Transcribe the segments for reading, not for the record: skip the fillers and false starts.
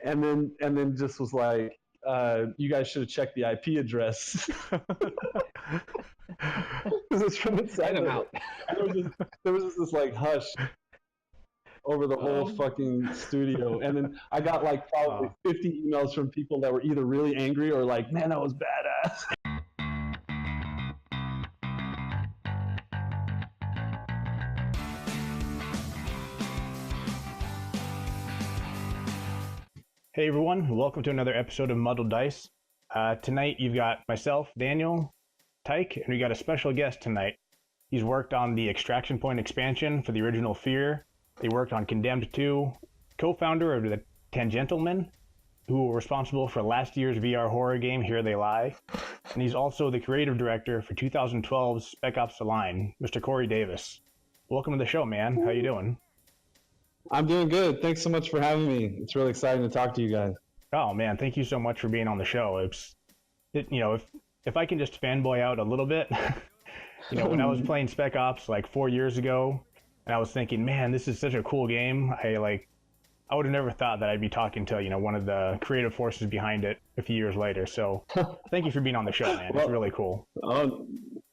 then just was like, you guys should have checked the IP address. It's from inside out. There was this like hush over the whole fucking studio, and then I got like probably 50 emails from people that were either really angry or like, man, that was badass. Hey everyone, welcome to another episode of Muddled Dice. Tonight you've got myself, Daniel, Tyke, and we got a special guest tonight. He's worked on the Extraction Point expansion for the original Fear. He worked on Condemned 2, co-founder of the Tangentialmen, who were responsible for last year's VR horror game Here They Lie. And he's also the creative director for 2012's Spec Ops The Line, Mr. Cory Davis. Welcome to the show, man. How you doing? I'm doing good. Thanks so much for having me. It's really exciting to talk to you guys. Oh man, thank you so much for being on the show. If I can just fanboy out a little bit, when I was playing Spec Ops like 4 years ago, and I was thinking, man, this is such a cool game. I would have never thought that I'd be talking to one of the creative forces behind it a few years later. So thank you for being on the show, man. It's really cool. Oh,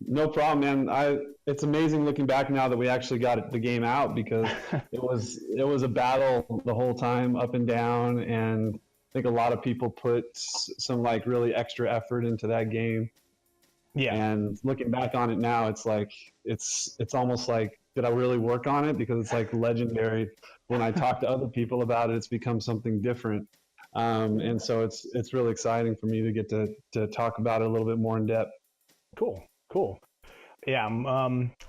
no problem, man. It's amazing looking back now that we actually got the game out, because it was a battle the whole time, up and down, and I think a lot of people put some like really extra effort into that game. Yeah. And looking back on it now, it's like it's almost like, did I really work on it? Because it's like legendary. When I talk to other people about it, it's become something different. And so it's really exciting for me to get to talk about it a little bit more in depth. Cool. Yeah.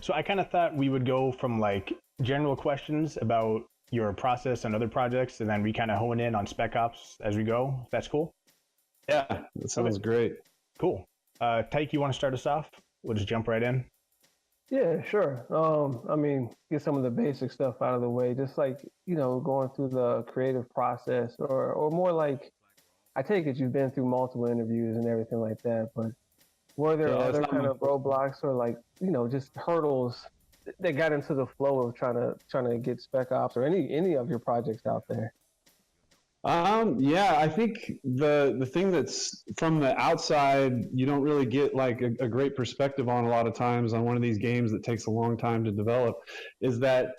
So I kind of thought we would go from like general questions about your process and other projects, and then we kind of hone in on Spec Ops as we go. If that's cool. Yeah, that sounds great. Cool. Tyke, you want to start us off? We'll just jump right in. Yeah, sure. Get some of the basic stuff out of the way, just like, going through the creative process, or more like, I take it you've been through multiple interviews and everything like that, but were there other kind of roadblocks or like, just hurdles that got into the flow of trying to get Spec Ops or any of your projects out there? Yeah, I think the thing that's from the outside, you don't really get like a great perspective on a lot of times on one of these games that takes a long time to develop, is that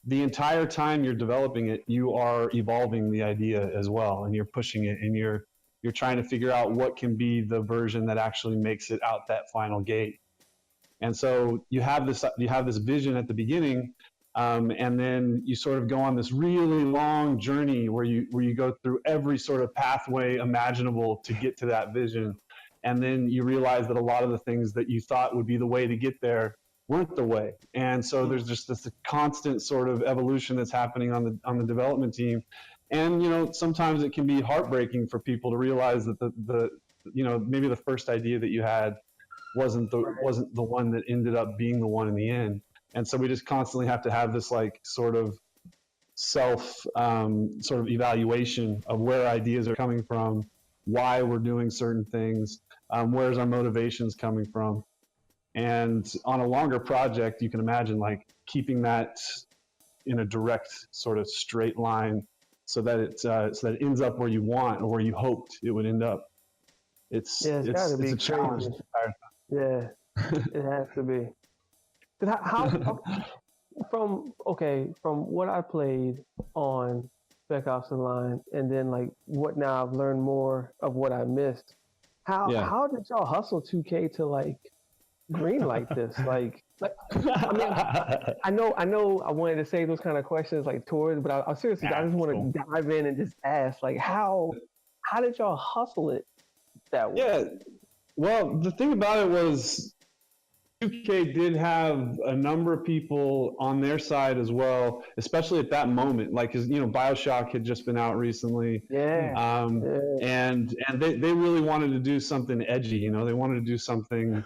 the entire time you're developing it, you are evolving the idea as well, and you're pushing it, and you're trying to figure out what can be the version that actually makes it out that final gate. And so you have this vision at the beginning. And then you sort of go on this really long journey where you go through every sort of pathway imaginable to get to that vision. And then you realize that a lot of the things that you thought would be the way to get there weren't the way. And so there's just this constant sort of evolution that's happening on the development team. And, sometimes it can be heartbreaking for people to realize that maybe the first idea that you had wasn't the one that ended up being the one in the end. And so we just constantly have to have this like sort of self sort of evaluation of where ideas are coming from, why we're doing certain things, where's our motivations coming from. And on a longer project, you can imagine like keeping that in a direct sort of straight line so that it ends up where you want or where you hoped it would end up. It's a challenge. Yeah, it has to be. How from what I played on Spec Ops The Line, and then like what now I've learned more of what I missed. How did y'all hustle 2K to like greenlight this? I know I wanted to say those kind of questions like towards, but I seriously I just want to dive in and just ask like how did y'all hustle it that way? Yeah, well, the thing about it was, 2K did have a number of people on their side as well, especially at that moment, like, because BioShock had just been out recently, and they really wanted to do something edgy, they wanted to do something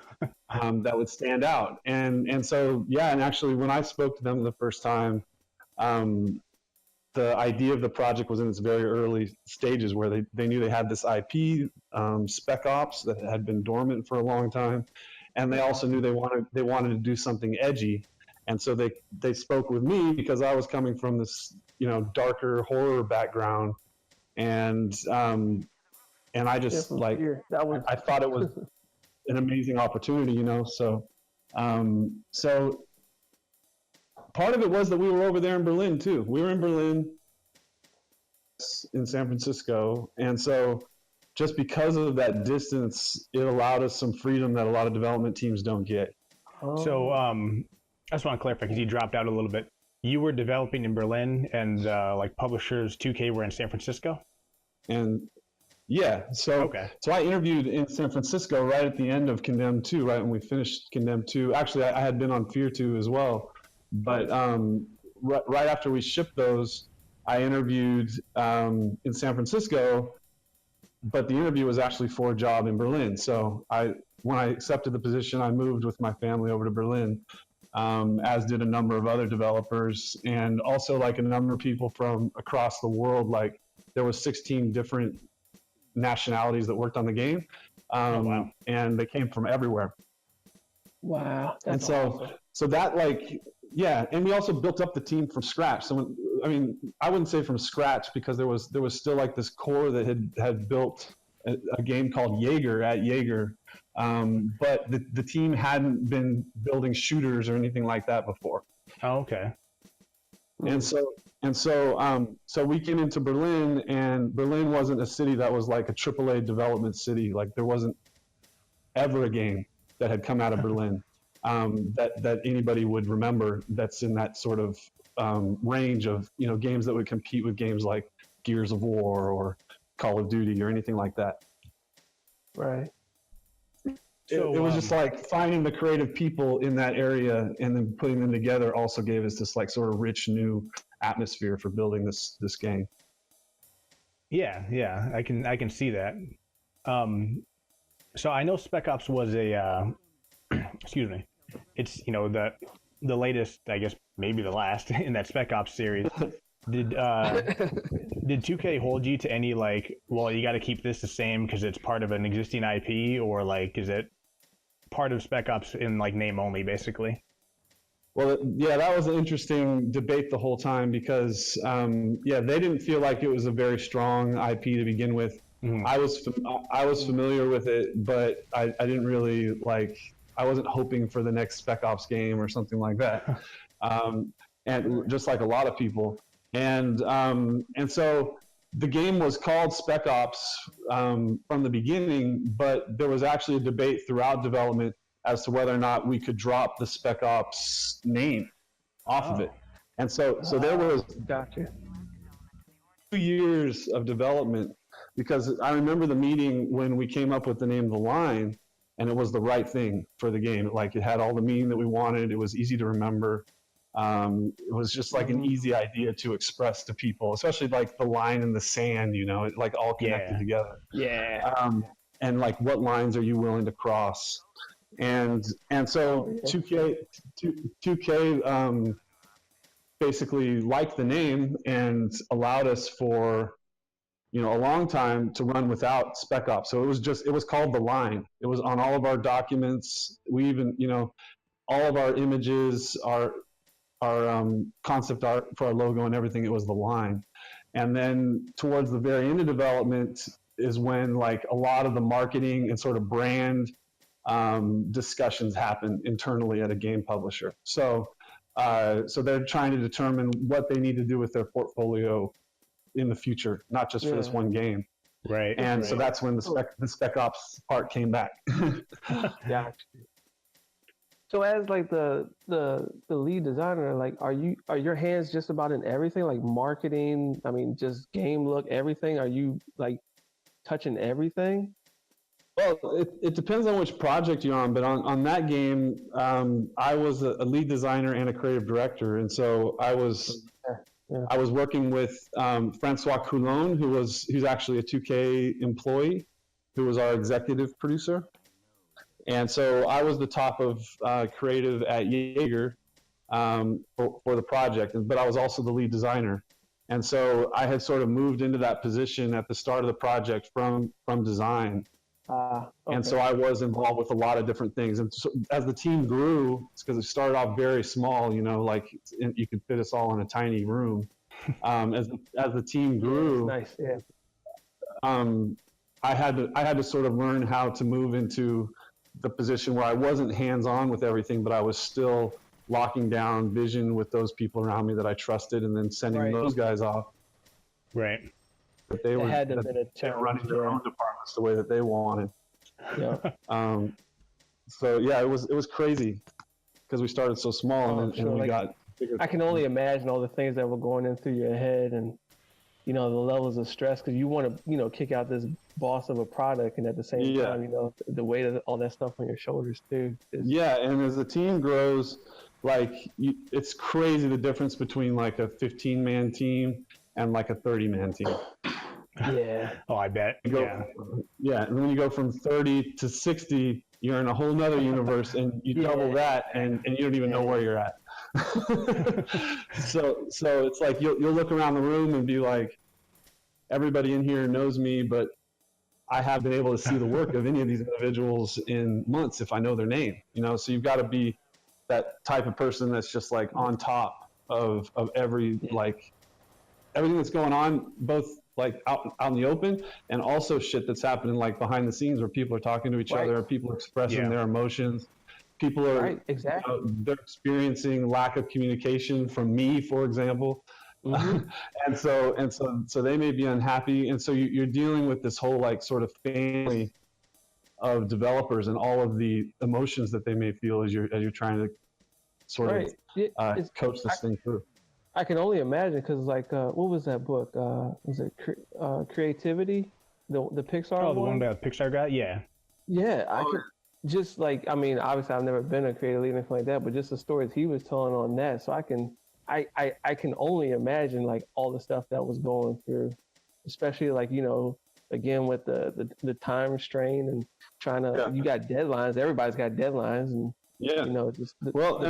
that would stand out, and so and actually when I spoke to them the first time, the idea of the project was in its very early stages, where they knew they had this IP, Spec Ops, that had been dormant for a long time. And they also knew they wanted to do something edgy, and so they spoke with me because I was coming from this darker horror background, and I just like I thought it was an amazing opportunity, you know. So so part of it was that we were over there in Berlin too. We were in Berlin, in San Francisco, and so just because of that distance, it allowed us some freedom that a lot of development teams don't get. So I just want to clarify because you dropped out a little bit. You were developing in Berlin, and like publishers 2K were in San Francisco. And yeah, so I interviewed in San Francisco right at the end of Condemned 2, right when we finished Condemned 2. Actually, I had been on Fear 2 as well, but right after we shipped those, I interviewed in San Francisco, but the interview was actually for a job in Berlin. So when I accepted the position, I moved with my family over to Berlin, as did a number of other developers, and also like a number of people from across the world. Like there was 16 different nationalities that worked on the game, and they came from everywhere. Wow. And so that like, yeah, and we also built up the team from scratch. So I mean, I wouldn't say from scratch because there was still like this core that had built a game called Jaeger at Jaeger, but the team hadn't been building shooters or anything like that before. Oh, okay. And so we came into Berlin, and Berlin wasn't a city that was like a AAA development city. Like there wasn't ever a game that had come out of Berlin that anybody would remember that's in that sort of range of, you know, games that would compete with games like Gears of War or Call of Duty or anything like that. Right. It was just like finding the creative people in that area and then putting them together also gave us this like sort of rich new atmosphere for building this game. Yeah, I can see that. So I know Spec Ops was a excuse me. It's, you know, the latest, I guess maybe the last in that Spec Ops series. Did 2K hold you to any like, well, you got to keep this the same because it's part of an existing IP, or like is it part of Spec Ops in like name only, basically? Well, yeah, that was an interesting debate the whole time because they didn't feel like it was a very strong IP to begin with. Mm-hmm. I was familiar with it, but I didn't really like. I wasn't hoping for the next Spec Ops game or something like that, and just like a lot of people. And so the game was called Spec Ops from the beginning, but there was actually a debate throughout development as to whether or not we could drop the Spec Ops name off of it. And so there was 2 years of development, because I remember the meeting when we came up with the name The Line, and it was the right thing for the game. Like it had all the meaning that we wanted. It was easy to remember. It was just like an easy idea to express to people, especially like the line in the sand, you know, it like all connected together. Yeah. And like what lines are you willing to cross? And so 2K basically liked the name and allowed us for, you know, a long time to run without Spec Ops. So it was called The Line. It was on all of our documents. We even, you know, all of our images, our concept art for our logo and everything, it was The Line. And then towards the very end of development is when like a lot of the marketing and sort of brand discussions happen internally at a game publisher. So they're trying to determine what they need to do with their portfolio in the future, not just for this one game. Right. And so that's when the Spec Ops part came back. Yeah. So as like the lead designer, like are your hands just about in everything, like marketing, I mean just game look, everything? Are you like touching everything? Well, it depends on which project you're on, but on that game, I was a lead designer and a creative director, and so I was working with Francois Coulon, who's actually a 2K employee, who was our executive producer. And so I was the top of creative at Jaeger for the project, but I was also the lead designer. And so I had sort of moved into that position at the start of the project from design. Okay. And so I was involved with a lot of different things. And so as the team grew, it's because it started off very small, you know, like you could fit us all in a tiny room. As the team grew, nice. Yeah. I had to sort of learn how to move into the position where I wasn't hands-on with everything, but I was still locking down vision with those people around me that I trusted, and then sending those guys off. Right. But they were running their own departments the way that they wanted. Yeah. So yeah, it was crazy because we started so small, and we got bigger. I can only imagine all the things that were going in through your head, and the levels of stress, because you want to kick out this boss of a product, and at the same time the weight of all that stuff on your shoulders too. And as the team grows, like it's crazy the difference between like a 15-man team and like a 30-man team. Yeah. Oh, I bet. And when you go from 30 to 60, you're in a whole nother universe, and you double that, and you don't even know where you're at. So it's like you'll look around the room and be like, everybody in here knows me, but I haven't been able to see the work of any of these individuals in months if I know their name. So you've got to be that type of person that's just like on top of every like everything that's going on, both like out in the open, and also shit that's happening like behind the scenes where people are talking to each other, people are expressing their emotions, people are they're experiencing lack of communication from me, for example. Mm-hmm. and so they may be unhappy, and so you're dealing with this whole like sort of family of developers and all of the emotions that they may feel as you're trying to sort of coach this thing through. I can only imagine, because like what was that book? Was it Creativity? The Pixar? Oh, the one about Pixar guy? Yeah. Yeah, I could just like, I mean, obviously I've never been a creative lead or anything like that, but just the stories he was telling on that, so I can only imagine like all the stuff that was going through, especially like again with the time strain and trying to you got deadlines. Everybody's got deadlines, and and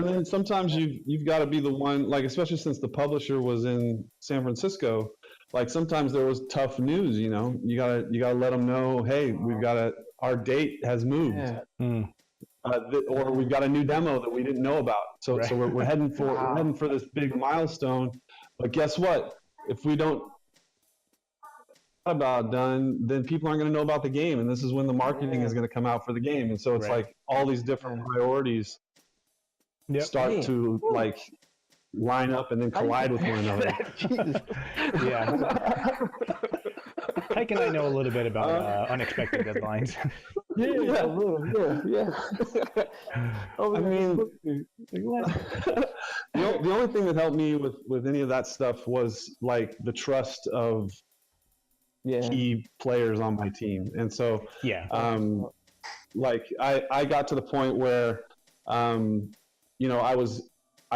then sometimes you've got to be the one, like especially since the publisher was in San Francisco, like sometimes there was tough news. You gotta let them know, hey, our date has moved. Or we've got a new demo that we didn't know about. So we're heading for this big milestone. But guess what? If we don't about done, then people aren't going to know about the game, and this is when the marketing is going to come out for the game. And so it's like all these different priorities start to like line up and then collide with one another. Tyke and I know a little bit about unexpected deadlines. Yeah. I mean, the only thing that helped me with any of that stuff was like the trust of key players on my team. And so, like I got to the point where, I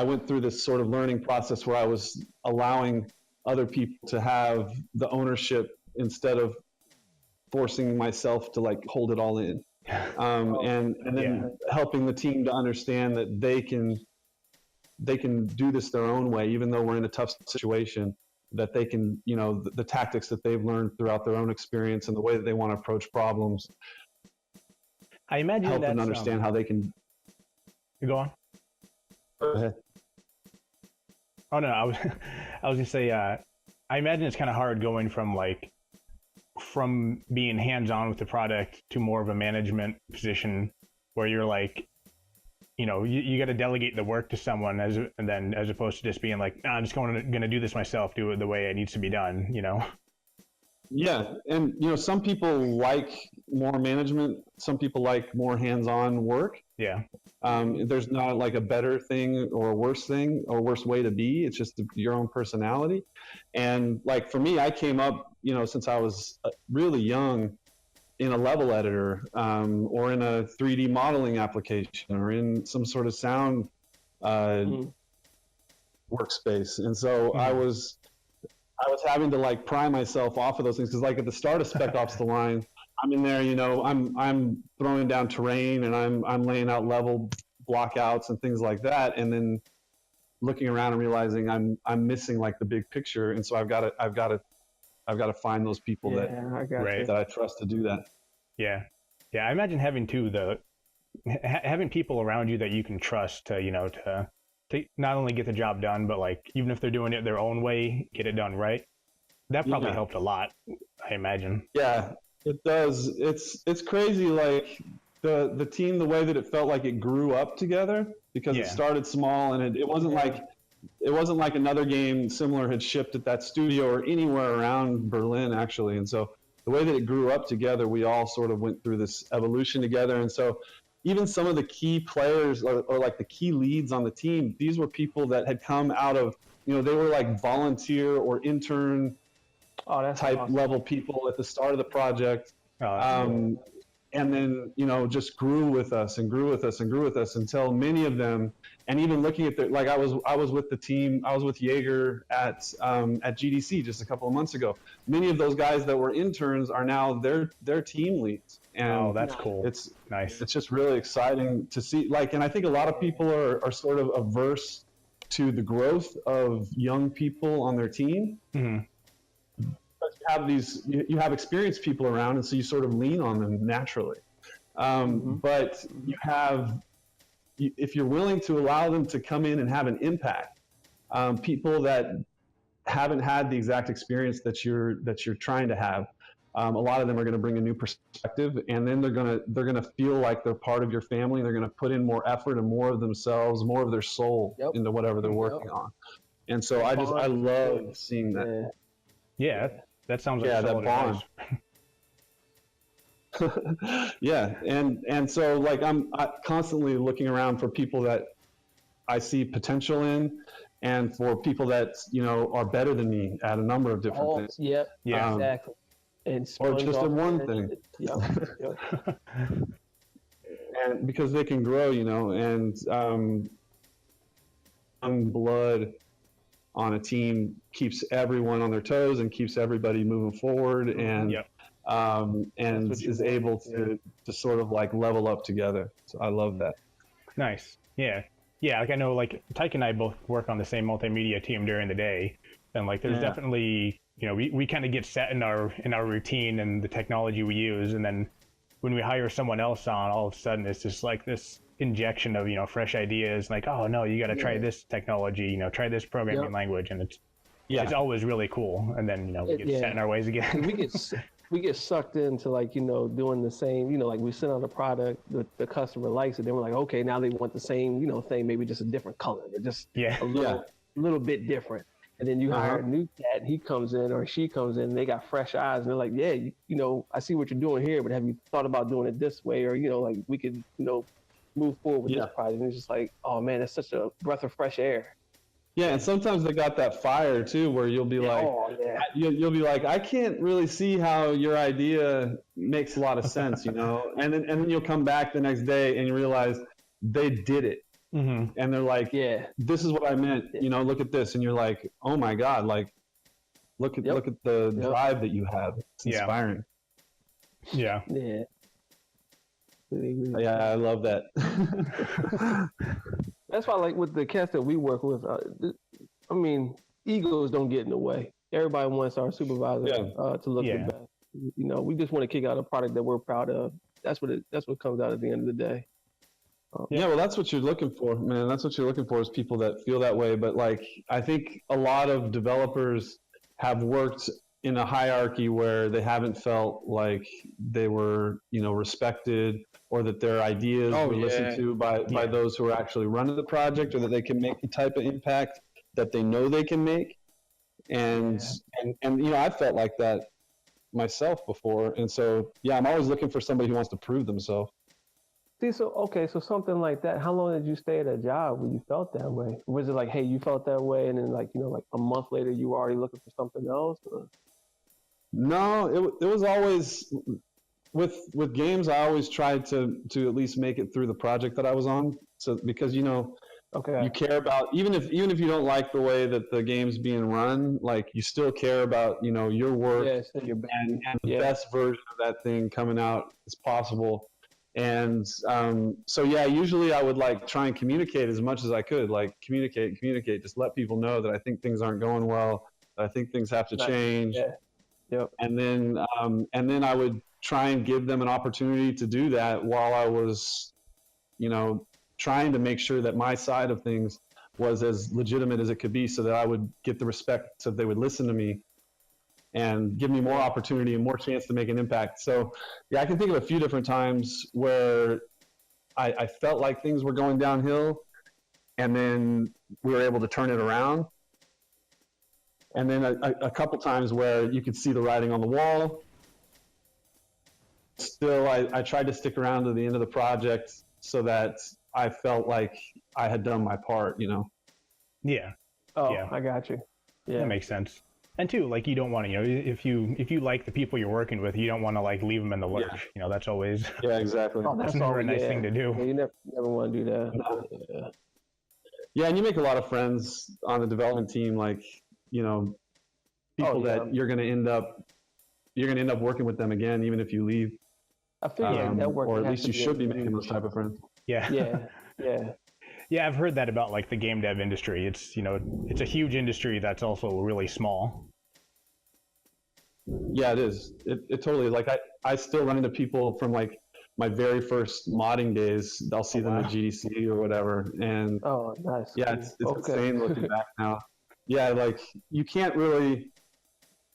went through this sort of learning process where I was allowing other people to have the ownership instead of forcing myself to like hold it all in, and then helping the team to understand that they can do this their own way, even though we're in a tough situation, that they can, the tactics that they've learned throughout their own experience and the way that they want to approach problems. I imagine help them understand how they can. You go on. Go ahead. Oh no, I was gonna say, I imagine it's kind of hard going from being hands-on with the product to more of a management position where you're like, you got to delegate the work to someone as opposed to just being like, nah, I'm just going to do this myself, do it the way it needs to be done, Yeah, and some people like more management, some people like more hands-on work. Yeah. There's not like a better thing or a worse thing or worse way to be. It's just your own personality. And like for me, I came up, since I was really young, in a level editor, or in a 3D modeling application, or in some sort of sound workspace. And so I was having to like pry myself off of those things, because like at the start of Spec Ops The Line, I'm in there, I'm throwing down terrain and I'm laying out level blockouts and things like that, and then looking around and realizing I'm missing like the big picture, and so I've got to find those people that I trust to do that. Yeah, I imagine having having people around you that you can trust to not only get the job done, but like even if they're doing it their own way, get it done right. That probably helped a lot. I imagine. Yeah, it does. It's crazy. Like the team, the way that it felt like it grew up together because it started small and it wasn't like another game similar had shipped at that studio or anywhere around Berlin actually. And so the way that it grew up together, we all sort of went through this evolution together. And so even some of the key players or like the key leads on the team, these were people that had come out of, they were like volunteer or intern type awesome. level people at the start of the project. Cool. And then, just grew with us and grew with us and grew with us until many of them, and even looking at like I was with the team, I was with Jaeger at GDC just a couple of months ago. Many of those guys that were interns are now their team leads. And that's cool. It's nice. It's just really exciting to see. Like, and I think a lot of people are sort of averse to the growth of young people on their team. Mm-hmm. You have experienced people around, and so you sort of lean on them naturally. But if you're willing to allow them to come in and have an impact, people that haven't had the exact experience that you're trying to have, a lot of them are going to bring a new perspective, and then they're going to feel like they're part of your family. They're going to put in more effort and more of themselves, more of their soul into whatever they're working on. And so I love seeing that. Yeah. That sounds like that bond. Yeah, and so like I'm constantly looking around for people that I see potential in, and for people that are better than me at a number of different things. Yep. Yeah. Exactly. And or just in one thing. Yep. And because they can grow, and young blood on a team keeps everyone on their toes and keeps everybody moving forward, and is able to sort of like level up together. So I love that. Nice. Yeah. Like I know, like Tyke and I both work on the same multimedia team during the day, and like there's definitely we kind of get set in our routine and the technology we use, and then when we hire someone else on, all of a sudden it's just like this injection of fresh ideas, like, oh no, you got to try this technology, try this programming language, and it's always really cool. And then we get set in our ways again. we get sucked into like doing the same, like we send out a product, the customer likes it, then we're like, okay, now they want the same thing, maybe just a different color, or just a little bit different. And then you hire a new cat, and he comes in or she comes in, and they got fresh eyes, and they're like, yeah, I see what you're doing here, but have you thought about doing it this way? Or like we could move forward with this project. And it's just like, oh man, it's such a breath of fresh air. Yeah, and sometimes they got that fire too, where you'll be you'll be like, I can't really see how your idea makes a lot of sense, and then you'll come back the next day and you realize they did it, and they're like, this is what I meant, look at this, and you're like, oh my god, like look at the drive that you have. It's inspiring. Yeah. Yeah, I love that. That's why, like with the cast that we work with, I mean, egos don't get in the way. Everybody wants our supervisor to look the best. We just want to kick out a product that we're proud of. That's what comes out at the end of the day. Well, that's what you're looking for, man. That's what you're looking for, is people that feel that way. But like, I think a lot of developers have worked in a hierarchy where they haven't felt like they were, respected, or that their ideas were listened to by those who are actually running the project, or that they can make the type of impact that they know they can make. And I felt like that myself before. And so, I'm always looking for somebody who wants to prove themselves. See, so something like that. How long did you stay at a job when you felt that way? Was it like, hey, you felt that way, and then like a month later you were already looking for something else? Or? No, it was always with games. I always tried to at least make it through the project that I was on. So because you care about, even if you don't like the way that the game's being run, like you still care about your work and the best version of that thing coming out as possible. And usually I would like try and communicate as much as I could, like communicate, just let people know that I think things aren't going well, that I think things have to change. Yep. And then I would try and give them an opportunity to do that while I was, trying to make sure that my side of things was as legitimate as it could be, so that I would get the respect, so they would listen to me. and give me more opportunity and more chance to make an impact. So yeah, I can think of a few different times where I felt like things were going downhill, and then we were able to turn it around. And then a couple times where you could see the writing on the wall. Still, I tried to stick around to the end of the project so that I felt like I had done my part, you know? Yeah. Oh, Yeah. I got you. Yeah. That makes sense. And too, like, you don't want to, you know, if you like the people you're working with, you don't want to like leave them in the lurch. Yeah. You know, that's always Yeah, exactly. Oh, that's never a nice thing to do. Yeah, you never want to do that. No. Yeah. Yeah, and you make a lot of friends on the development team, like, you know, people that you're going to end up working with them again, even if you leave. I figure networking, or at has least to you be should be making those type of friends. Yeah. Yeah. Yeah, I've heard that about like the game dev industry. It's, you know, it's a huge industry that's also really small. Yeah, it is. It totally is. Like I still run into people from like my very first modding days. I'll see them at GDC or whatever, and Oh, nice. yeah, it's insane looking back now. Yeah, like you can't really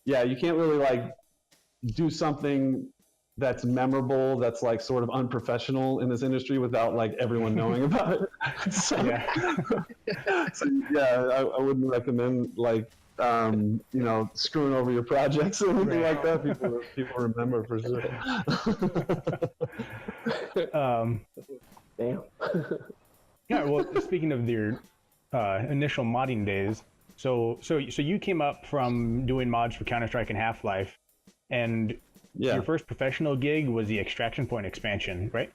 like do something that's memorable, that's like sort of unprofessional in this industry without like everyone knowing about it. So yeah, I wouldn't recommend like you know, screwing over your projects or anything like that. People remember for sure. Damn. Yeah, well, speaking of your initial modding days, so you came up from doing mods for Counter-Strike and Half-Life, and your first professional gig was the Extraction Point expansion, right?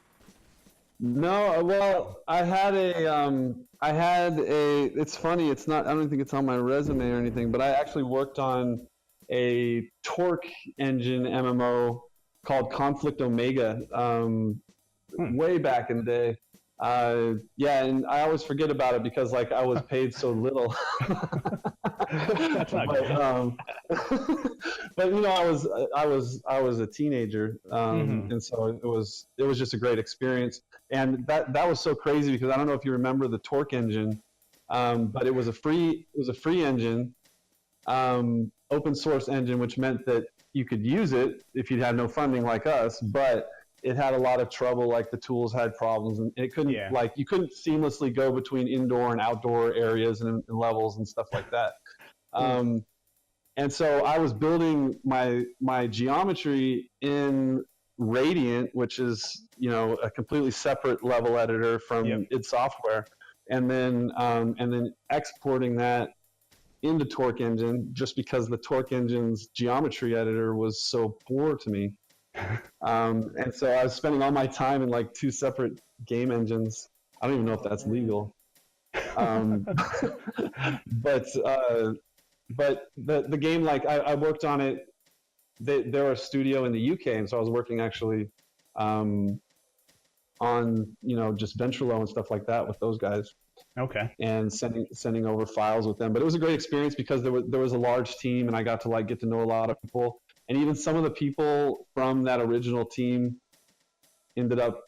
No, well, I had a, it's funny, it's not, I don't think it's on my resume or anything, but I actually worked on a Torque engine MMO called Conflict Omega, way back in the day. Yeah, and I always forget about it because like I was paid so little. That's not good. But you know, I was a teenager, and so it was just a great experience. And that was so crazy because I don't know if you remember the Torque engine, but it was a free engine, open source engine, which meant that you could use it if you had no funding like us, but it had a lot of trouble, like the tools had problems, and it couldn't like you couldn't seamlessly go between indoor and outdoor areas and levels and stuff like that. And so I was building my geometry in Radiant, which is, you know, a completely separate level editor from id Software, and then exporting that into Torque Engine just because the Torque Engine's geometry editor was so poor to me. And so I was spending all my time in like two separate game engines. I don't even know if that's legal. But the game, like I worked on it. They're a studio in the UK, and so I was working actually on, you know, just Ventrilo and stuff like that with those guys. Okay. And sending over files with them. But it was a great experience because there was a large team, and I got to like get to know a lot of people. And even some of the people from that original team ended up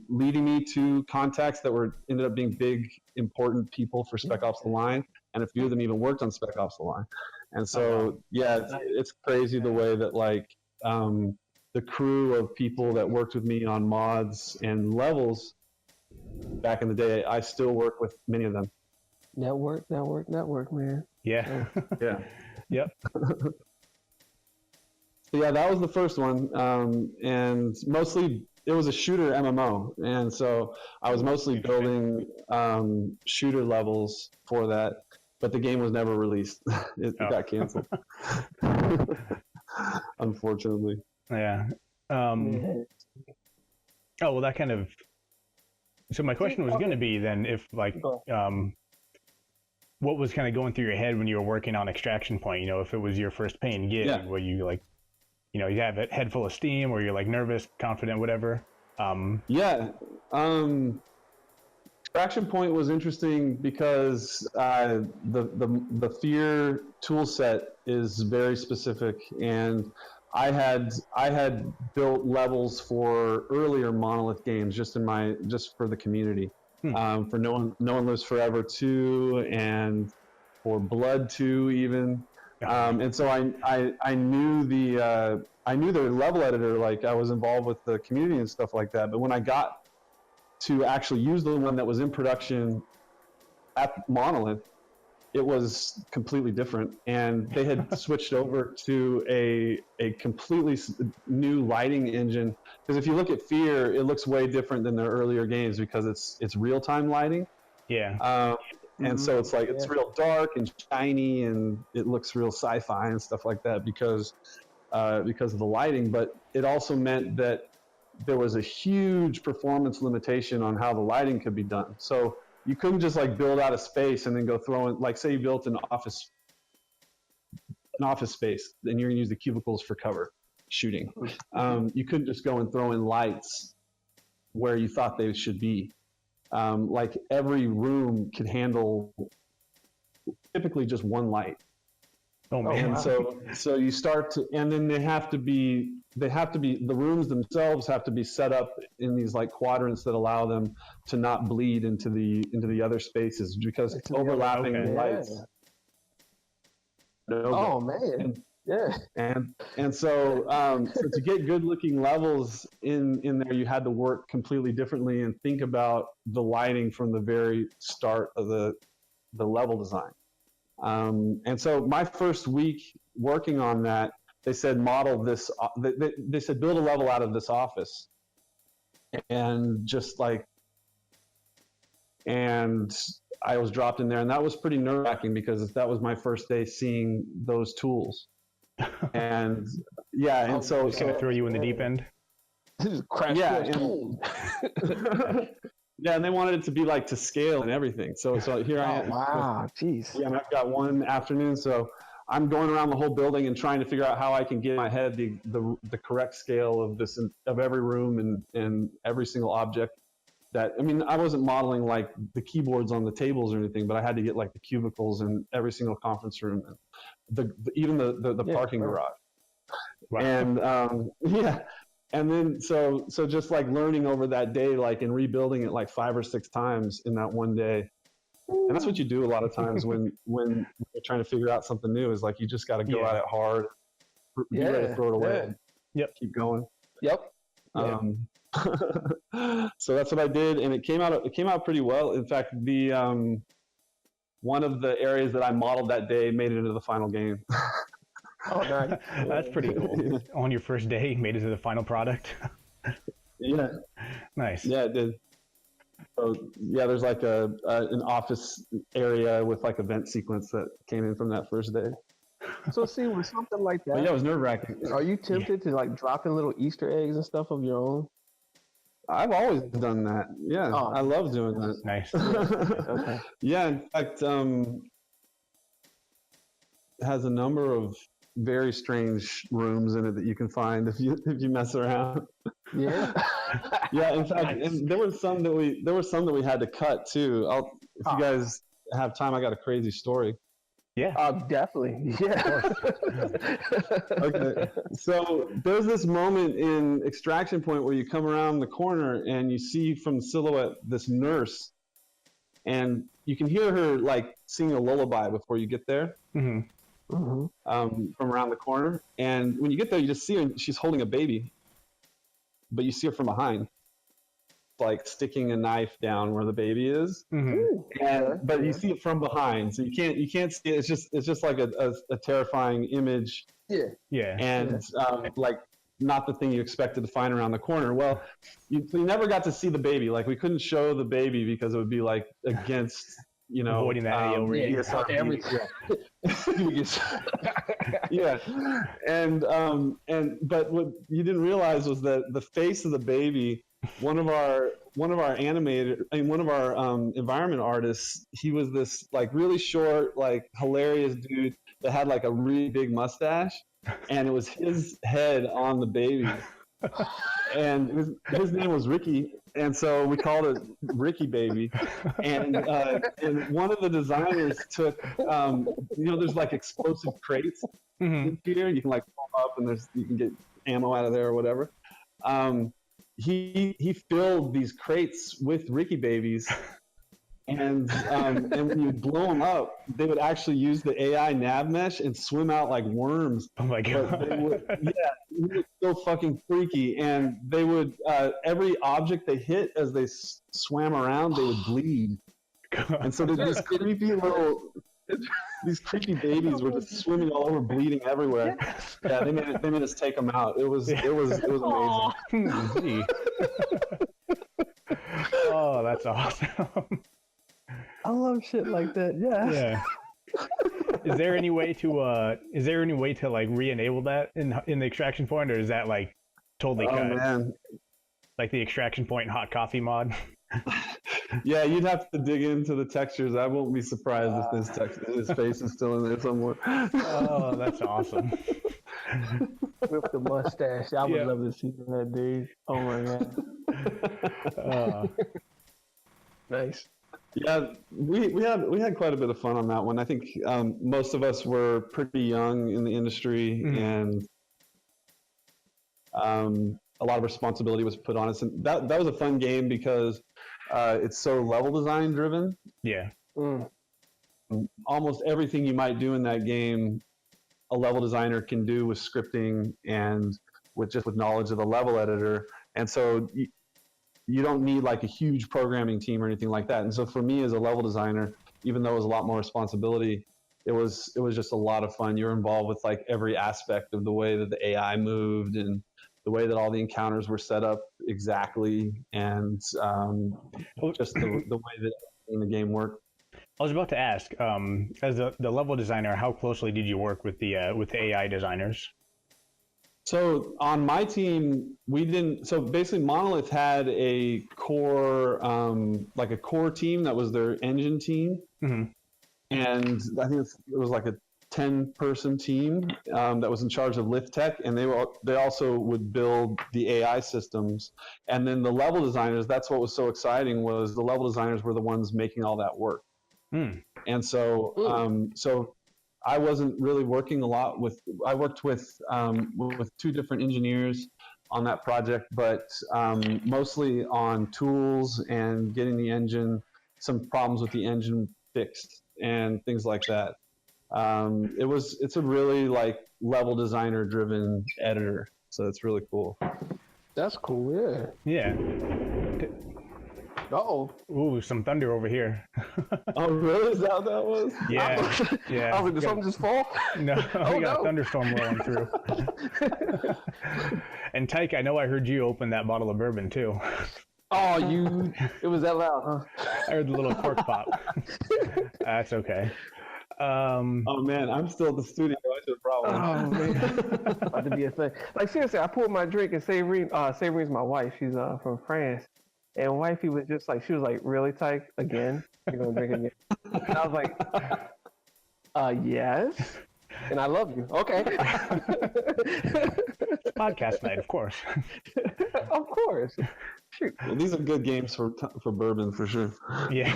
leading me to contacts that ended up being big, important people for Spec Ops The Line. And a few of them even worked on Spec Ops The Line. And so, yeah, it's crazy the way that like the crew of people that worked with me on mods and levels back in the day, I still work with many of them. Network, man. Yeah. Yeah. Yep. So yeah, that was the first one, and mostly it was a shooter MMO, and so I was mostly building shooter levels for that, but the game was never released. It got canceled, unfortunately. Yeah. Oh, well, that kind of. So my question was going to be then if like what was kind of going through your head when you were working on Extraction Point? You know, if it was your first paying gig, where you like, you know, you have a head full of steam, or you're like nervous, confident, whatever. Extraction Point was interesting because the Fear tool set is very specific, and I had built levels for earlier Monolith games just for the community, for No One Lives Forever 2 and for Blood 2 even. And so I knew the level editor, like I was involved with the community and stuff like that. But when I got to actually use the one that was in production at Monolith, it was completely different, and they had switched over to a completely new lighting engine. Because if you look at Fear, it looks way different than their earlier games because it's real-time lighting. Yeah. And so it's like it's real dark and shiny, and it looks real sci-fi and stuff like that because of the lighting. But it also meant that there was a huge performance limitation on how the lighting could be done. So you couldn't just like build out a space and then go throw in, like say you built an office space, then you're gonna use the cubicles for cover shooting. You couldn't just go and throw in lights where you thought they should be. Like every room could handle typically just one light. Oh man. And so you start to, and then the rooms themselves have to be set up in these like quadrants that allow them to not bleed into the other spaces because it's overlapping lights. Oh man. And so to get good looking levels in there, you had to work completely differently and think about the lighting from the very start of the level design. And so my first week working on that, they said model this. They said build a level out of this office, and I was dropped in there, and that was pretty nerve-wracking because that was my first day seeing those tools. And so it's gonna throw you in the deep end. Yeah, and they wanted it to be like to scale and everything. So here I am. Wow, jeez. Yeah, and I've got one afternoon, so I'm going around the whole building and trying to figure out how I can get in my head the correct scale of every room and every single object. I wasn't modeling like the keyboards on the tables or anything, but I had to get like the cubicles in every single conference room, and even the parking garage. Wow. And and then so just like learning over that day, like and rebuilding it like 5 or 6 times in that one day. And that's what you do a lot of times when you're trying to figure out something new, is like you just got to go at it hard, be ready to throw it away. Yep. Keep going. Yep. So that's what I did, and it came out pretty well. In fact, the one of the areas that I modeled that day made it into the final game. Oh, nice. That's pretty cool. On your first day, made it to the final product. Yeah. Nice. Yeah, it did. So yeah, there's like an office area with like a vent sequence that came in from that first day. So see, with something like that, But yeah, it was nerve-wracking. are you tempted to like drop in little Easter eggs and stuff of your own? I've always done that. Yeah, I love doing that. Nice. Okay. Yeah, in fact, it has a number of very strange rooms in it that you can find if you mess around. Yeah. Yeah, in fact, and there were some that we had to cut too. If you guys have time, I got a crazy story. Yeah. Definitely. Yeah. Okay. So there's this moment in Extraction Point where you come around the corner and you see from the silhouette this nurse, and you can hear her like singing a lullaby before you get there. Mm-hmm. From around the corner. And when you get there, you just see her, and she's holding a baby, but you see her from behind, like sticking a knife down where the baby is. Mm-hmm. But you see it from behind, so you can't see it. It's just like a terrifying image. Yeah. And like not the thing you expected to find around the corner. Well, you never got to see the baby. Like we couldn't show the baby because it would be like against, avoiding that AO rating. Yeah. But what you didn't realize was that the face of the baby, one of our environment artists, he was this like really short, like hilarious dude that had like a really big mustache, and it was his head on the baby. And his name was Ricky, and so we called it Ricky Baby. And one of the designers took, there's like explosive crates in here. You can like pull up, and you can get ammo out of there or whatever. He filled these crates with Ricky Babies, and when you blow them up, they would actually use the AI nav mesh and swim out like worms. Oh my god! But they would, yeah, it was so fucking freaky. And they would every object they hit as they swam around, they would bleed. And so these creepy babies were just swimming all over, bleeding everywhere. Yeah, they made us take them out. It was amazing. Oh, that's awesome. I love shit like that. Yeah. Yeah. Is there any way to like re-enable that in the extraction point, or is that like totally cut? Oh man. Like the extraction point hot coffee mod? Yeah, you'd have to dig into the textures. I won't be surprised if his face is still in there somewhere. Oh, that's awesome. With the mustache. I would love to see that, dude. Oh my god. Nice. Yeah, we had quite a bit of fun on that one. I think most of us were pretty young in the industry, and a lot of responsibility was put on us. And that was a fun game because it's so level design driven. Yeah. Almost everything you might do in that game, a level designer can do with scripting and with knowledge of the level editor. And so you don't need like a huge programming team or anything like that. And so for me as a level designer, even though it was a lot more responsibility, it was just a lot of fun. You're involved with like every aspect of the way that the AI moved and the way that all the encounters were set up exactly, and just the way that the game worked. I was about to ask, as the level designer, how closely did you work with the AI designers? So on my team, we didn't. So basically, Monolith had a core, like a core team that was their engine team, and I think it was like a 10-person team that was in charge of lift tech, and they also would build the AI systems. And then the level designers, that's what was so exciting, was the level designers were the ones making all that work. And so so I wasn't really working a lot with, I worked with 2 different engineers on that project, but mostly on tools and getting the engine, some problems with the engine fixed and things like that. It's a really like level designer driven editor, so it's really cool. That's cool. Yeah. Uh-oh. Ooh, some thunder over here. Oh, really? Is that what that was? Yeah. Yeah. I was like, did something just fall? No, we got a thunderstorm rolling through. And Tyke, I know I heard you open that bottle of bourbon too. Oh, it was that loud, huh? I heard the little cork pop. That's okay. Oh man, I'm still at the studio. I should probably. Oh man, about to be a thing. Like seriously, I poured my drink and Saverine's my wife. She's from France, and wifey was just like, she was like, really, Tyke, again? You're gonna drink again? And I was like, yes. And I love you. Okay. Podcast night, of course. Of course. Shoot. Well, these are good games for bourbon for sure. Yeah.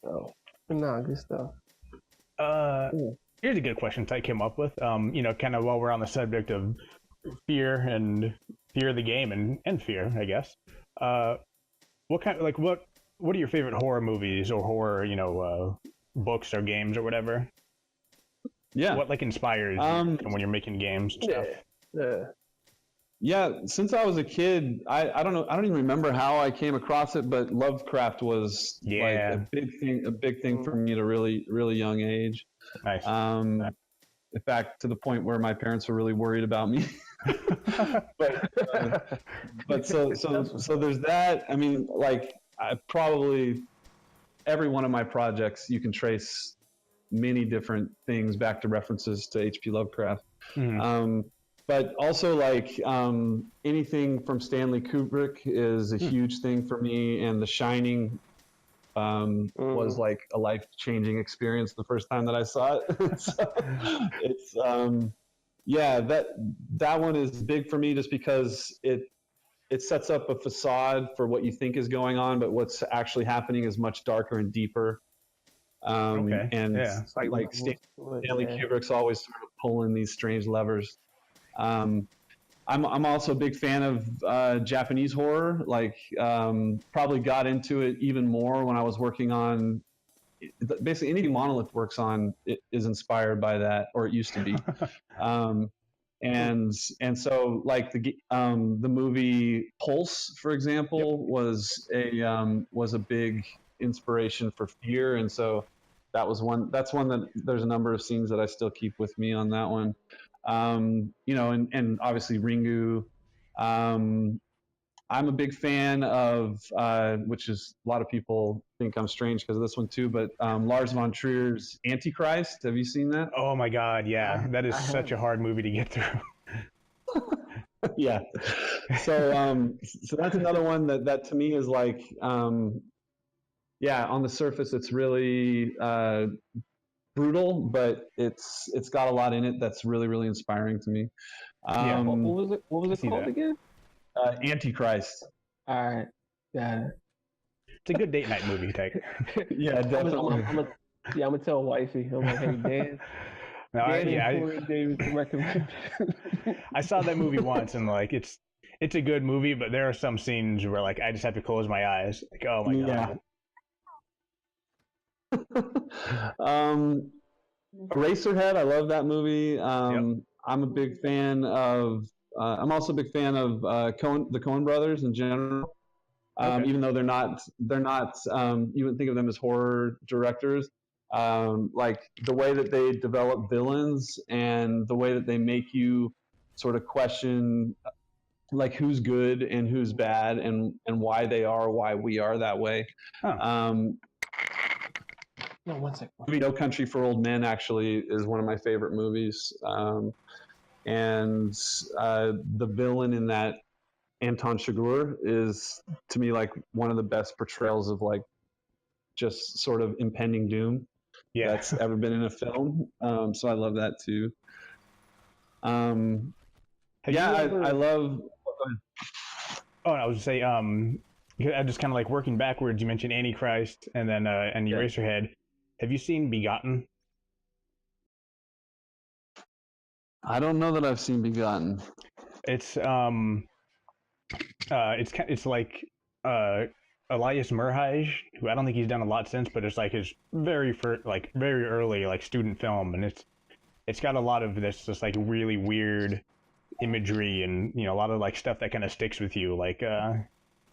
Oh, no, good stuff. Here's a good question Tyke came up with. Kind of while we're on the subject of fear and fear of the game and fear, I guess. What are your favorite horror movies or horror, books or games or whatever? Yeah. What like inspires you when you're making games and stuff? Yeah, since I was a kid, I don't know, I don't even remember how I came across it, but Lovecraft was like a big thing for me at a really, really young age. Nice. In fact, to the point where my parents were really worried about me. but so there's that. I mean, like probably every one of my projects, you can trace many different things back to references to H.P. Lovecraft. But also like anything from Stanley Kubrick is a huge thing for me, and The Shining was like a life-changing experience the first time that I saw it. So it's that one is big for me just because it sets up a facade for what you think is going on, but what's actually happening is much darker and deeper. And Stanley Kubrick's always sort of pulling these strange levers. I'm also a big fan of Japanese horror. Like, probably got into it even more when I was working on. Basically, anything Monolith works on is inspired by that, or it used to be. um, and so like the movie Pulse, for example, was a big inspiration for Fear, and so that's one that there's a number of scenes that I still keep with me on that one. And obviously Ringu. I'm a big fan of, which is a lot of people think I'm strange because of this one too, but Lars von Trier's Antichrist. Have you seen that? Oh my God, yeah, that is such a hard movie to get through. Yeah. So that's another one that to me is like, on the surface it's really brutal, but it's got a lot in it that's really, really inspiring to me. What was it? What was it called again? Antichrist. All right. Got it. It's a good date night movie, Tyke. Yeah, definitely. I'm gonna tell wifey. I'm like, hey, Dan. Cory Davis recommend. I saw that movie once, and like it's a good movie, but there are some scenes where like I just have to close my eyes. Like, oh my God. Eraserhead, I love that movie. I'm a big fan of. I'm also a big fan of the Coen brothers in general. Even though they're not. You wouldn't think of them as horror directors. Like the way that they develop villains and the way that they make you sort of question, like who's good and who's bad and why we are that way. No, one second. No Country for Old Men actually is one of my favorite movies. And the villain in that, Anton Chigurh, is to me like one of the best portrayals of like just sort of impending doom that's ever been in a film. So I love that too. I love. Oh, I was say I'm just kind of like working backwards. You mentioned Antichrist and then and Eraserhead. Have you seen Begotten? I don't know that I've seen Begotten. It's like Elias Merhige, who I don't think he's done a lot since, but it's like his very early like student film, and it's got a lot of this just like really weird imagery and a lot of like stuff that kind of sticks with you, like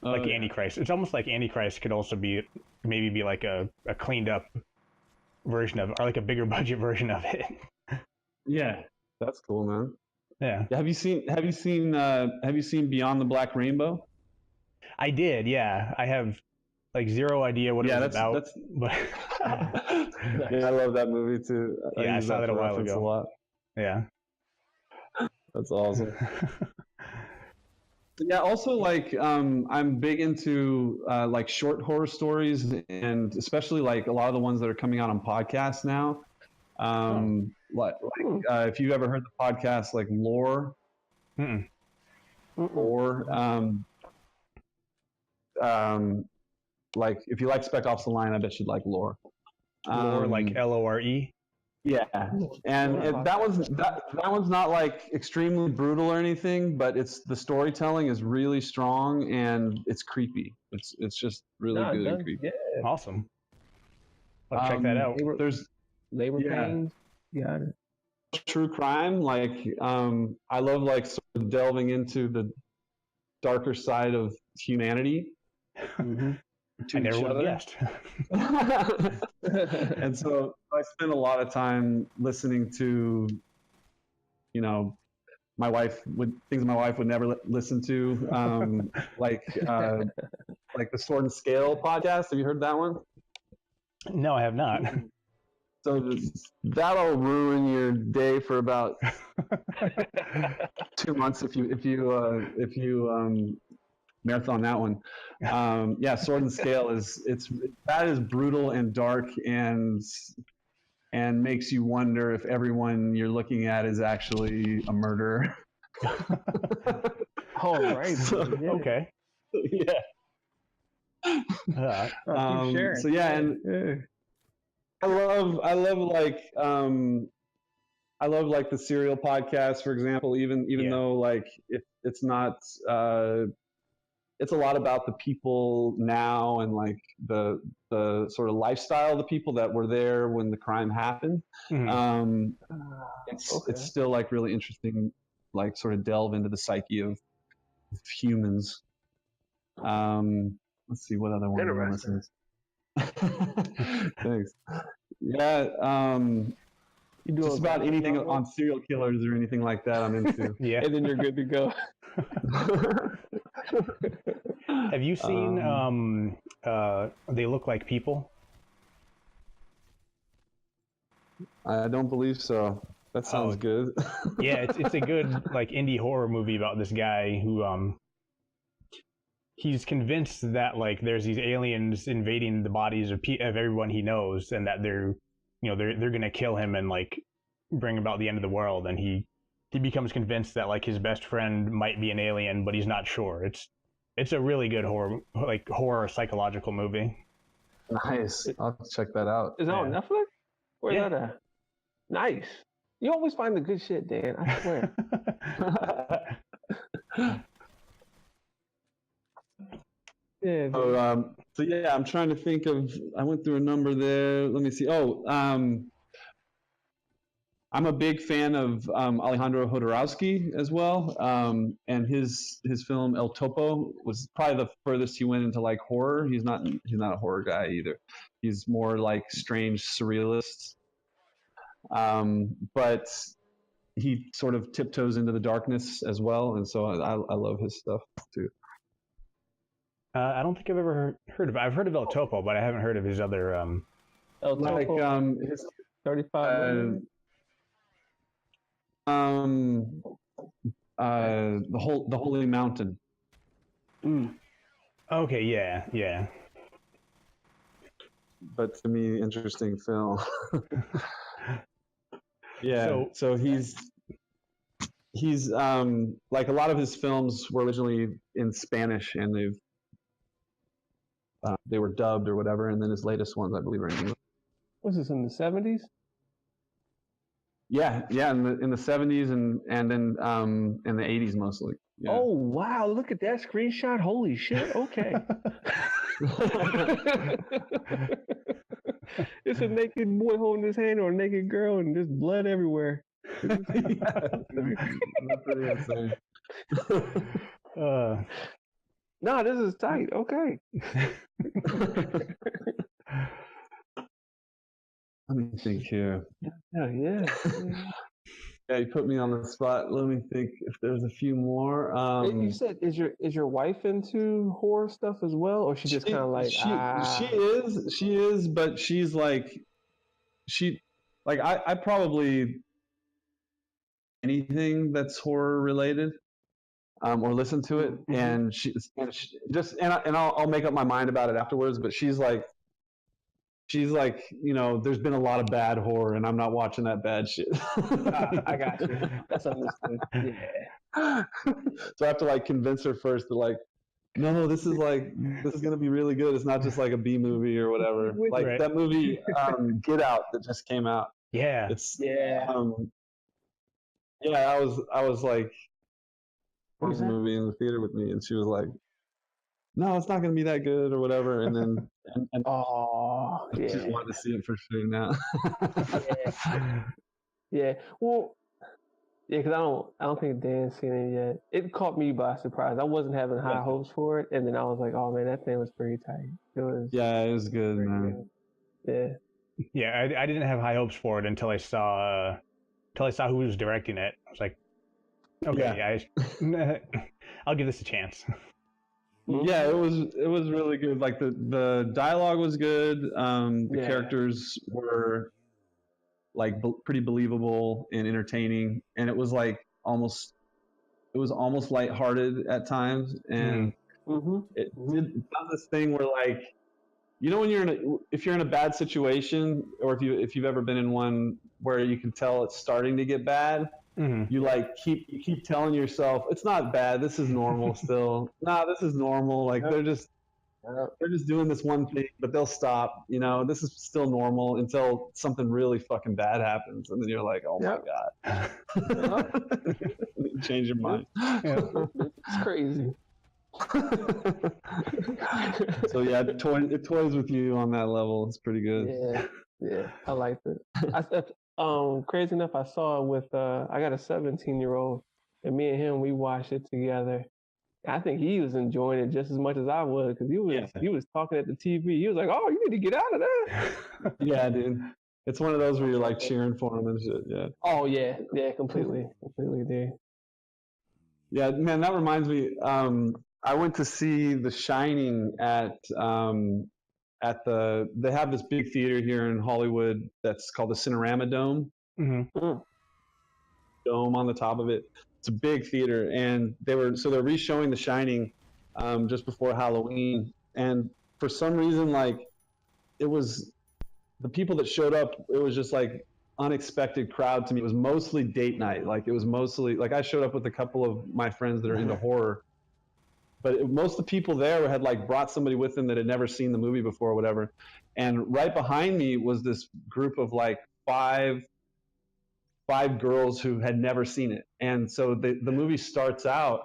Antichrist. It's almost like Antichrist could also be like a cleaned up version of, or like a bigger budget version of it. Yeah, that's cool, man. Yeah. Have you seen Beyond the Black Rainbow? I did, yeah. I have like zero idea what it was about. But yeah, I love that movie too. I saw that a while ago. A lot. Yeah. That's awesome. Yeah, also like I'm big into like short horror stories, and especially like a lot of the ones that are coming out on podcasts now. If you've ever heard the podcast like Lore, or like if you like Spec Ops The Line, I bet you'd like Lore. Lore, like LORE. Yeah, and that one's not like extremely brutal or anything, but the storytelling is really strong and it's creepy. It's just really good and creepy. Yeah. Awesome. I'll check that out. There's labor pains. Got it. True crime, like I love like sort of delving into the darker side of humanity. I never would have guessed. And so I spend a lot of time listening to, my wife things my wife would never listen to, like the Sword and Scale podcast. Have you heard that one? No, I have not. So that'll ruin your day for about 2 months if you marathon that one. Sword and Scale that is brutal and dark and makes you wonder if everyone you're looking at is actually a murderer. All right. Okay. Yeah. Sure. So yeah, and I love like I love like the serial podcast, for example, even though like it's not, it's a lot about the people now and like the sort of lifestyle of the people that were there when the crime happened. It's still like really interesting, like sort of delve into the psyche of humans. Let's see what other one. Interesting. Thanks. Yeah. Just about anything on serial killers or anything like that I'm into. Yeah. And then you're good to go. Have you seen They Look Like People? I don't believe so. That sounds good. Yeah, it's a good like indie horror movie about this guy who he's convinced that like there's these aliens invading the bodies of everyone he knows, and that they're gonna kill him and like bring about the end of the world, and he becomes convinced that like his best friend might be an alien, but he's not sure. It's a really good horror psychological movie. Nice. I'll have to check that out. Is that on Netflix? Where's that at? Nice. You always find the good shit, Dan. I swear. Yeah. So yeah, I'm trying to think of. I went through a number there. Let me see. I'm a big fan of Alejandro Jodorowsky as well, and his film El Topo was probably the furthest he went into like horror. He's not a horror guy either. He's more like strange surrealist, but he sort of tiptoes into the darkness as well, and so I love his stuff too. I don't think I've ever heard of. I've heard of El Topo, but I haven't heard of his other. El Topo, his 35. The Holy Mountain. Okay, yeah. But to me, interesting film. Yeah. So he's like a lot of his films were originally in Spanish, and they were dubbed or whatever, and then his latest ones, I believe, are in English. Was this in the 70s? Yeah, in the 70s and in the 80s mostly. Yeah. Oh wow! Look at that screenshot. Holy shit! Okay. It's a naked boy holding his hand or a naked girl, and there's blood everywhere. That's pretty insane. No, this is tight. Okay. Let me think here. Yeah. Yeah, you put me on the spot. Let me think if there's a few more. You said, is your wife into horror stuff as well, or she just kind of like she is, but she's like I probably anything that's horror related, or listen to it, and she just and I'll make up my mind about it afterwards. But she's like, there's been a lot of bad horror, and I'm not watching that bad shit. I got you. That's understood. Yeah. So I have to like convince her first to like, no, this is gonna be really good. It's not just like a B movie or whatever. Like right. That movie, Get Out, that just came out. Yeah. I was like, watching the movie in the theater with me, and she was like, no, it's not going to be that good or whatever. And then, I just wanted to see it for sure now. Yeah. Well, yeah, because I don't think Dan's seen it yet. It caught me by surprise. I wasn't having high hopes for it, and then I was like, oh man, that thing was pretty tight. It was good, man. Good. Yeah, I didn't have high hopes for it until I saw who was directing it. I was like, okay, I'll give this a chance. Yeah, it was really good. Like the dialogue was good. The characters were like pretty believable and entertaining, and it was like almost lighthearted at times, and it does this thing where like, when if you're in a bad situation, or if you've ever been in one where you can tell it's starting to get bad. You like keep telling yourself it's not bad. This is normal still. Nah, this is normal. Like they're just They're just doing this one thing, but they'll stop. You know, this is still normal until something really fucking bad happens, and then you're like, oh my god, you change your mind. It's crazy. So yeah, it toys with you on that level. It's pretty good. Yeah, I liked it. Crazy enough, I saw it with I got a 17-year-old, and me and him we watched it together. I think he was enjoying it just as much as I was because he was talking at the TV. He was like, "Oh, you need to get out of there." Yeah, dude. It's one of those where you're like cheering for him and shit. Yeah. Oh yeah, completely, dude. Yeah, man, that reminds me. I went to see The Shining at they have this big theater here in Hollywood that's called the Cinerama Dome. Mm-hmm. Dome on the top of it. It's a big theater, and they're re-showing The Shining just before Halloween, and for some reason, like, it was the people that showed up. It was just like unexpected crowd to me. It was mostly date night. Like, it was mostly like I showed up with a couple of my friends that are into horror. But most of the people there had like brought somebody with them that had never seen the movie before or whatever. And right behind me was this group of like five girls who had never seen it. And so the movie starts out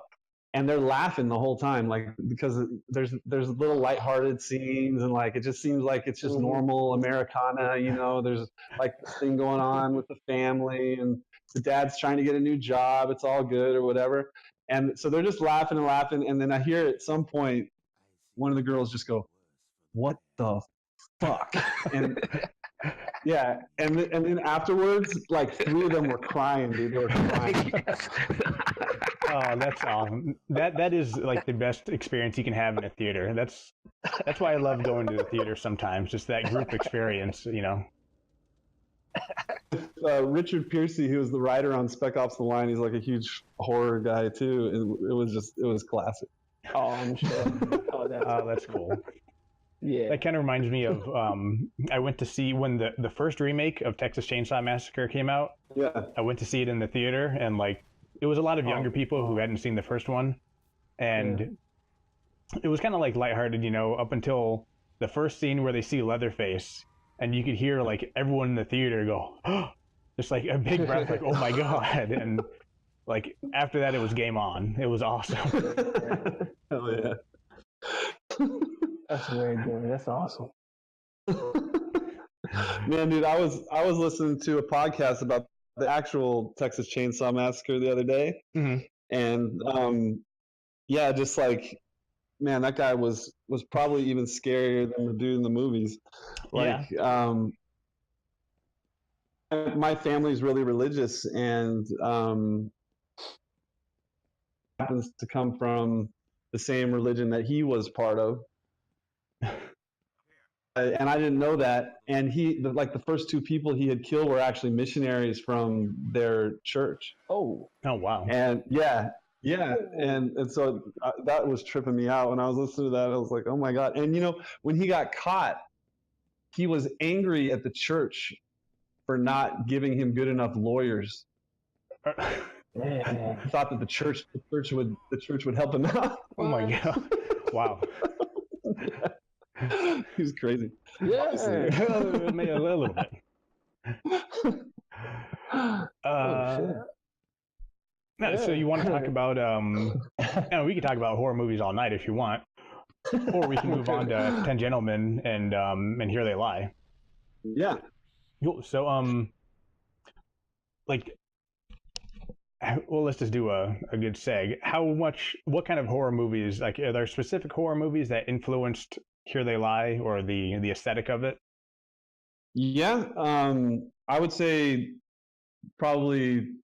and they're laughing the whole time, like, because there's little lighthearted scenes, and like it just seems like it's just normal Americana, you know. There's like this thing going on with the family, and the dad's trying to get a new job. It's all good or whatever. And so they're just laughing and laughing. And then I hear at some point, one of the girls just go, "What the fuck?" And yeah. And then afterwards, like 3 of them were crying, dude. They were crying. Oh, that's awesome. That is like the best experience you can have in a theater. That's why I love going to the theater sometimes. Just that group experience, you know. Richard Piercy, who was the writer on Spec Ops The Line, he's like a huge horror guy too. And it was classic. Oh, I'm sure. Oh, that's cool. Yeah. That kind of reminds me of I went to see when the first remake of Texas Chainsaw Massacre came out. Yeah. I went to see it in the theater, and like it was a lot of younger people who hadn't seen the first one, and it was kind of like lighthearted, you know, up until the first scene where they see Leatherface, and you could hear like everyone in the theater go, oh, just like a big breath, like, oh my god, and like after that it was game on. It was awesome. Hell yeah. That's very good. That's awesome. Man, dude, I was listening to a podcast about the actual Texas Chainsaw Massacre the other day, and yeah, just like, man, that guy was probably even scarier than the dude in the movies. Like, my family's really religious, and happens to come from the same religion that he was part of. And I didn't know that. And the first 2 people he had killed were actually missionaries from their church. Oh wow. And yeah. And so that was tripping me out when I was listening to that. I was like, oh my God. And you know, when he got caught, he was angry at the church for not giving him good enough lawyers. He thought that the church would help him out. Oh my God. Wow. He was crazy. Yeah. Maybe a little bit. So you want to talk about we can talk about horror movies all night if you want, or we can move on to 10 Gentlemen and Here They Lie. Yeah. Cool. So well, let's just do a good seg. What kind of horror movies, like, are there specific horror movies that influenced Here They Lie or the aesthetic of it? Yeah, I would say probably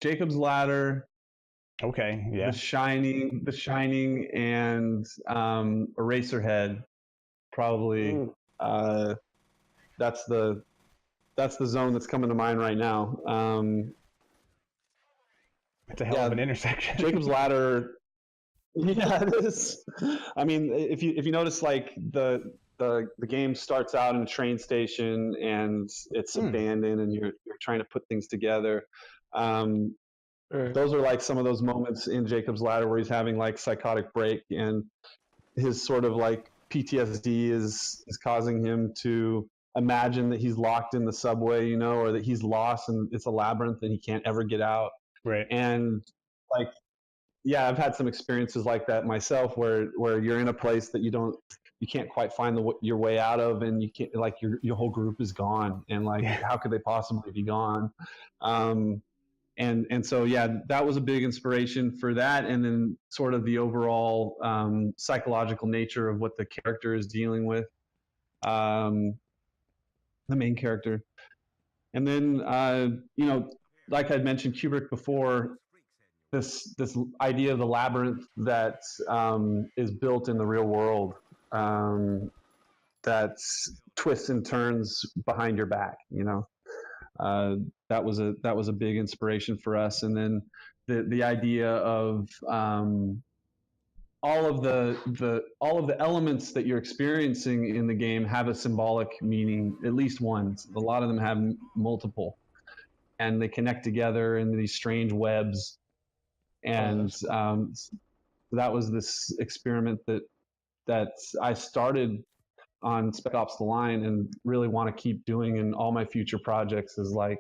Jacob's Ladder. Okay, yeah. The Shining, and Eraserhead. Probably. That's the zone that's coming to mind right now. It's a hell of an intersection. Jacob's Ladder. Yeah, it is. I mean, if you notice, like the game starts out in a train station and it's abandoned, and you're trying to put things together. Those are like some of those moments in Jacob's Ladder where he's having like psychotic break, and his sort of like PTSD is causing him to imagine that he's locked in the subway, you know, or that he's lost and it's a labyrinth and he can't ever get out. Right. And like, yeah, I've had some experiences like that myself, where you're in a place that you can't quite find your way out of, and you can't, like, your whole group is gone, and like, how could they possibly be gone? And so, yeah, that was a big inspiration for that, and then sort of the overall psychological nature of what the character is dealing with, the main character, and then you know, like I'd mentioned Kubrick before. This idea of the labyrinth that is built in the real world, that twists and turns behind your back, you know, that was a big inspiration for us. And then the idea of all of the elements that you're experiencing in the game have a symbolic meaning, at least one. A lot of them have multiple, and they connect together in these strange webs. And that was this experiment that I started on Spec Ops The Line and really want to keep doing in all my future projects, is like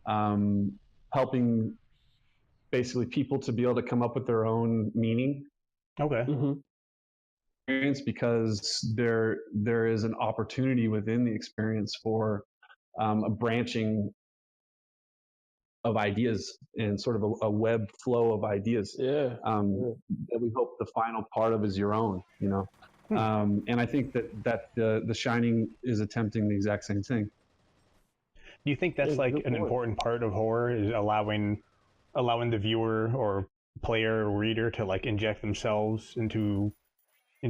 helping basically people to be able to come up with their own meaning. Okay. Experience, because there is an opportunity within the experience for a branching of ideas and sort of a web flow of ideas. That we hope the final part of is your own, you know. And I think that the Shining is attempting the exact same thing. Do you think that's like an important part of horror, is allowing the viewer or player or reader to like inject themselves into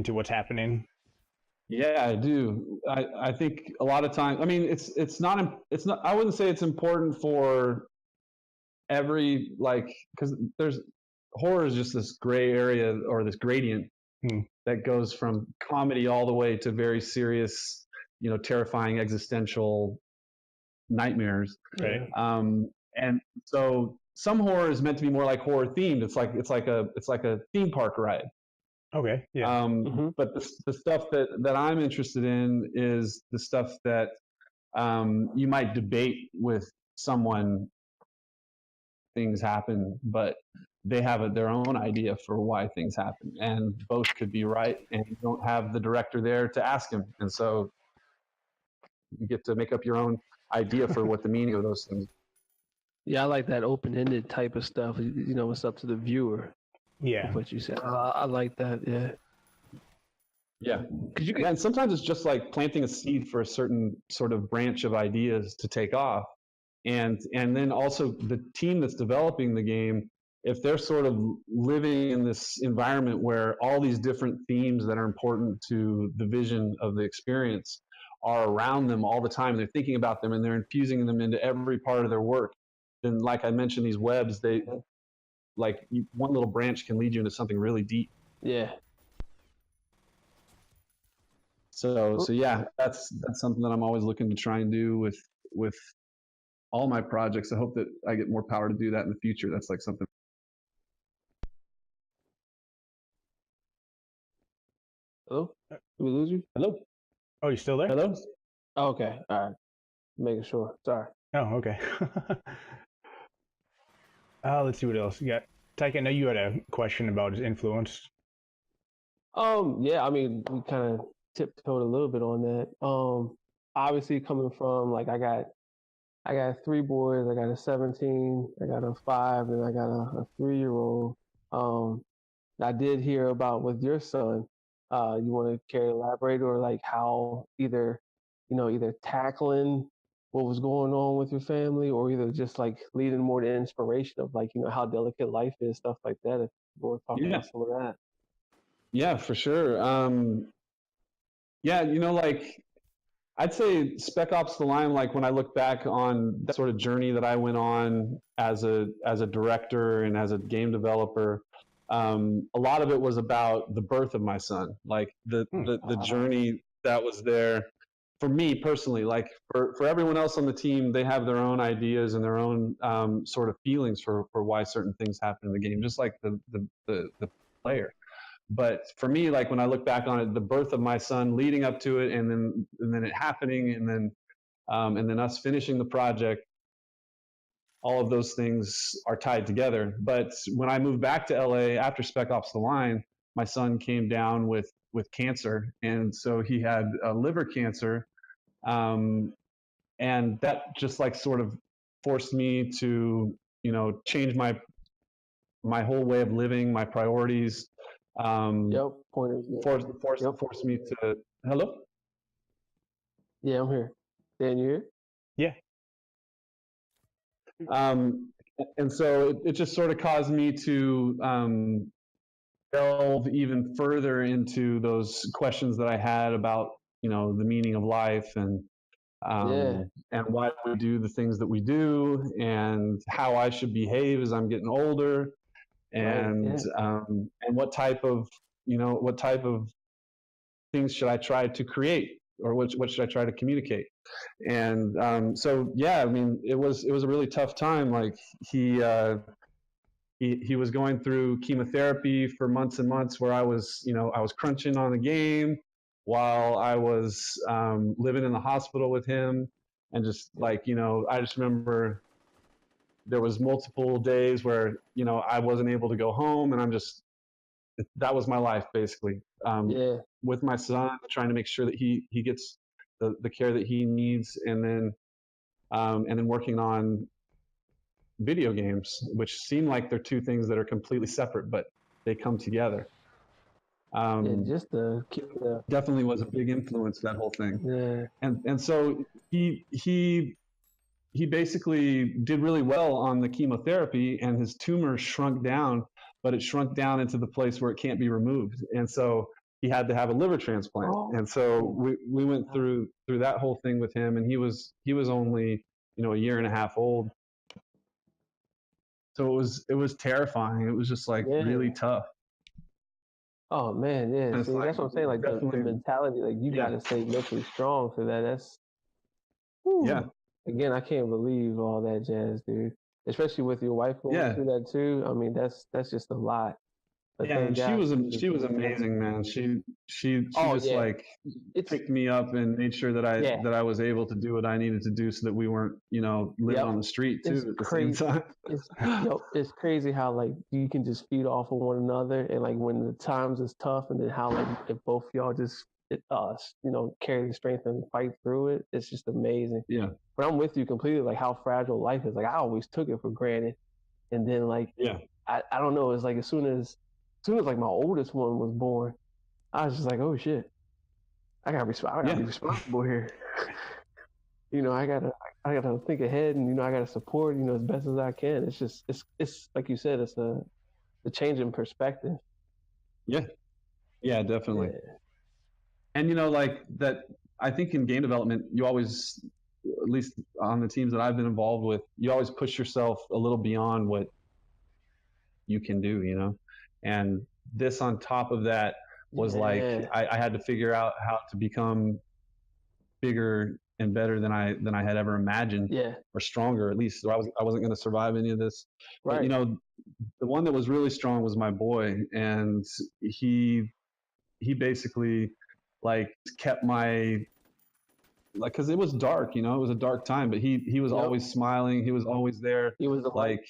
what's happening? Yeah, I do. I think a lot of times, I mean, it's not, I wouldn't say it's important for every, like, because horror is just this gray area, or this gradient that goes from comedy all the way to very serious, you know, terrifying existential nightmares. Right. And so some horror is meant to be more like horror themed. It's like a theme park ride. Okay. Yeah. But the stuff that I'm interested in is the stuff that you might debate with someone. Things happen, but they have their own idea for why things happen, and both could be right, and you don't have the director there to ask him, and so you get to make up your own idea for what the meaning of those things. Yeah, I like that open-ended type of stuff. You know, it's up to the viewer. Yeah. What you said, I like that. Yeah. Yeah. And sometimes it's just like planting a seed for a certain sort of branch of ideas to take off. And then also the team that's developing the game, if they're sort of living in this environment where all these different themes that are important to the vision of the experience are around them all the time, they're thinking about them and they're infusing them into every part of their work, then, like I mentioned, these webs, one little branch can lead you into something really deep. Yeah. So yeah, that's something that I'm always looking to try and do with all my projects. I hope that I get more power to do that in the future. That's like something. Hello? Did we lose you? Hello? Oh, you still there? Hello? Oh, okay. All right. Making sure. Sorry. Oh, okay. Let's see what else you got. Tyke, I know you had a question about his influence. Yeah, I mean, we kind of tiptoed a little bit on that. Obviously coming from, like, I got 3 boys. I got a 17, I got a 5, and I got a 3-year-old. I did hear about with your son. You want to care elaborate, or like how either tackling what was going on with your family, or either just like leading more to inspiration of, like, you know, how delicate life is, stuff like that. If you want to talk about some of that. Yeah, for sure. Yeah, you know, like, I'd say Spec Ops The Line, like, when I look back on that sort of journey that I went on as a director and as a game developer, a lot of it was about the birth of my son, like the journey that was there for me personally. Like, for everyone else on the team, they have their own ideas and their own sort of feelings for why certain things happen in the game, just like the player. but for me, like when I look back on it, the birth of my son leading up to it, and then it happening, and then us finishing the project, all of those things are tied together. But when I moved back to LA after Spec Ops The Line, my son came down with cancer, and so he had liver cancer, and that just like sort of forced me to change my whole way of living, my priorities. Yep. Pointers. Forced me to. Hello. Yeah, I'm here. Dan, you here? Yeah. And so it just sort of caused me to delve even further into those questions that I had about, the meaning of life, and why we do the things that we do, and how I should behave as I'm getting older, and what type of things should I try to create, or what should I try to communicate. And so I mean, it was a really tough time. Like he was going through chemotherapy for months and months, where I was crunching on the game while I was living in the hospital with him. And just like, I just remember there was multiple days where, I wasn't able to go home, and that was my life basically. With my son, trying to make sure that he gets the care that he needs, and then working on video games, which seem like they're two things that are completely separate, but they come together. Just to keep the definitely was a big influence, that whole thing. And so he basically did really well on the chemotherapy, and his tumor shrunk down, but it shrunk down into the place where it can't be removed. And so he had to have a liver transplant. And so we went through that whole thing with him, and he was only, a year and a half old. So it was terrifying. It was just like really tough. Oh man, yeah. See, that's what I'm saying. Like the mentality, like you gotta stay mentally strong for that. That's Again, I can't believe all that jazz, dude. Especially with your wife going through that too. I mean, that's just a lot. But and she was amazing, man. She just like picked me up and made sure that I was able to do what I needed to do, so that we weren't, living on the street too at the same time. It's crazy how like you can just feed off of one another, and like when the times is tough, and then how like if both y'all just carry the strength and fight through it. It's just amazing. Yeah. But I'm with you completely. Like how fragile life is. Like I always took it for granted, and then like I don't know. It's like as soon as like my oldest one was born, I was just like, oh shit, I gotta be responsible here. I gotta think ahead, and I gotta support as best as I can. It's just it's like you said, it's the change in perspective. Yeah, definitely. And like that, I think in game development, you always, at least on the teams that I've been involved with, you always push yourself a little beyond what you can do, and this on top of that was like, I had to figure out how to become bigger and better than I had ever imagined, or stronger at least. So I wasn't going to survive any of this. Right. But, the one that was really strong was my boy, and he basically like kept my, like, because it was dark, it was a dark time, but he was always smiling. He was always there. He was like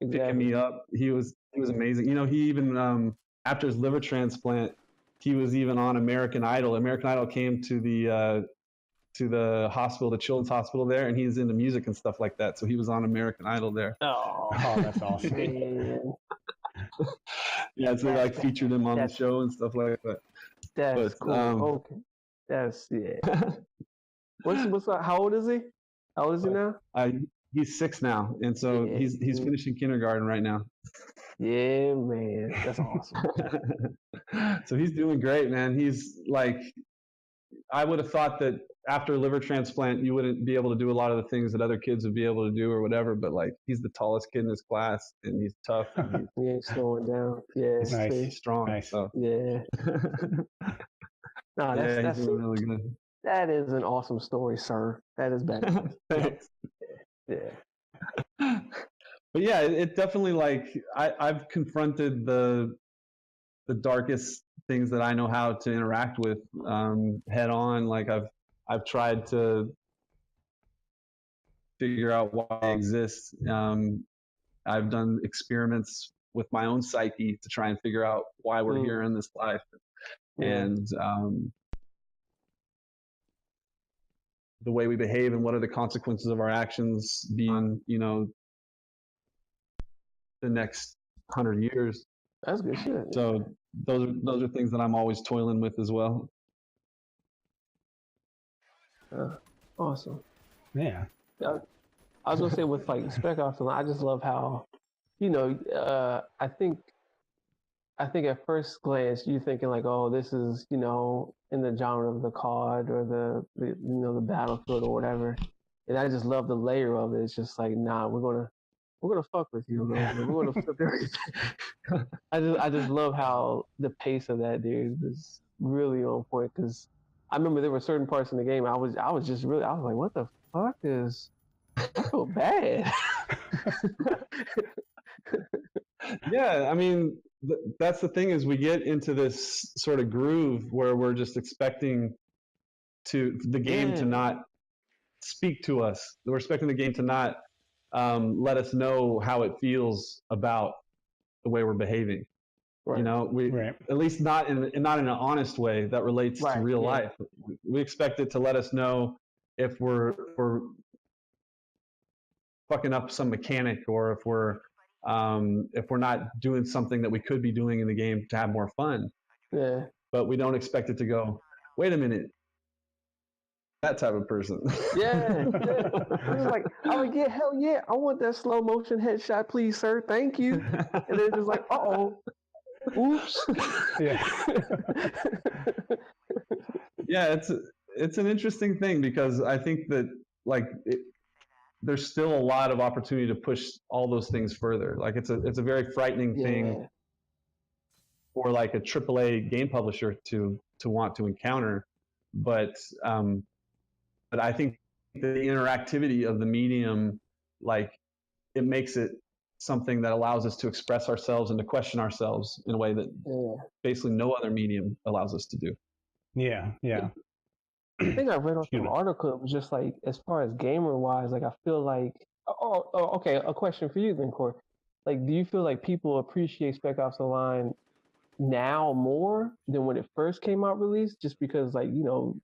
picking me up. He was amazing. He even after his liver transplant, he was even on American Idol. American Idol came to the hospital, the children's hospital there, and he's into music and stuff like that. So he was on American Idol there. Oh, that's awesome. So they like featured him on the show and stuff like that. That's cool. Okay. That's What's how old is he? How old is he now? He's 6 now, and so he's finishing kindergarten right now. Yeah, man, that's awesome. So he's doing great, man. He's like, I would have thought that after a liver transplant, you wouldn't be able to do a lot of the things that other kids would be able to do or whatever. But like, he's the tallest kid in his class, and he's tough. And he ain't slowing down. Yeah, he's strong. Nice. So. Yeah. No, that's he's doing really good. That is an awesome story, sir. That is bad. Thanks. Yeah. But yeah, it definitely, like, I've confronted the the darkest things that I know how to interact with head on. Like I've tried to figure out why I exist. I've done experiments with my own psyche to try and figure out why we're here in this life. And the way we behave and what are the consequences of our actions beyond, you know, the next 100 years. That's good shit. So those are things that I'm always toiling with as well. Awesome. Yeah. I was gonna say with like Spec Ops The Line, I just love how, you know, I think at first glance you're thinking like, oh, this is, you know, in the genre of the COD or the you know, the Battlefield or whatever. And I just love the layer of it. It's just like, nah, we're gonna fuck with you, man. We're gonna flip everything. I just love how the pace of that, dude, is really on point. Because I remember there were certain parts in the game I was like, what the fuck is? I feel bad. Yeah, I mean, that's the thing is we get into this sort of groove where we're just expecting the game to not speak to us. We're expecting the game to not let us know how it feels about the way we're behaving. Right. You know, at least not in an honest way that relates to real life. We expect it to let us know if we're fucking up some mechanic, or if we're not doing something that we could be doing in the game to have more fun. Yeah. But we don't expect it to go, wait a minute, that type of person. Yeah. It's like, yeah, hell yeah, I want that slow motion headshot, please, sir. Thank you. And then just like, uh-oh. Oops. Yeah. Yeah, it's an interesting thing because I think that like there's still a lot of opportunity to push all those things further. Like it's a very frightening thing for like a AAA game publisher to want to encounter, but I think the interactivity of the medium, like it makes it something that allows us to express ourselves and to question ourselves in a way that basically no other medium allows us to do. Yeah. I think I read off an article. It was just like, as far as gamer wise, like I feel like, okay, a question for you then, Cory. Like, do you feel like people appreciate Spec Ops The Line now more than when it first came out released, just because like, you know,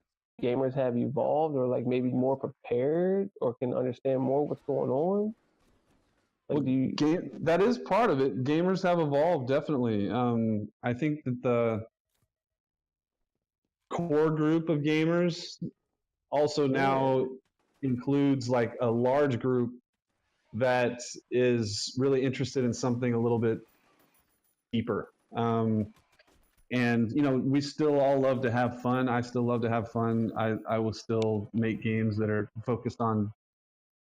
gamers have evolved, or like maybe more prepared, or can understand more what's going on? Like, that is part of it. Gamers have evolved, definitely. I think that the core group of gamers also now includes like a large group that is really interested in something a little bit deeper. And you know, we still all love to have fun. I still love to have fun. I will still make games that are focused on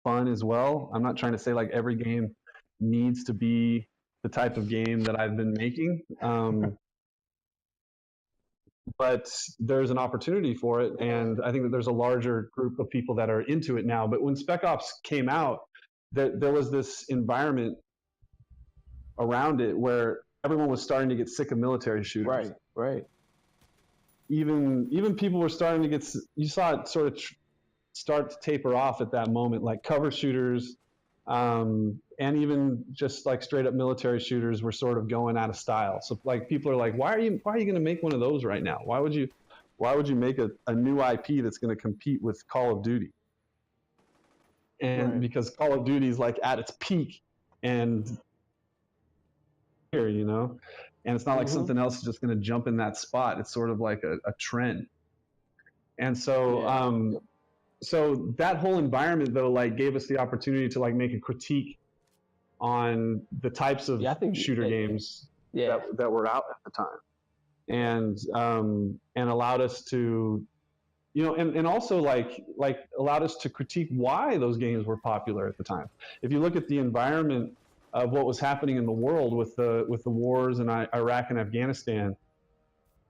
fun as well. I'm not trying to say like every game needs to be the type of game that I've been making. But there's an opportunity for it, and I think that there's a larger group of people that are into it now. But when Spec Ops came out, there was this environment around it where everyone was starting to get sick of military shooters. Right. Even people were starting to get. You saw it sort of start to taper off at that moment, like cover shooters, and even just like straight up military shooters were sort of going out of style. So like people are like, why are you going to make one of those right now? Why would you make a new IP that's going to compete with Call of Duty? And because Call of Duty is like at its peak, and here, you know, and it's not like something else is just going to jump in that spot. It's sort of like a trend. And so, so that whole environment though, like gave us the opportunity to like make a critique on the types of shooter games that were out at the time, and allowed us to, you know, and also like allowed us to critique why those games were popular at the time. If you look at the environment of what was happening in the world with the wars in Iraq and Afghanistan,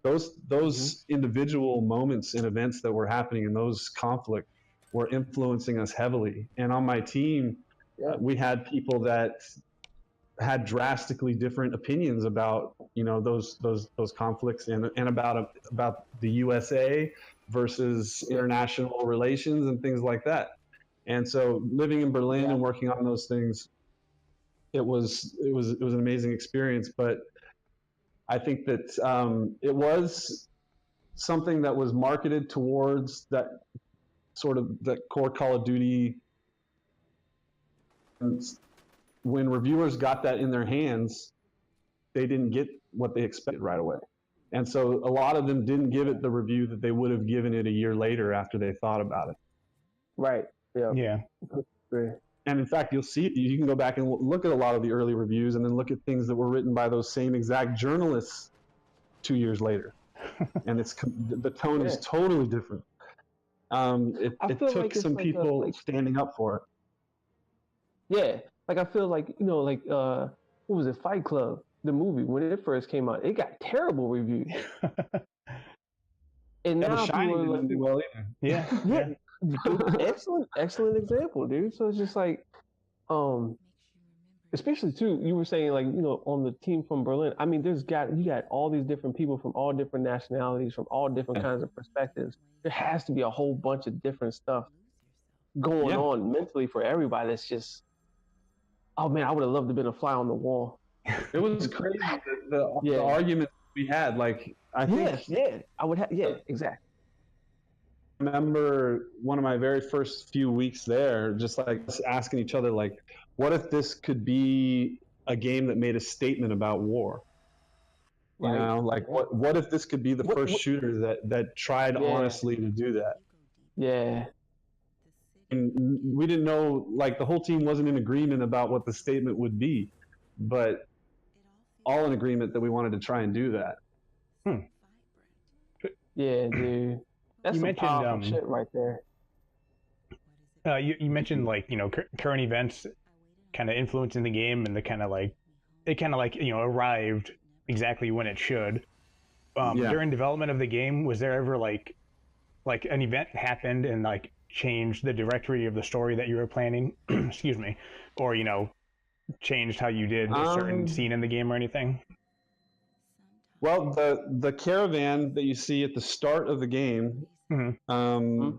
those individual moments and events that were happening in those conflicts were influencing us heavily. And on my team, we had people that had drastically different opinions about, you know, those conflicts and about the USA versus international relations and things like that. And so living in Berlin and working on those things, it was an amazing experience. But I think that it was something that was marketed towards that sort of that core Call of Duty. And when reviewers got that in their hands, they didn't get what they expected right away. And so a lot of them didn't give it the review that they would have given it a year later after they thought about it. Right. Yeah. Yeah. And in fact, you'll see, you can go back and look at a lot of the early reviews and then look at things that were written by those same exact journalists 2 years later. And the tone is totally different. It took like some people standing up for it. Yeah. Like, I feel like, you know, like, what was it? Fight Club, the movie, when it first came out, it got terrible reviews. And now people are like, well either. Yeah. Excellent example, dude. So it's just like, especially too, you were saying, like, you know, on the team from Berlin, I mean, you got all these different people from all different nationalities, from all different kinds of perspectives. There has to be a whole bunch of different stuff going on mentally for everybody. That's just, oh man, I would have loved to have been a fly on the wall. It was crazy, the arguments we had. Like, I think, I would have, exactly. I remember one of my very first few weeks there, just like asking each other, like, what if this could be a game that made a statement about war? You know, like, what if this could be the first shooter that tried honestly to do that? Yeah. And we didn't know, like, the whole team wasn't in agreement about what the statement would be, but all in agreement that we wanted to try and do that. Yeah, dude. That's some powerful shit right there. You mentioned, like, you know, current events kind of influencing the game, and it kind of like, you know, arrived exactly when it should. During development of the game, was there ever like an event happened and like changed the directory of the story that you were planning? Excuse me, or, you know, changed how you did a certain scene in the game or anything? Well, the caravan that you see at the start of the game, the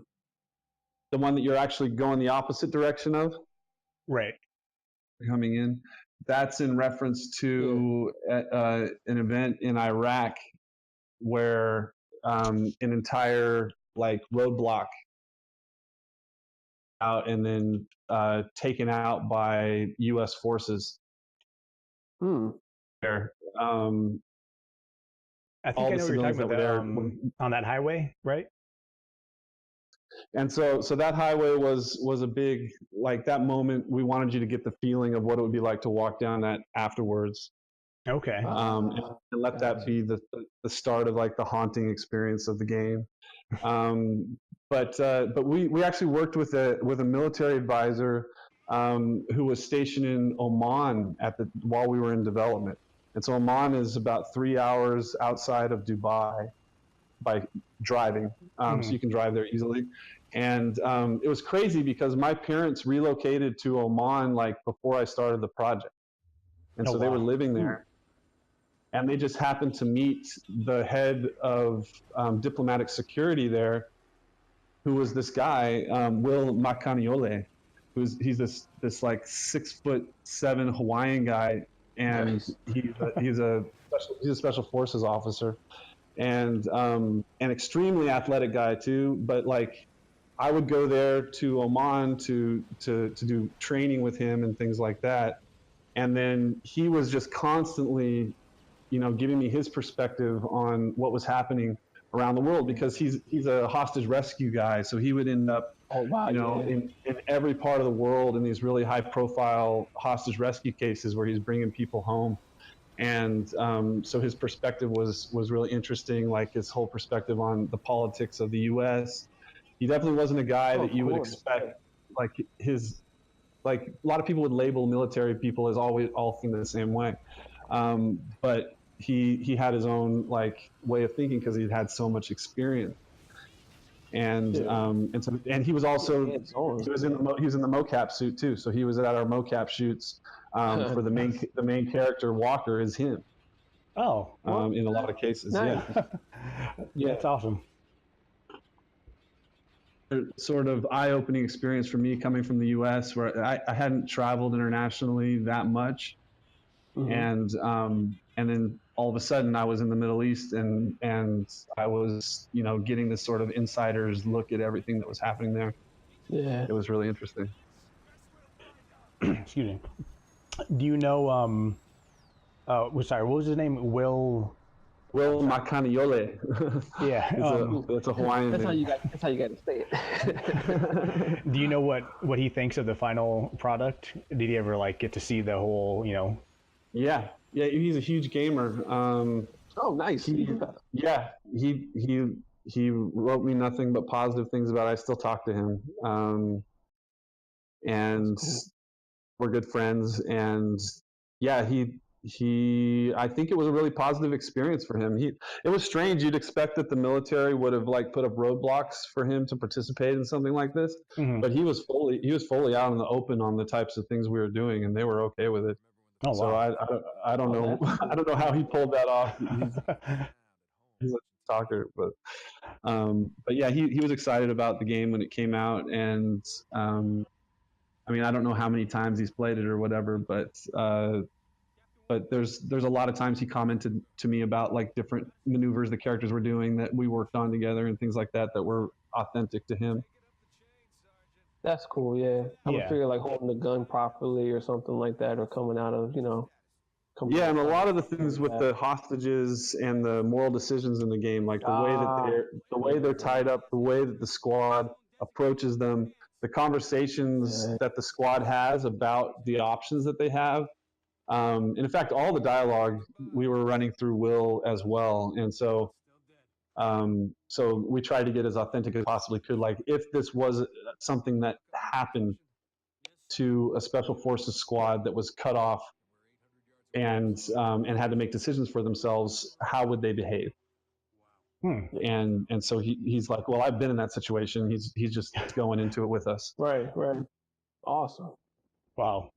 one that you're actually going the opposite direction of, right, coming in, that's in reference to an event in Iraq where an entire, like, roadblock out and then taken out by U.S. forces. There. I think I know what you're talking about, on that highway, right? And so that highway was a big, like, that moment, we wanted you to get the feeling of what it would be like to walk down that afterwards. Okay. And let that be the start of, like, the haunting experience of the game. But we actually worked with a military advisor who was stationed in Oman while we were in development. And so Oman is about 3 hours outside of Dubai by driving, so you can drive there easily. And it was crazy because my parents relocated to Oman, like, before I started the project. And so they were living there. And they just happened to meet the head of diplomatic security there, who was this guy, Will Makaniole, he's this like 6'7" Hawaiian guy. And he's a special forces officer, and an extremely athletic guy too. But, like, I would go there to Oman to do training with him and things like that. And then he was just constantly, you know, giving me his perspective on what was happening around the world, because he's a hostage rescue guy. So he would end up, in every part of the world in these really high profile hostage rescue cases where he's bringing people home. And so his perspective was really interesting, like his whole perspective on the politics of the U.S. He definitely wasn't a guy that you would expect, like, like, a lot of people would label military people as all think the same way. But he had his own, like, way of thinking because he'd had so much experience. and he was also he was in the mocap suit too. So he was at our mocap shoots for the main character Walker is him. Oh, in a lot of cases, nice. Yeah, that's awesome. Sort of eye-opening experience for me coming from the U.S. where I hadn't traveled internationally that much, and then all of a sudden I was in the Middle East and I was getting this sort of insider's look at everything that was happening there. Yeah, it was really interesting. Excuse me. Do you know? Sorry, what was his name? Will Makaniole. Yeah, it's a Hawaiian name. That's how you got to say it. Do you know what he thinks of the final product? Did he ever get to see the whole? Yeah, he's a huge gamer. Oh, nice. He wrote me nothing but positive things about it. I still talk to him, and we're good friends. And yeah, I think it was a really positive experience for him. It was strange. You'd expect that the military would have put up roadblocks for him to participate in something like this, but he was fully out in the open on the types of things we were doing, and they were okay with it. Oh, wow. So I don't know I don't know how he pulled that off. He's a talker, but yeah, he was excited about the game when it came out, and I mean, I don't know how many times he's played it or whatever, but there's a lot of times he commented to me about different maneuvers the characters were doing that we worked on together and things like that were authentic to him. That's cool. Yeah, I would figure holding the gun properly or something like that, or coming out of Yeah, and a lot of the things with the hostages and the moral decisions in the game, the way they're tied up, the way that the squad approaches them, the conversations that the squad has about the options that they have. And in fact, all the dialogue we were running through Will as well, and so we tried to get as authentic as possibly could. If this was something that happened to a special forces squad that was cut off and had to make decisions for themselves, how would they behave? And so he's like, well, I've been in that situation. He's just going into it with us. Right. Awesome. Wow.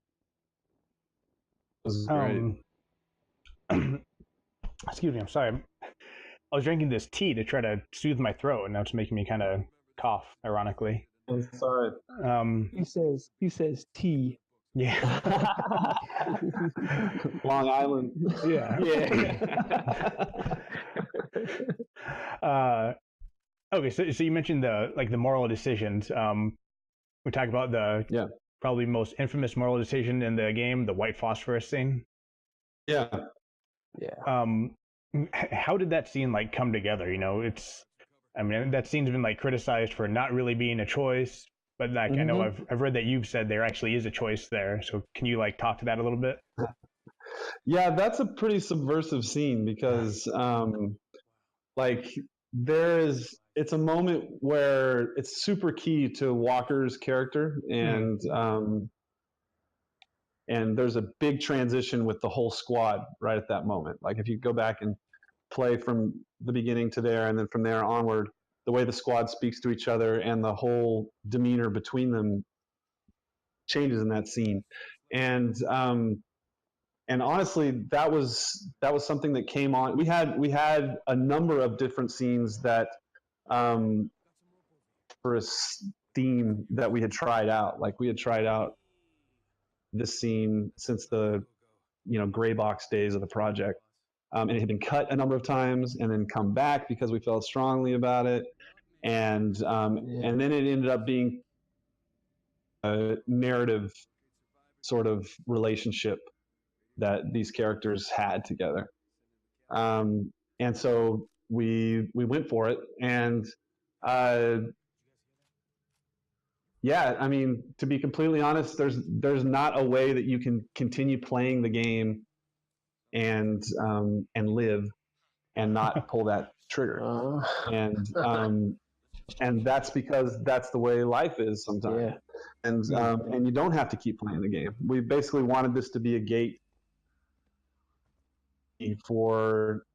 This is great. Excuse me, I'm sorry. I was drinking this tea to try to soothe my throat, and now it's making me kind of cough, ironically. I'm sorry. He says tea. Yeah. Long Island. Yeah. Okay, so you mentioned the moral decisions. We talked about the probably most infamous moral decision in the game, the white phosphorus scene. Yeah. How did that scene come together? That scene's been criticized for not really being a choice, but I know I've read that you've said there actually is a choice there. So can you talk to that a little bit? Yeah, that's a pretty subversive scene because it's a moment where it's super key to Walker's character, and there's a big transition with the whole squad right at that moment. If you go back and play from the beginning to there, and then from there onward, the way the squad speaks to each other and the whole demeanor between them changes in that scene. And honestly, that was something that came on. We had a number of different scenes that for a theme that we had tried out. We had tried out this scene since the gray box days of the project, and it had been cut a number of times and then come back because we felt strongly about it, and then it ended up being a narrative sort of relationship that these characters had together, and so we went for it. And to be completely honest, there's not a way that you can continue playing the game and live and not pull that trigger. And that's because that's the way life is sometimes. And you don't have to keep playing the game. We basically wanted this to be a gate for,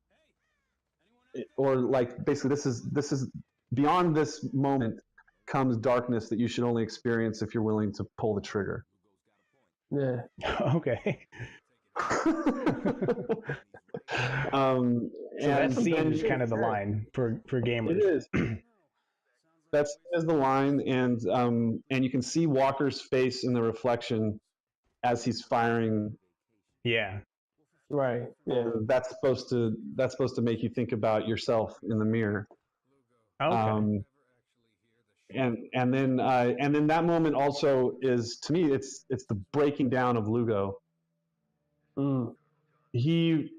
or basically this is beyond this moment comes darkness that you should only experience if you're willing to pull the trigger. Yeah. Okay. So that scene is kind of the line for gamers. It is. That is the line, and you can see Walker's face in the reflection as he's firing. Yeah. Right. Yeah. That's supposed to make you think about yourself in the mirror. Okay. And then that moment also is, to me, it's the breaking down of Lugo. Mm. He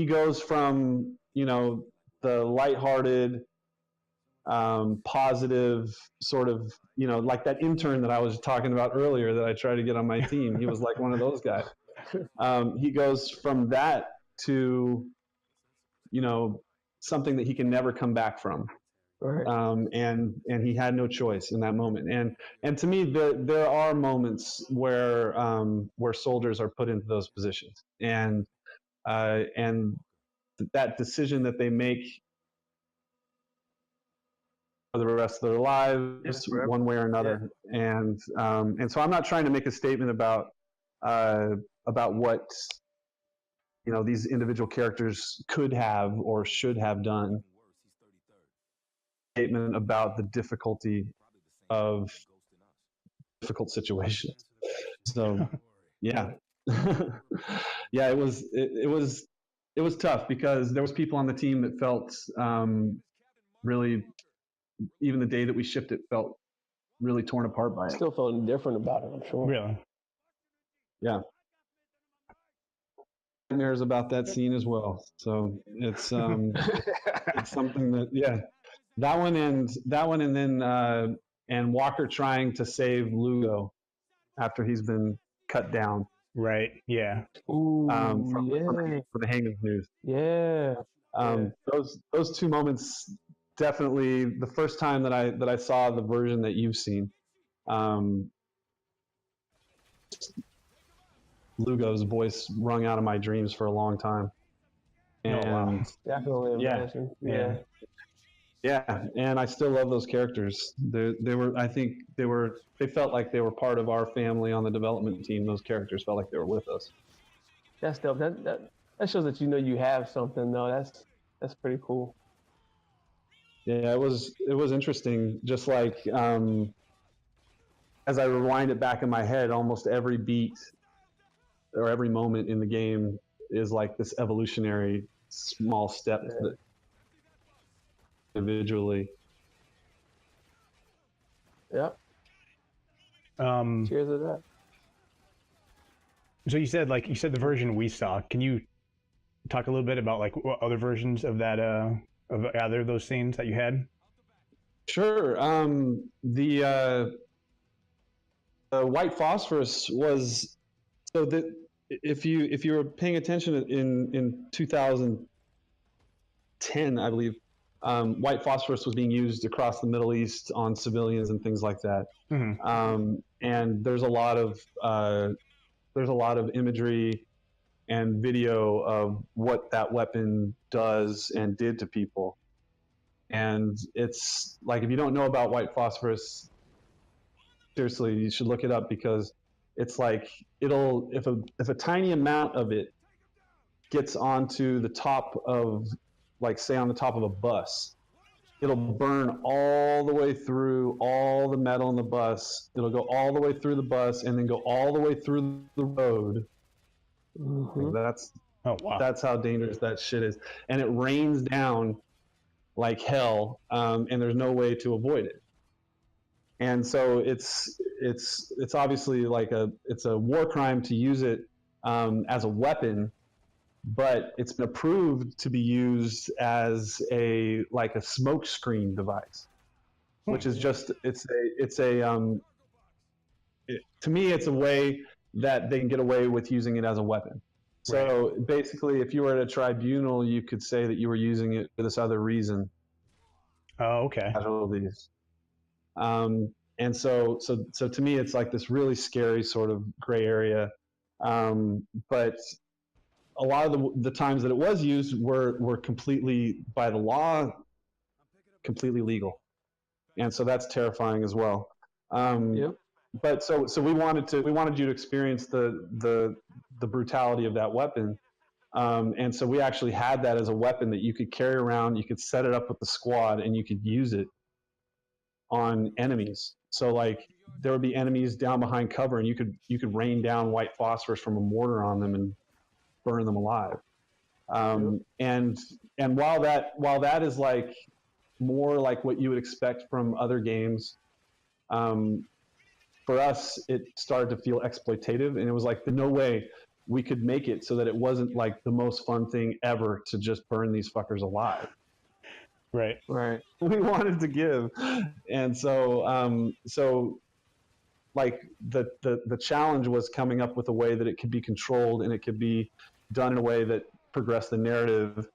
goes from, you know, the lighthearted, positive sort of, you know, like that intern that I was talking about earlier that I tried to get on my team. He was like one of those guys. He goes from that to, you know, something that he can never come back from. Right. And he had no choice in that moment. And to me, there are moments where soldiers are put into those positions, and that decision that they make for the rest of their lives, one way or another. Yeah. And so I'm not trying to make a statement about what, you know, these individual characters could have or should have done. Statement about the difficulty of difficult situations. So yeah. Yeah, it was tough because there was people on the team that felt really, even the day that we shipped it, felt really torn apart by it. Still felt different about it, I'm sure. Really? Yeah. Nightmares about that scene as well. So it's it's something that, yeah, that one and then and Walker trying to save Lugo after he's been cut down. Right. Yeah. Ooh, for the hanging news. Yeah. Those two moments, definitely the first time that I saw the version that you've seen. Lugo's voice rung out of my dreams for a long time. And definitely imagine. Yeah, and I still love those characters. They were, I think they felt like they were part of our family on the development team. Those characters felt like they were with us. That's dope. That shows that, you know, you have something though. That's pretty cool. Yeah, it was interesting. Just like as I rewind it back in my head, almost every beat or every moment in the game is like this evolutionary small step that individually. Yep. Cheers to that. So you said the version we saw. Can you talk a little bit about like what other versions of that of either of those scenes that you had? Sure. The white phosphorus was, so that if you were paying attention in 2010, I believe, white phosphorus was being used across the Middle East on civilians and things like that. Mm-hmm. And there's a lot of imagery and video of what that weapon does and did to people. And it's like, if you don't know about white phosphorus, seriously, you should look it up, because it's like, if a tiny amount of it gets onto the top of, like, say on the top of a bus, it'll burn all the way through all the metal in the bus. It'll go all the way through the bus and then go all the way through the road. Mm-hmm. That's how dangerous that shit is. And it rains down like hell, and there's no way to avoid it. And so it's obviously like it's a war crime to use it as a weapon, but it's been approved to be used as a smoke screen device, which is just to me it's a way that they can get away with using it as a weapon. So basically, if you were at a tribunal, you could say that you were using it for this other reason. Oh, okay. Casualties. And so to me, it's like this really scary sort of gray area. But a lot of the times that it was used were completely by the law completely legal. And so that's terrifying as well. Yep. But so we wanted you to experience the brutality of that weapon. And so we actually had that as a weapon that you could carry around. You could set it up with the squad and you could use it on enemies. So like there would be enemies down behind cover and you could rain down white phosphorus from a mortar on them and burn them alive. And while that is like more like what you would expect from other games, for us it started to feel exploitative, and it was like no way we could make it so that it wasn't like the most fun thing ever to just burn these fuckers alive. Right. We wanted to give, and so like the challenge was coming up with a way that it could be controlled and it could be done in a way that progressed the narrative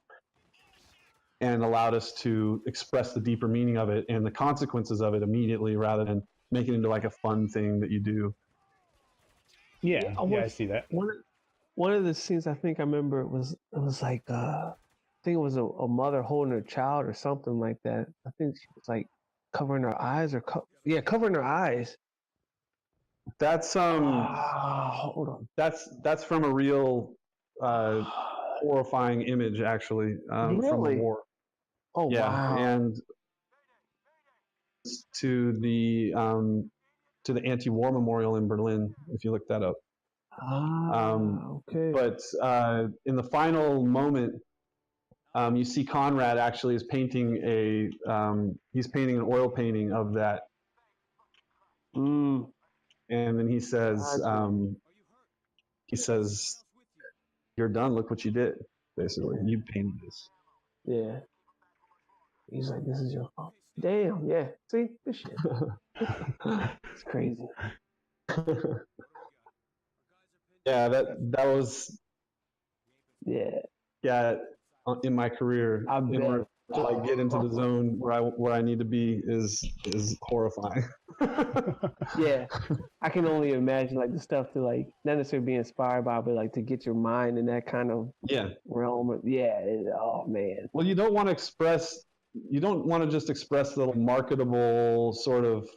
and allowed us to express the deeper meaning of it and the consequences of it immediately, rather than making it into like a fun thing that you do. Yeah, I see that. One of the scenes I think I remember was like I think it was a mother holding her child or something like that. I think she was like covering her eyes or covering her eyes. That's hold on. That's from a real horrifying image, actually, from the war. Oh yeah, wow! And to the anti-war memorial in Berlin, if you look that up. Okay. But in the final moment, you see Conrad actually is painting he's painting an oil painting of that. And then he says, "You're done. Look what you did. Basically, you painted this." Yeah. He's like, "This is your fault." Damn. Yeah. See this shit. It's crazy. Yeah, that was. Yeah. In my career, in order to like get into the zone where I need to be is horrifying. Yeah, I can only imagine like the stuff to like not necessarily be inspired by, but like to get your mind in that kind of realm. Oh man. Well, you don't want to just express the marketable sort of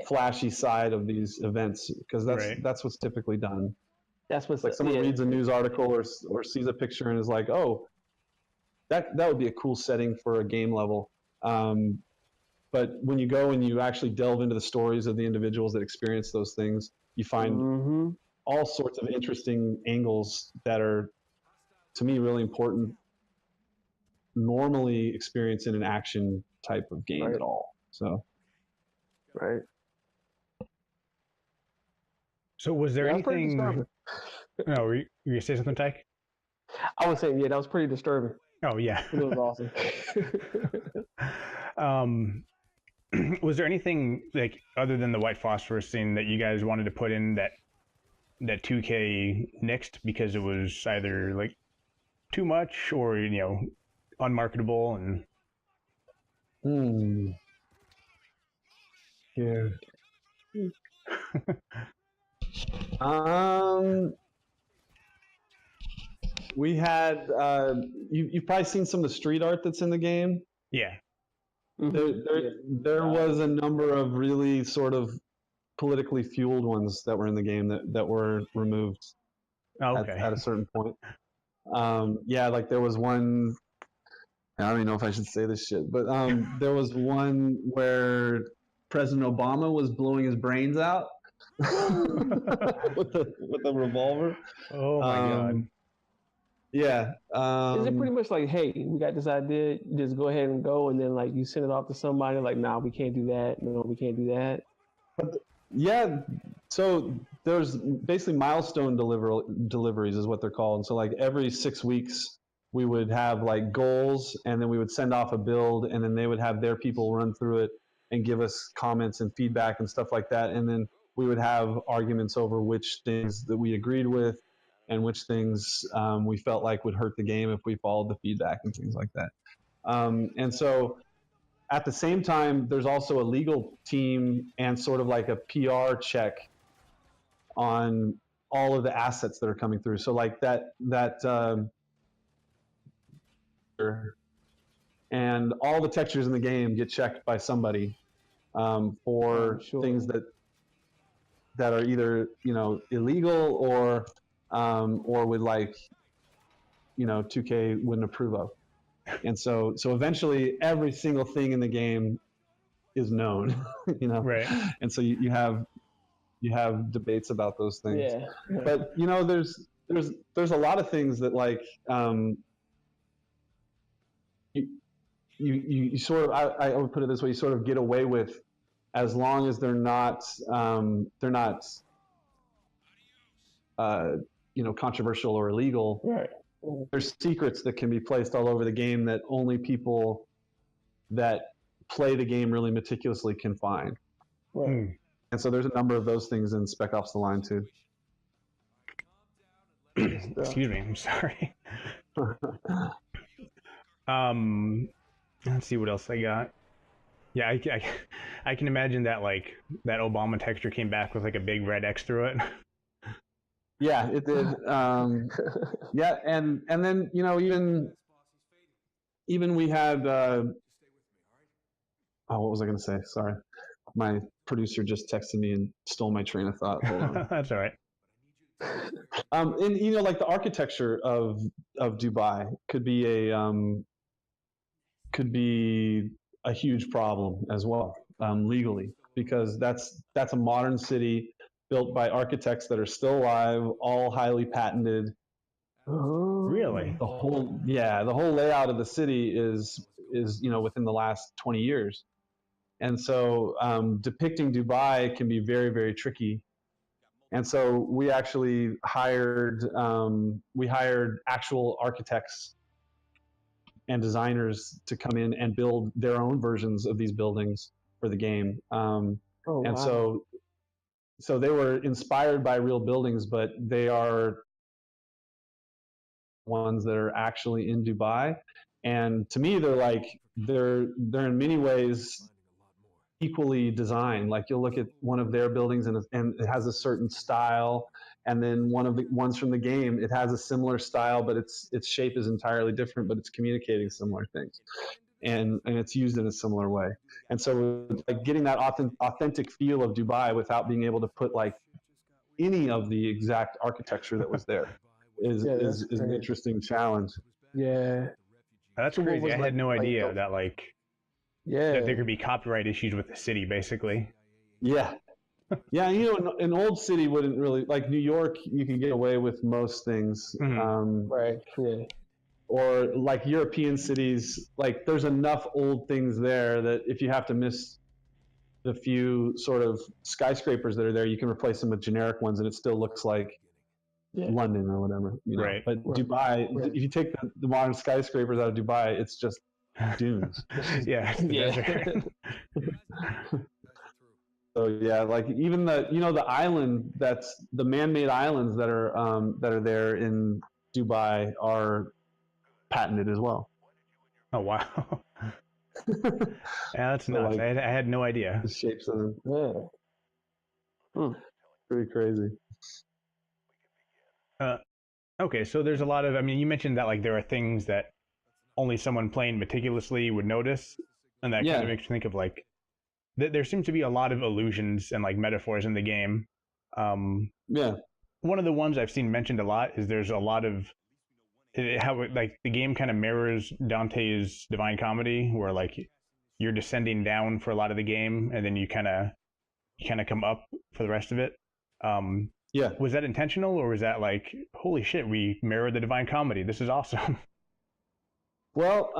flashy side of these events, because that's what's typically done. That's what's like someone reads a news article or sees a picture and is like, oh, that would be a cool setting for a game level. But when you go and you actually delve into the stories of the individuals that experience those things, you find all sorts of interesting angles that are, to me, really important, normally experienced in an action type of game at all. So, So was there anything? No, were you going to say something, Tyke? I was saying, that was pretty disturbing. Oh yeah, it was awesome. Was there anything like other than the white phosphorus scene that you guys wanted to put in that 2K nixed because it was either like too much or unmarketable and? Yeah. We had you've probably seen some of the street art that's in the game. Yeah. There was a number of really sort of politically fueled ones that were in the game that were removed at a certain point. Like there was one, I don't even know if I should say this shit, but there was one where President Obama was blowing his brains out with the revolver. Oh my God. Yeah. Is it pretty much like, hey, we got this idea, just go ahead and go, and then like you send it off to somebody like, nah, we can't do that. No, we can't do that. Yeah. So there's basically milestone deliveries is what they're called. And so like every 6 weeks we would have like goals, and then we would send off a build, and then they would have their people run through it and give us comments and feedback and stuff like that. And then we would have arguments over which things that we agreed with and which things we felt like would hurt the game if we followed the feedback and things like that. And so at the same time, there's also a legal team and sort of like a PR check on all of the assets that are coming through. So like that and all the textures in the game get checked by somebody for things that are either illegal or would 2K wouldn't approve of. And so eventually every single thing in the game is known, Right. And so you have debates about those things. Yeah. But there's a lot of things that you sort of, I would put it this way, you sort of get away with as long as they're not controversial or illegal. Right. There's secrets that can be placed all over the game that only people that play the game really meticulously can find. Right. And so there's a number of those things in Spec Ops The Line too. Excuse me, I'm sorry. Let's see what else I got. Yeah, I can imagine that that Obama texture came back with a big red X through it. Yeah, it did. Yeah, and then even we had what was I going to say? Sorry, my producer just texted me and stole my train of thought. Hold on. That's all right. And the architecture of Dubai could be a huge problem as well, legally, because that's a modern city built by architects that are still alive, all highly patented. Really? The whole layout of the city is within the last 20 years. And so depicting Dubai can be very, very tricky. And so we actually hired actual architects and designers to come in and build their own versions of these buildings for the game. So they were inspired by real buildings, but they are ones that are actually in Dubai. And to me, they're in many ways equally designed. You'll look at one of their buildings and it has a certain style, and then one of the ones from the game, it has a similar style, but its shape is entirely different, but it's communicating similar things, and it's used in a similar way. And so getting that authentic feel of Dubai without being able to put any of the exact architecture that was there is an interesting challenge. Yeah, that's crazy. I had no idea that that there could be copyright issues with the city, basically. Yeah. Yeah, an old city wouldn't really, New York, you can get away with most things. Mm-hmm. Right, yeah. Or European cities, there's enough old things there that if you have to miss the few sort of skyscrapers that are there, you can replace them with generic ones and it still looks like London or whatever. Right. But Dubai, if you take the modern skyscrapers out of Dubai, it's just dunes. Yeah. So yeah, even the island, that's the man-made islands that are there in Dubai are patented as well. Oh wow. Yeah, that's nuts. I had no idea. The shapes of them. Yeah. Pretty crazy. Okay, so there's a lot of, you mentioned that there are things that only someone playing meticulously would notice, and that kind of makes me think of there seems to be a lot of allusions and metaphors in the game. One of the ones I've seen mentioned a lot is there's a lot of how the game kind of mirrors Dante's Divine Comedy, where you're descending down for a lot of the game, and then you kind of come up for the rest of it. Was that intentional, or was that holy shit, we mirrored the Divine Comedy, this is awesome? Well,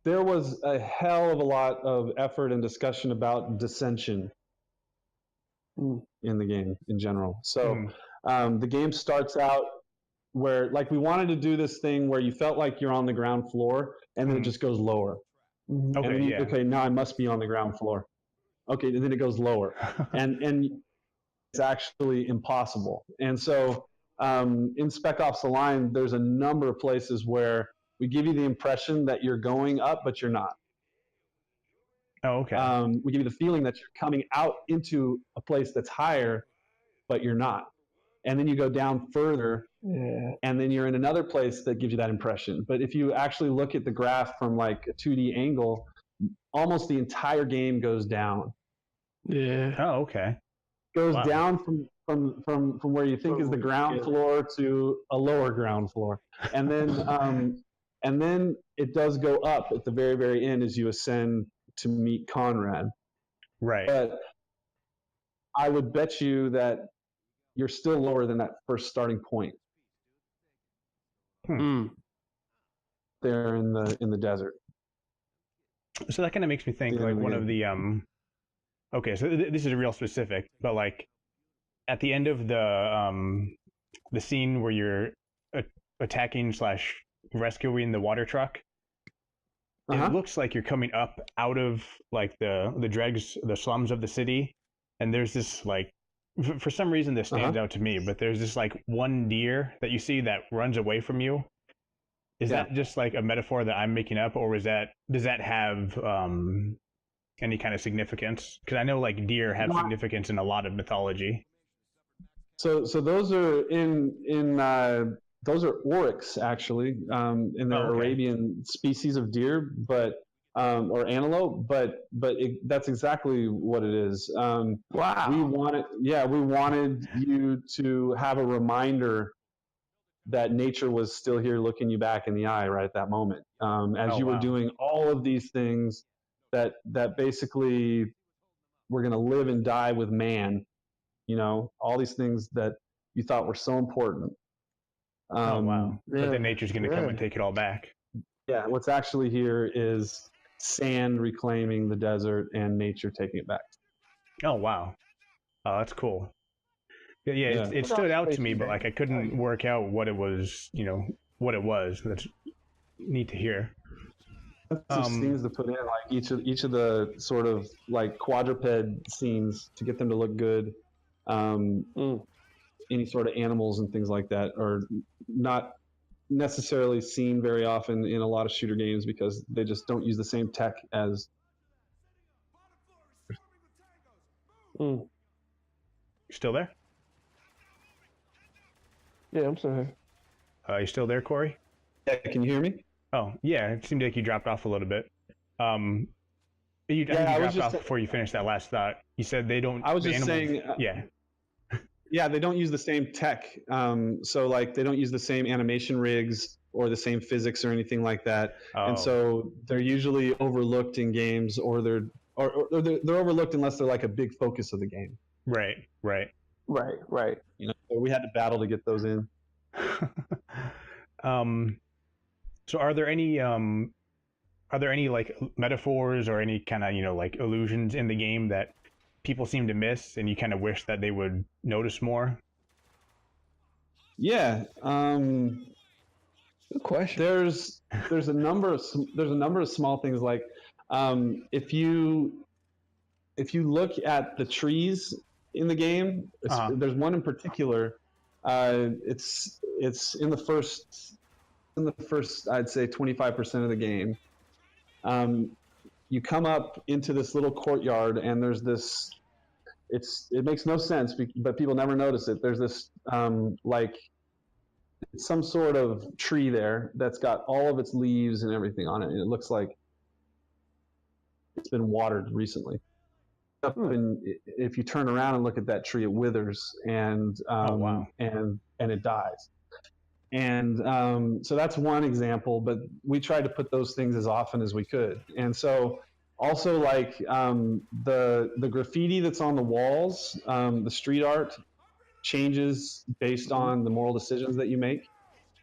there was a hell of a lot of effort and discussion about dissension in the game in general. So the game starts out where we wanted to do this thing where you felt like you're on the ground floor, and then it just goes lower. Okay, now I must be on the ground floor. Okay, and then it goes lower, and it's actually impossible. And so in Spec Ops The Line, there's a number of places where we give you the impression that you're going up, but you're not. Oh, okay. We give you the feeling that you're coming out into a place that's higher, but you're not. And then you go down further, Yeah. and then you're in another place that gives you that impression. But if you actually look at the graph from like a 2D angle, almost the entire game goes down. Yeah. Oh, okay. Goes Wow. down from where you think is the ground floor to a lower ground floor, and then it does go up at the very, very end as you ascend to meet Conrad. Right. But I would bet you that you're still lower than that first starting point there in the desert. So that kind of makes me think like one of the okay, so this is real specific, but like at the end of the scene where you're attacking / rescuing the water truck, it looks like you're coming up out of like the dregs, the slums of the city, and there's this like, for some reason this stands out to me, but there's this like one deer that you see that runs away from you. Is that just like a metaphor that I'm making up, or does that have any kind of significance? Because I know like deer have significance in a lot of mythology. So those are those are oryx actually, in the Arabian species of deer, but or antelope, but that's exactly what it is. Wow. We wanted you to have a reminder that nature was still here looking you back in the eye right at that moment, as you were doing all of these things that basically were going to live and die with man. You know, all these things that you thought were so important. But then nature's going to come and take it all back. Yeah, what's actually here is sand reclaiming the desert and nature taking it back. Oh, wow. Oh, that's cool. Yeah, it stood out to me, but like I couldn't work out what it was, what it was. That's neat to hear. That's scenes to put in, like each of the sort of like quadruped scenes to get them to look good. Any sort of animals and things like that are not necessarily seen very often in a lot of shooter games because they just don't use the same tech as. You still there? Yeah, I'm still here. You still there, Cory? Yeah, can you hear me? Oh, yeah. It seemed like you dropped off a little bit. You dropped off before you finished that last thought. You said they don't. I was just saying. Yeah, they don't use the same tech. So like they don't use the same animation rigs or the same physics or anything like that. And so they're usually overlooked in games, or they're overlooked unless they're like a big focus of the game. Right. You know, so we had to battle to get those in. So are there any like metaphors or any kind of, like illusions in the game that people seem to miss and you kind of wish that they would notice more? Yeah. Good question. There's a number of small things, like if you look at the trees in the game, there's one in particular. It's in the first I'd say 25% of the game. You come up into this little courtyard and there's this. It makes no sense, but people never notice it. There's this like some sort of tree there that's got all of its leaves and everything on it, and it looks like it's been watered recently. And if you turn around and look at that tree, it withers and it dies. And so that's one example, but we tried to put those things as often as we could. And so also like the graffiti that's on the walls, the street art changes based on the moral decisions that you make.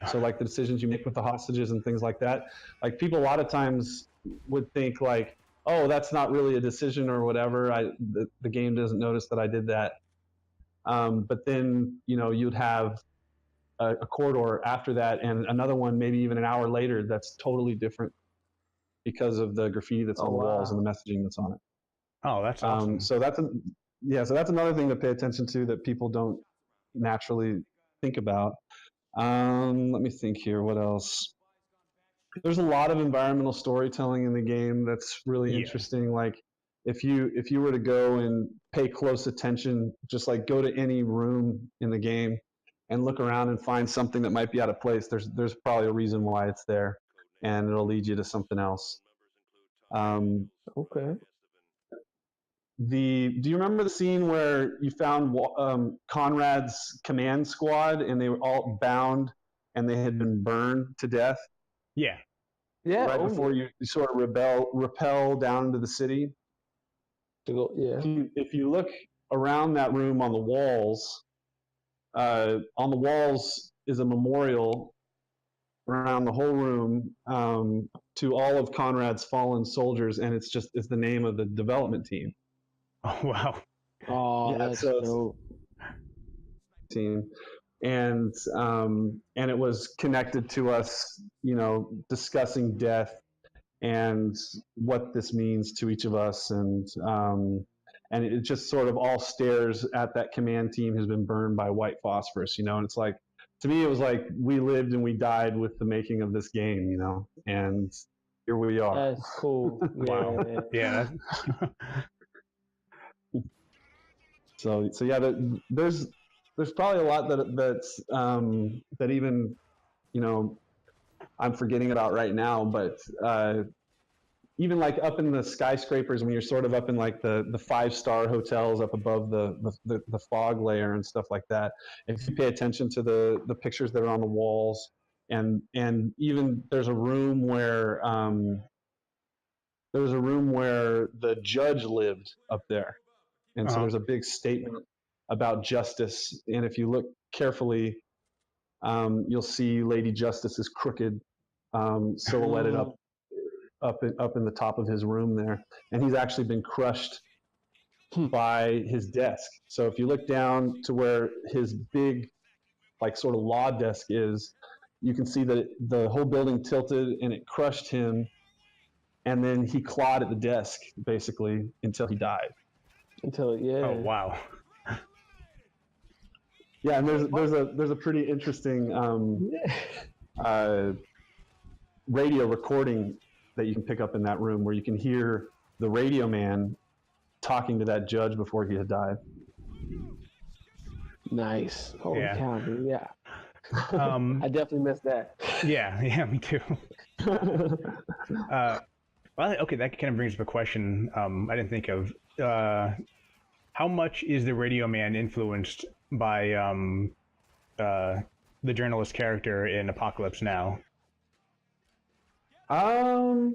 So like the decisions you make with the hostages and things like that. Like people a lot of times would think like, oh, that's not really a decision or whatever. The game doesn't notice that I did that. But then, you'd have a corridor after that and another one maybe even an hour later that's totally different because of the graffiti that's on the walls and the messaging that's on it. Oh, that's awesome. So that's another thing to pay attention to that people don't naturally think about. Let me think here. What else? There's a lot of environmental storytelling in the game that's really interesting. Like if you were to go and pay close attention, just like go to any room in the game and look around and find something that might be out of place, there's probably a reason why it's there, and it'll lead you to something else. Okay. Do you remember the scene where you found Conrad's command squad and they were all bound and they had been burned to death? Yeah. Yeah. Right before you sort of rappel down into the city. To go, yeah. If you look around that room on the walls is a memorial around the whole room to all of Conrad's fallen soldiers, and it's the name of the development team. Oh wow. Oh, yeah, that's dope. Team, and it was connected to us, discussing death and what this means to each of us, and it just sort of all stares at that command team who's been burned by white phosphorus, and it's like, to me, it was like we lived and we died with the making of this game, and here we are. That's cool. Wow. Yeah. So yeah, there's probably a lot that even, I'm forgetting about right now, but even like up in the skyscrapers, when you're sort of up in like the 5-star hotels up above the fog layer and stuff like that, if you pay attention to the pictures that are on the walls, and even there's a room where the judge lived up there, and so there's a big statement about justice, and if you look carefully, you'll see Lady Justice's crooked silhouetted up in the top of his room there, and he's actually been crushed by his desk. So if you look down to where his big, like, sort of law desk is, you can see that the whole building tilted and it crushed him, and then he clawed at the desk basically until he died. Oh wow. Yeah, and there's a pretty interesting radio recording that you can pick up in that room, where you can hear the radio man talking to that judge before he had died. Nice. Holy cow, dude. Yeah. I definitely missed that. Yeah, me too. Well, okay, that kind of brings up a question I didn't think of. How much is the radio man influenced by the journalist character in Apocalypse Now? I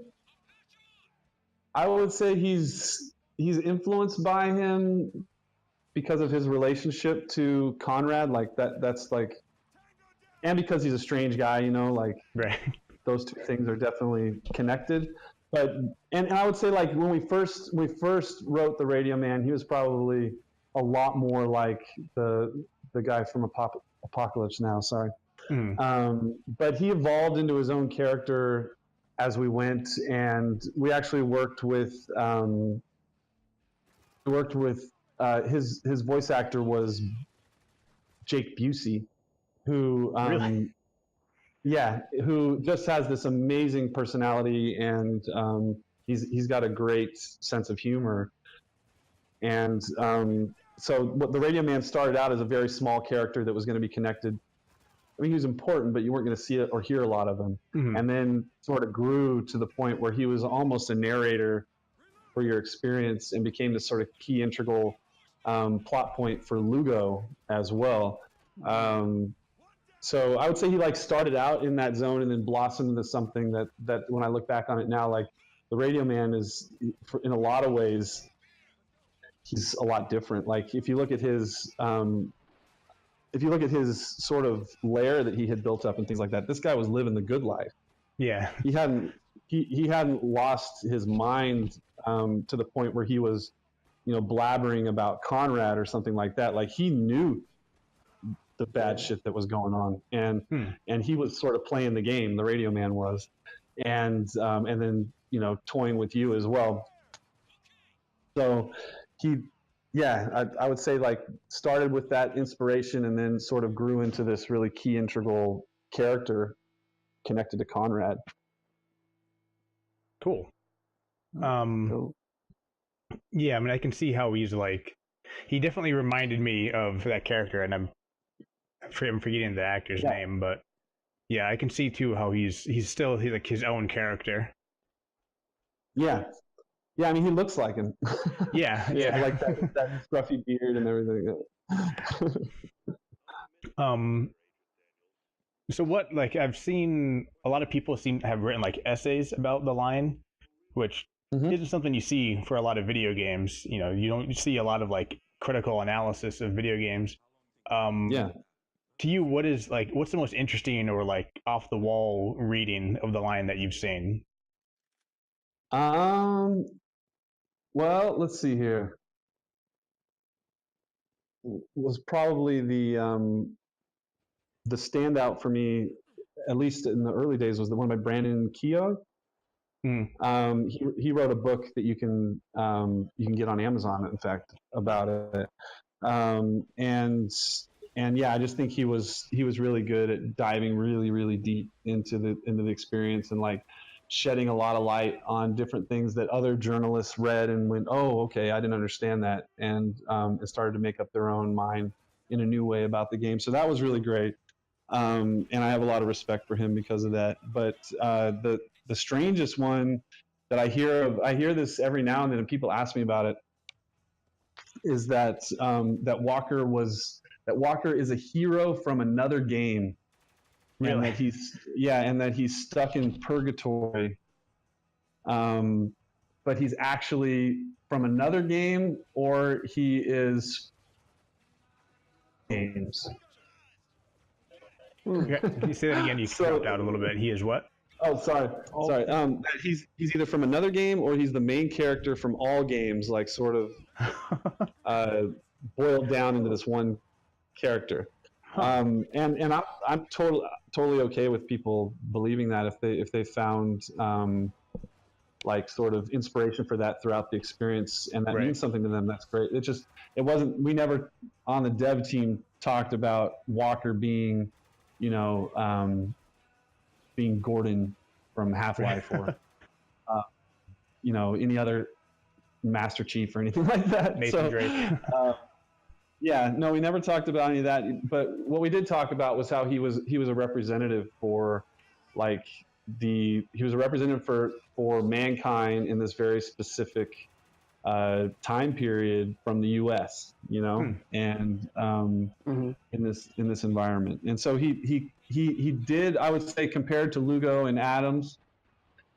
would say he's influenced by him because of his relationship to Conrad, like that's like, and because he's a strange guy, like, right. Those two things are definitely connected. But and I would say, like, when we first wrote the Radio Man, he was probably a lot more like the guy from Apocalypse Now. Sorry. But he evolved into his own character as we went, and we actually worked with his voice actor was Jake Busey, who Really? yeah, who just has this amazing personality, and he's got a great sense of humor. And so what the Radio Man started out as a very small character that was going to be connected. I mean, he was important, but you weren't going to see it or hear a lot of him. And then sort of grew to the point where he was almost a narrator for your experience, and became this sort of key integral plot point for Lugo as well. So I would say he, like, started out in that zone and then blossomed into something that when I look back on it now, like, the Radio Man is, in a lot of ways, he's a lot different. Like, if you look at his sort of lair that he had built up and things like that, this guy was living the good life. Yeah. He hadn't lost his mind to the point where he was, blabbering about Conrad or something like that. Like, he knew the bad shit that was going on, and he was sort of playing the game. The Radio Man was, and then toying with you as well. So I would say, like, started with that inspiration and then sort of grew into this really key integral character connected to Conrad. Cool. Yeah, I mean, I can see how he's like, he definitely reminded me of that character, and I'm forgetting the actor's name, but yeah, I can see too how he's like his own character. Yeah. Yeah, I mean, he looks like him. Yeah, So, yeah. like that scruffy beard and everything. um, so what? Like, I've seen a lot of people seem to have written like essays about the line, which Mm-hmm. isn't something you see for a lot of video games. You know, you don't see a lot of like critical analysis of video games. Yeah. To you, what's the most interesting or like off the wall reading of the line that you've seen? Um. Well, let's see here. Was probably the standout for me, at least in the early days, was the one by Brandon Keogh. Mm. He wrote a book that you can get on Amazon, in fact, about it. And yeah, I just think he was really good at diving really deep into the experience and like shedding a lot of light on different things that other journalists read and went, oh, okay, I didn't understand that, and it started to make up their own mind in a new way about the game. So that was really great. And I have a lot of respect for him because of that. But the strangest one that I hear this every now and then, and people ask me about it, is that Walker is a hero from another game, Really? and that he's stuck in purgatory. But he's actually from another game, or he is games. Okay. Can you say that again? You dropped out a little bit. He is what? Oh, sorry. He's either from another game or he's the main character from all games, like sort of boiled down into this one character. And I'm totally okay with people believing that if they found like sort of inspiration for that throughout the experience, and that means something to them. That's great. It wasn't. We never on the dev team talked about Walker being, being Gordon from Half-Life or any other Master Chief or anything like that. Nathan Drake. Yeah, no, we never talked about any of that. But what we did talk about was how he was a representative for, like, he was a representative for mankind in this very specific time period from the U.S. And in this environment. And so he did, I would say, compared to Lugo and Adams,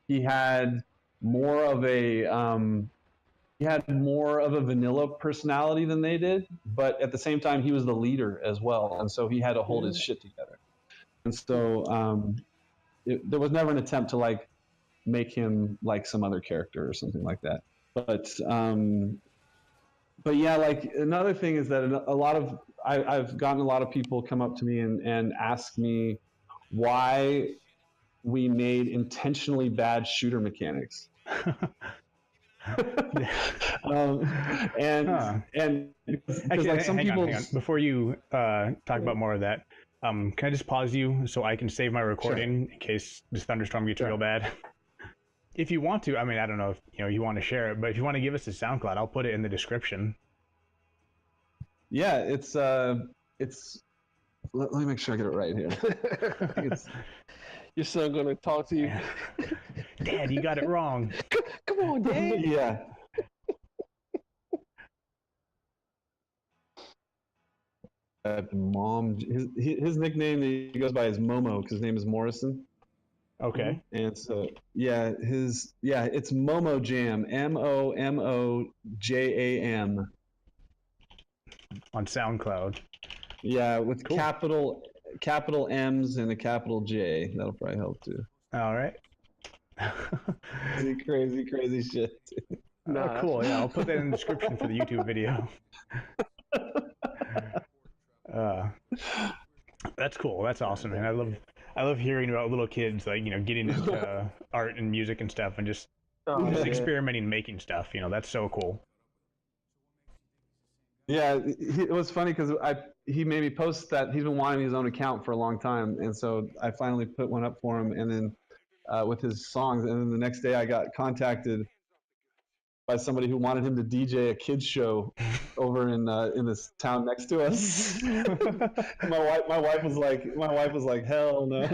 he had more of a vanilla personality than they did, but at the same time he was the leader as well, and so he had to hold his shit together. And so there was never an attempt to like make him like some other character or something like that. But yeah, like another thing is that I've gotten a lot of people come up to me and ask me why we made intentionally bad shooter mechanics. And actually, like some people, hang on. Before you talk about more of that, can I just pause you so I can save my recording in case this thunderstorm gets real bad? If you want to, I mean, I don't know if you want to share it, but if you want to give us a SoundCloud, I'll put it in the description. Yeah, it's let me make sure I get it right here. Your son gonna talk to you. Dad, you got it wrong. Come on, Dad. Yeah. Mom, his nickname that he goes by is Momo because his name is Morrison. Okay. And so it's Momo Jam, MOMOJAM. On SoundCloud. Yeah, with capital M's and a capital J. That'll probably help too. All right. crazy shit. Oh, cool. Yeah, I'll put that in the description for the YouTube video. That's cool. That's awesome, man. I love hearing about little kids like getting into art and music and stuff, and just experimenting, making stuff. That's so cool. Yeah, it was funny because he made me post that he's been wanting his own account for a long time, and so I finally put one up for him, and then with his songs, and then the next day I got contacted by somebody who wanted him to DJ a kids show over in this town next to us. my wife was like, hell no.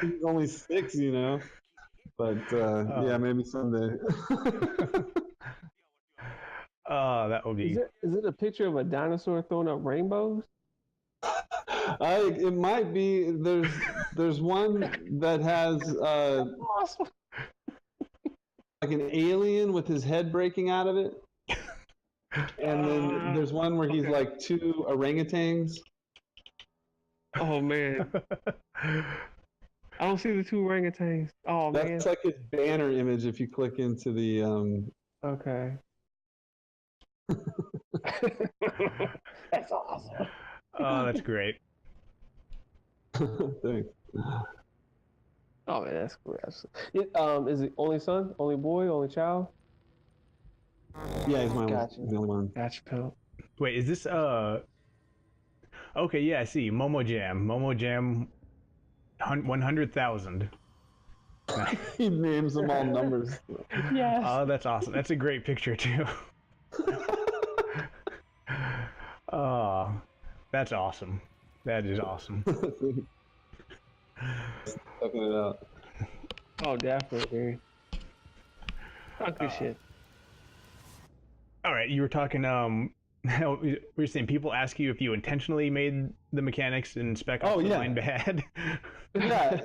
He's only 6, you know. But yeah, maybe someday. Oh, that would be. Is it a picture of a dinosaur throwing up rainbows? It might be. There's one that has Awesome. like an alien with his head breaking out of it, and then there's one where he's like 2 orangutans. Oh man, I don't see the 2 orangutans. Oh man, That's like his banner image if you click into the. Okay. That's awesome. Oh, that's great. Thanks. Oh man, that's cool. Is it only son, only boy, only child? Yeah, he's my Gotcha. he's the only one. Gotcha, pal. Wait, is this Okay, yeah, I see. Momo Jam 100,000. He names them all numbers. Yes. Oh, that's awesome. That's a great picture too. Oh, that's awesome. That is awesome. Checking it out. Oh, definitely. Oh, good shit. All right, you were talking. We were saying people ask you if you intentionally made the mechanics in Spec Ops The Line bad. Yeah,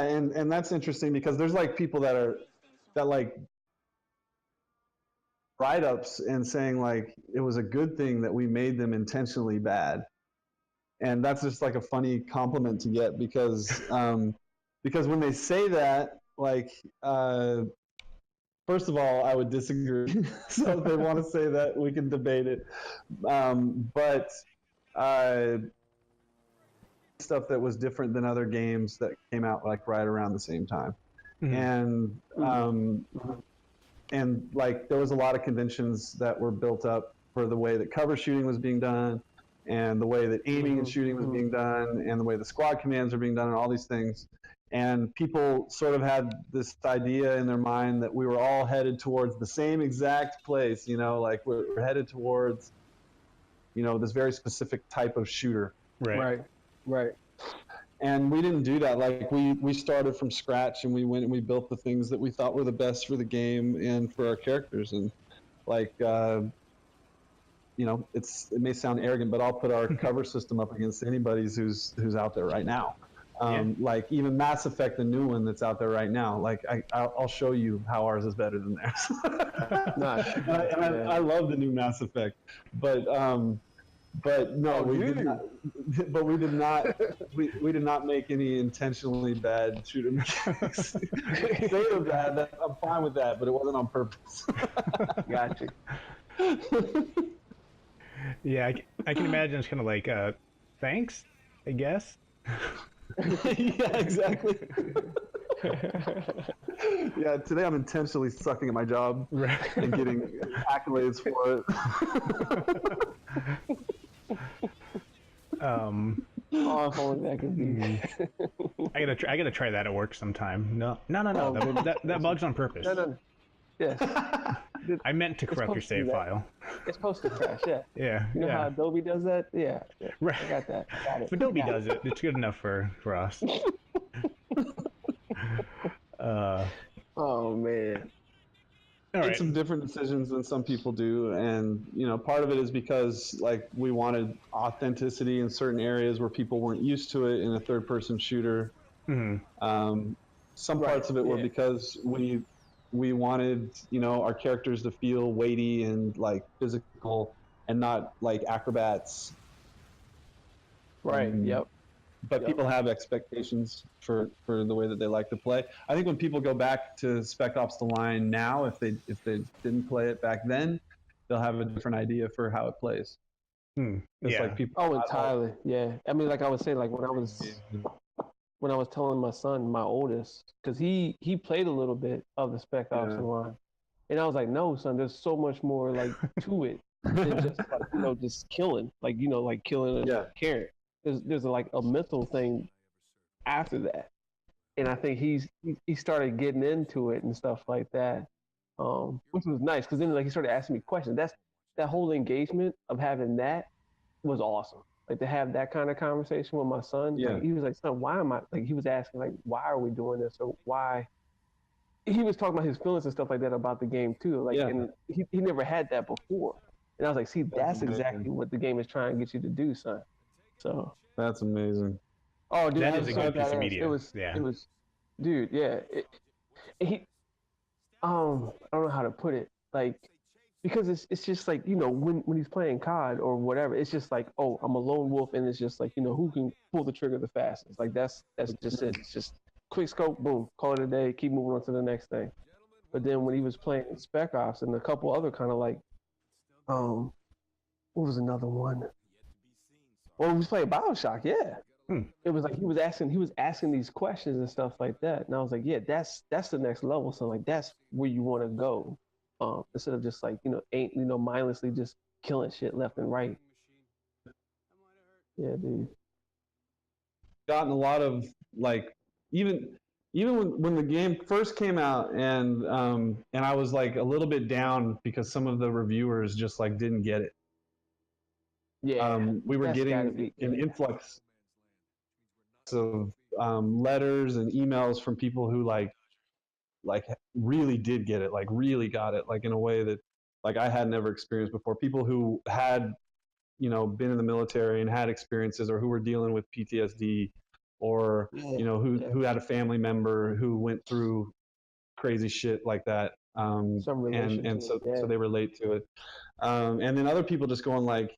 and and that's interesting because there's like people that like write-ups and saying like it was a good thing that we made them intentionally bad, and that's just like a funny compliment to get because when they say that, like first of all, I would disagree. So if they want to say that, we can debate it, but stuff that was different than other games that came out like right around the same time. And like there was a lot of conventions that were built up for the way that cover shooting was being done, and the way that aiming and shooting was being done, and the way the squad commands are being done, and all these things. And people sort of had this idea in their mind that we were all headed towards the same exact place, you know, like we're headed towards, you know, this very specific type of shooter. Right. And we didn't do that. Like we started from scratch, and we went and we built the things that we thought were the best for the game and for our characters. And like, you know, it may sound arrogant, but I'll put our cover system up against anybody's who's out there right now. Like even Mass Effect, the new one that's out there right now. Like I'll show you how ours is better than theirs. Nice. I love the new Mass Effect, but no, we did not. But we did not. We did not make any intentionally bad shooter mechanics. If they were bad, I'm fine with that, but it wasn't on purpose. Gotcha. Yeah, I can imagine it's kind of like, thanks, I guess. Yeah, exactly. Yeah, today I'm intentionally sucking at my job and getting accolades for it. Oh, if only that could be. I gotta try that at work sometime. No. That bug's on purpose. No. Yes. I meant to corrupt your save file. It's supposed to crash, yeah. Yeah. You know how Adobe does that? Yeah. Right. I got that. I got it. If Adobe does it, it's good enough for us. Oh man. All Made right. some different decisions than some people do, and you know, part of it is because like we wanted authenticity in certain areas where people weren't used to it in a third-person shooter. Some parts of it were because we wanted, you know, our characters to feel weighty and like physical and not like acrobats. Right. Yep. But people have expectations for the way that they like to play. I think when people go back to Spec Ops The Line now, if they didn't play it back then, they'll have a different idea for how it plays. It's like people. Oh, entirely. Yeah. I mean, like I would say, like when I was telling my son, my oldest, because he played a little bit of the Spec Ops The Line, and I was like, no, son, there's so much more like to it than just like, you know, just killing, like, you know, like killing a carrot. There's like a mental thing after that. and I think he started getting into it and stuff like that, which was nice because then like he started asking me questions. That whole engagement of having that was awesome. Like to have that kind of conversation with my son. Yeah. Like he was like, son, why am I like he was asking like why are we doing this or why he was talking about his feelings and stuff like that about the game too. Like and he never had that before. And I was like, see, that's exactly what the game is trying to get you to do, son. So that's amazing. Oh dude, that is a good piece of media. It was dude, yeah. I don't know how to put it. Like because it's just like, when he's playing COD or whatever, it's just like, oh, I'm a lone wolf and it's just like, who can pull the trigger the fastest. Like that's just it. It's just quick scope, boom, call it a day, keep moving on to the next thing. But then when he was playing Spec Ops and a couple other kind of like, what was another one? Well, he was playing BioShock, yeah. It was like he was asking these questions and stuff like that, and I was like, yeah, that's the next level. So like that's where you want to go, instead of just like mindlessly just killing shit left and right. Yeah, dude. Gotten a lot of like even when the game first came out and I was like a little bit down because some of the reviewers just like didn't get it. Yeah, we were getting an influx of letters and emails from people who like really did get it, like really got it, like in a way that like I had never experienced before. People who had been in the military and had experiences, or who were dealing with PTSD, or who had a family member who went through crazy shit like that, and so they relate to it, and then other people just going like,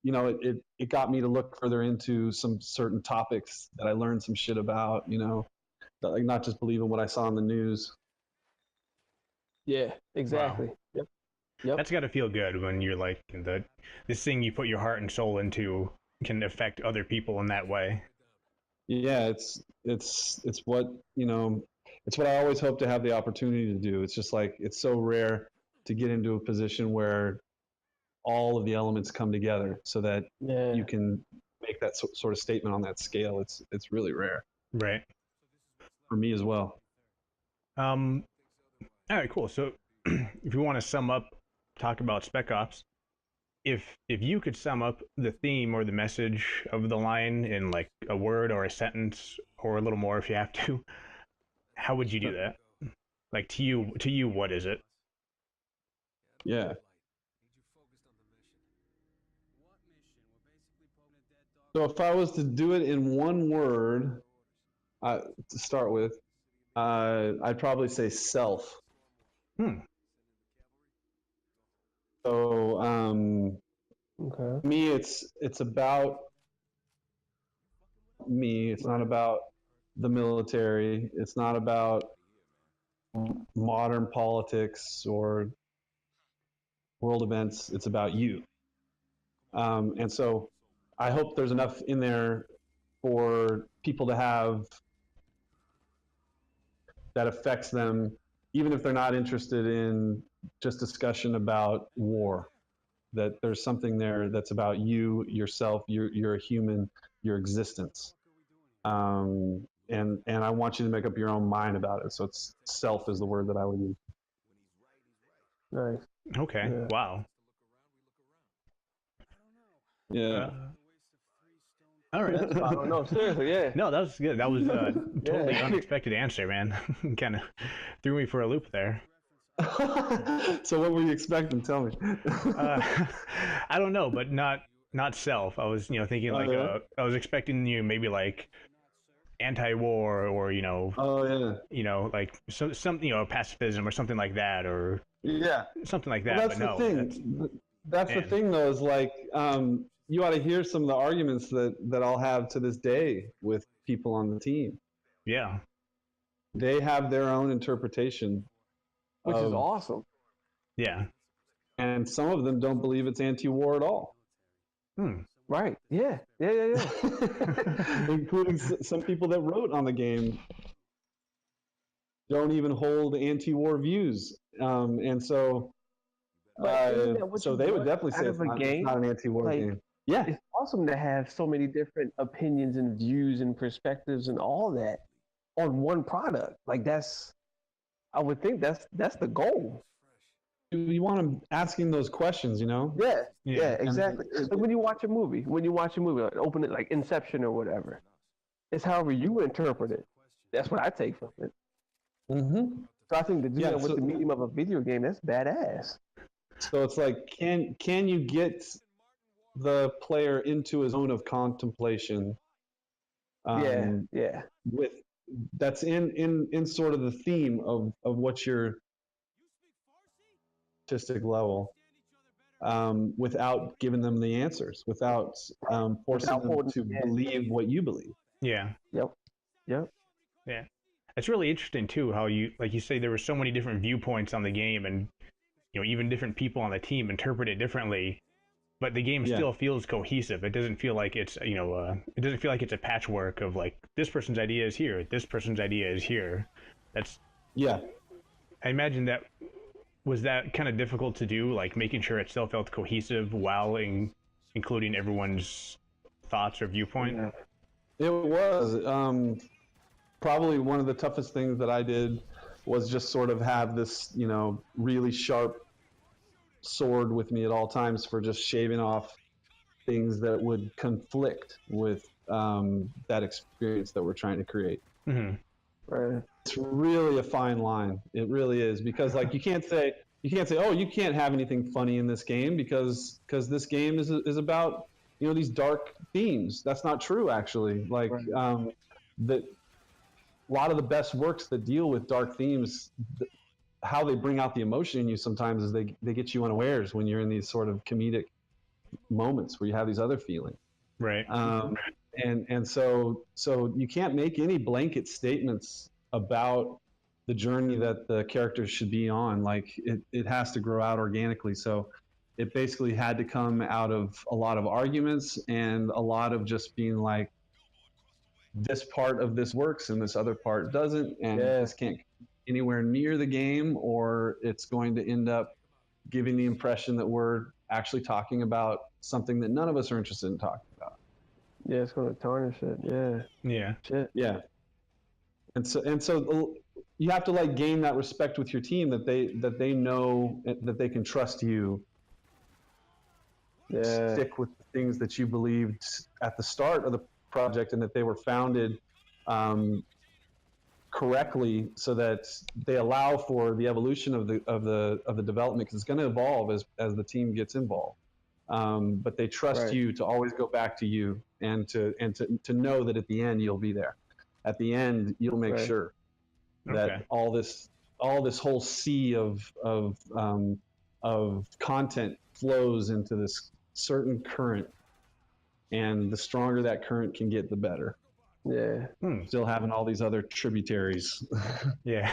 it got me to look further into some certain topics that I learned some shit about, like not just believing what I saw in the news. Yeah, exactly. Wow. Yep. That's got to feel good when you're like this thing you put your heart and soul into can affect other people in that way. Yeah, it's what it's what I always hope to have the opportunity to do. It's just like it's so rare to get into a position where all of the elements come together so that you can make that sort of statement on that scale. It's really rare. Right. For me as well. All right, cool. So if you want to sum up, talk about Spec Ops, if you could sum up the theme or the message of the line in like a word or a sentence or a little more if you have to, how would you do that? Like to you, what is it? Yeah. So if I was to do it in one word, to start with, I'd probably say self. So, okay. Me, it's about me. It's not about the military. It's not about modern politics or world events. It's about you. And so I hope there's enough in there for people to have that affects them, even if they're not interested in just discussion about war, that there's something there that's about you, yourself, you're a human, your existence. And I want you to make up your own mind about it. So it's self is the word that I would use. Nice. Okay. Yeah. Wow. Yeah. All right. I don't know. Seriously, yeah. No, that was good. That was a totally unexpected answer, man. Kind of threw me for a loop there. So what were you expecting? Tell me. I don't know, but not self. I was thinking like I was expecting you maybe like anti-war or like some pacifism or something like that, or something like that. Well, that's the thing. That's the thing though, is like you ought to hear some of the arguments that I'll have to this day with people on the team. Yeah, they have their own interpretation, which is awesome. Yeah, and some of them don't believe it's anti-war at all. Right. Yeah. Including some people that wrote on the game don't even hold anti-war views, and so so they would definitely say it's not an anti-war game. Yeah, it's awesome to have so many different opinions and views and perspectives and all that. on one product. Like I would think that's the goal. You want them asking those questions, you know? Yeah, exactly. Like when you watch a movie, like open it like Inception or whatever, it's however you interpret it. That's what I take from it. Mm-hmm. So I think to do that with the medium of a video game, that's badass. So it's like, can you get the player into a zone of contemplation? Yeah. With that's in sort of the theme of what your artistic level, without giving them the answers, without forcing them to believe what you believe. Yeah. Yep. Yeah. It's really interesting too how you say there were so many different viewpoints on the game, and even different people on the team interpret it differently, but the game still feels cohesive. It doesn't feel like it's it doesn't feel like it's a patchwork of like this person's idea is here, this person's idea is here. I imagine was that kind of difficult to do, like making sure it still felt cohesive while including everyone's thoughts or viewpoint. It was probably one of the toughest things that I did was just sort of have this, really sharp sword with me at all times for just shaving off things that would conflict with that experience that we're trying to create. Mm-hmm. Right. It's really a fine line. It really is, because like you can't say, oh, you can't have anything funny in this game because this game is about these dark themes. That's not true, actually. Like a lot of the best works that deal with dark themes, how they bring out the emotion in you sometimes is they get you unawares when you're in these sort of comedic moments where you have these other feelings. Right. And so you can't make any blanket statements about the journey that the characters should be on. Like it has to grow out organically. So it basically had to come out of a lot of arguments and a lot of just being like, this part of this works and this other part doesn't, and this can't anywhere near the game, or it's going to end up giving the impression that we're actually talking about something that none of us are interested in talking about. Yeah, it's going to tarnish it. Yeah. Shit. Yeah. And so you have to like gain that respect with your team that they know that they can trust you. Stick with the things that you believed at the start of the project, and that they were founded correctly, so that they allow for the evolution of the development, because it's going to evolve as the team gets involved. But they trust you to always go back to you, and to know that at the end you'll be there. At the end, you'll make sure that all this whole sea of content flows into this certain current, and the stronger that current can get, the better. Yeah. Still having all these other tributaries. Yeah.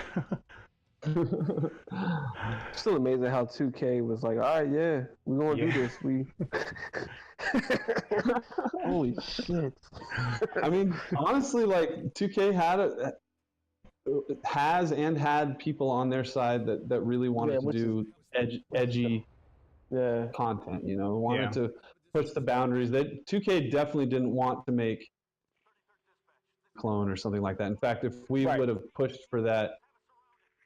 Still amazing how 2K was like, all right, yeah, we're going to do this. Holy shit. I mean, honestly, like 2K had people on their side that really wanted to do edgy content, wanted to push the boundaries. That 2K definitely didn't want to make clone or something like that. In fact, if we would have pushed for that,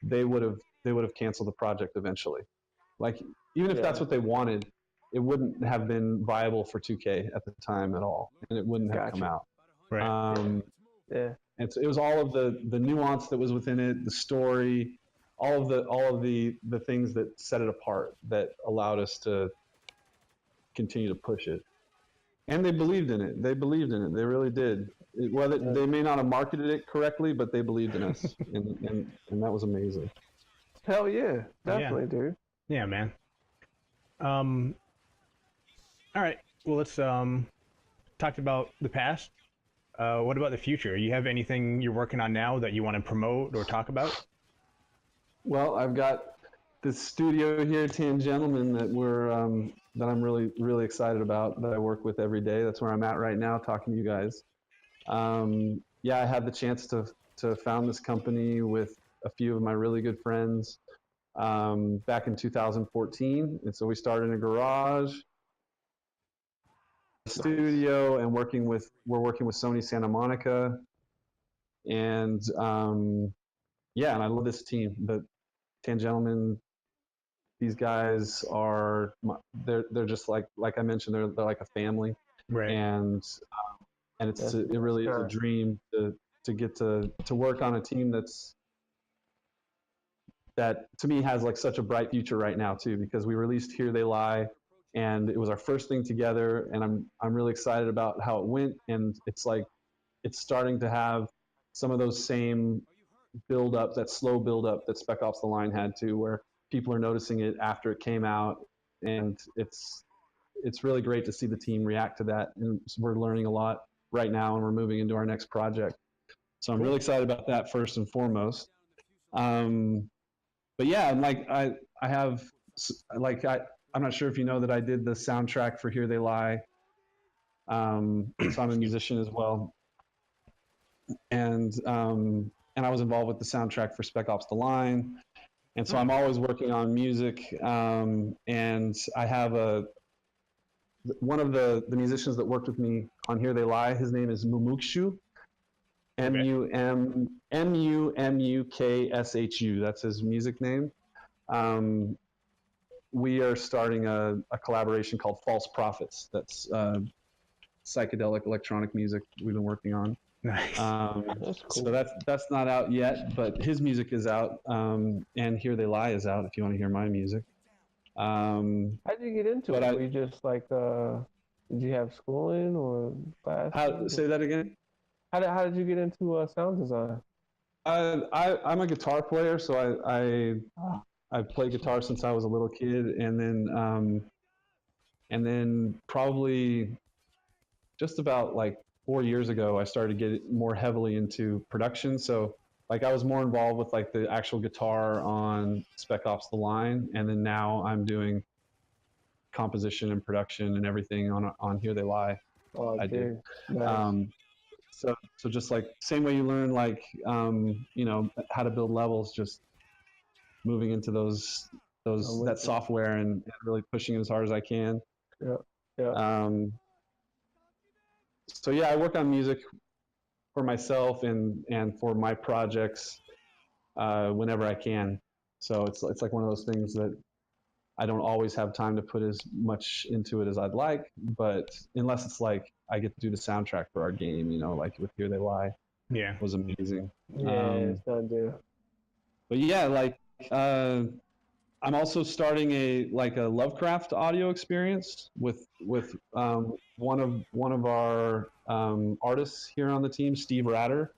they would have canceled the project eventually. Like, even if that's what they wanted, it wouldn't have been viable for 2K at the time at all, and it wouldn't have come out. And so it was all of the nuance that was within it, the story, all of the things that set it apart, that allowed us to continue to push it. And they believed in it. They really did. They may not have marketed it correctly, but they believed in us, and that was amazing. Hell yeah, definitely, dude. Yeah, man. All right. Well, let's talk about the past. What about the future? You have anything you're working on now that you want to promote or talk about? Well, I've got this studio here, 10 Gentlemen, that I'm really, really excited about, that I work with every day. That's where I'm at right now, talking to you guys. I had the chance to found this company with a few of my really good friends back in 2014. And so we started in a garage, studio, and we're working with Sony Santa Monica. and yeah, and I love this team. The 10 Gentlemen, these guys are, they're just like I mentioned, they're like a family, Right. and it really is a dream to get to work on a team that to me has like such a bright future right now too, because we released Here They Lie, and it was our first thing together, and I'm really excited about how it went, and it's like it's starting to have some of those same build up, that slow build up that Spec Ops The Line had too, where people are noticing it after it came out, and it's really great to see the team react to that, and we're learning a lot right now, and we're moving into our next project. So I'm really excited about that first and foremost. But yeah, like I have like I'm not sure if you know that I did the soundtrack for Here They Lie. So I'm a musician as well, and I was involved with the soundtrack for Spec Ops The Line, and so I'm always working on music. And I have one of the musicians that worked with me on Here They Lie. His name is Mumukshu. Mummukshu. That's his music name. We are starting a collaboration called False Prophets. That's psychedelic electronic music we've been working on. Nice. That's cool. So that's not out yet, but his music is out, and Here They Lie is out if you want to hear my music. How did you get into it? Were you just like, did you have schooling or class? Say that again? How did you get into sound design? I'm a guitar player, so I've played guitar since I was a little kid, and then probably just about like 4 years ago, I started to get more heavily into production. So like I was more involved with like the actual guitar on Spec Ops The Line, and then now I'm doing composition and production and everything on Here They Lie. Oh, I do. Nice. So just like same way you learn like you know how to build levels, just moving into that software and really pushing it as hard as I can. Yeah. So yeah, I work on music for myself and for my projects whenever I can. So it's like one of those things that I don't always have time to put as much into it as I'd like, but unless it's like I get to do the soundtrack for our game, you know, like with Here They Lie. Yeah. It was amazing. Yeah, it's done, dude. But yeah, like I'm also starting a Lovecraft audio experience with one of our artists here on the team, Steve Ratter.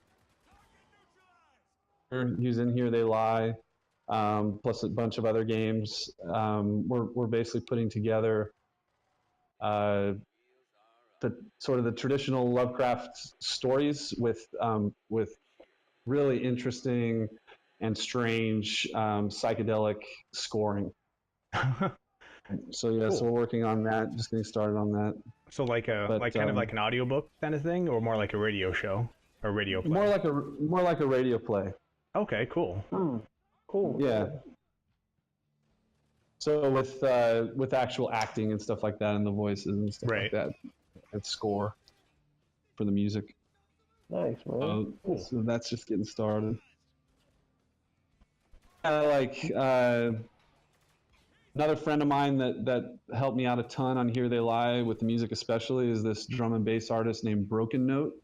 He's in Here They Lie, plus a bunch of other games. We're basically putting together the sort of the traditional Lovecraft stories with really interesting and strange psychedelic scoring. So yeah, cool. So we're working on that, just getting started on that. So like kind of like an audiobook kind of thing, or more like a radio show or radio play? More like a radio play. Okay, cool. Cool. Yeah. So with actual acting and stuff like that, and the voices and stuff like that, and score for the music. Nice, man. Cool. So that's just getting started. Another friend of mine that helped me out a ton on Here They Lie with the music especially is this drum and bass artist named Broken Note.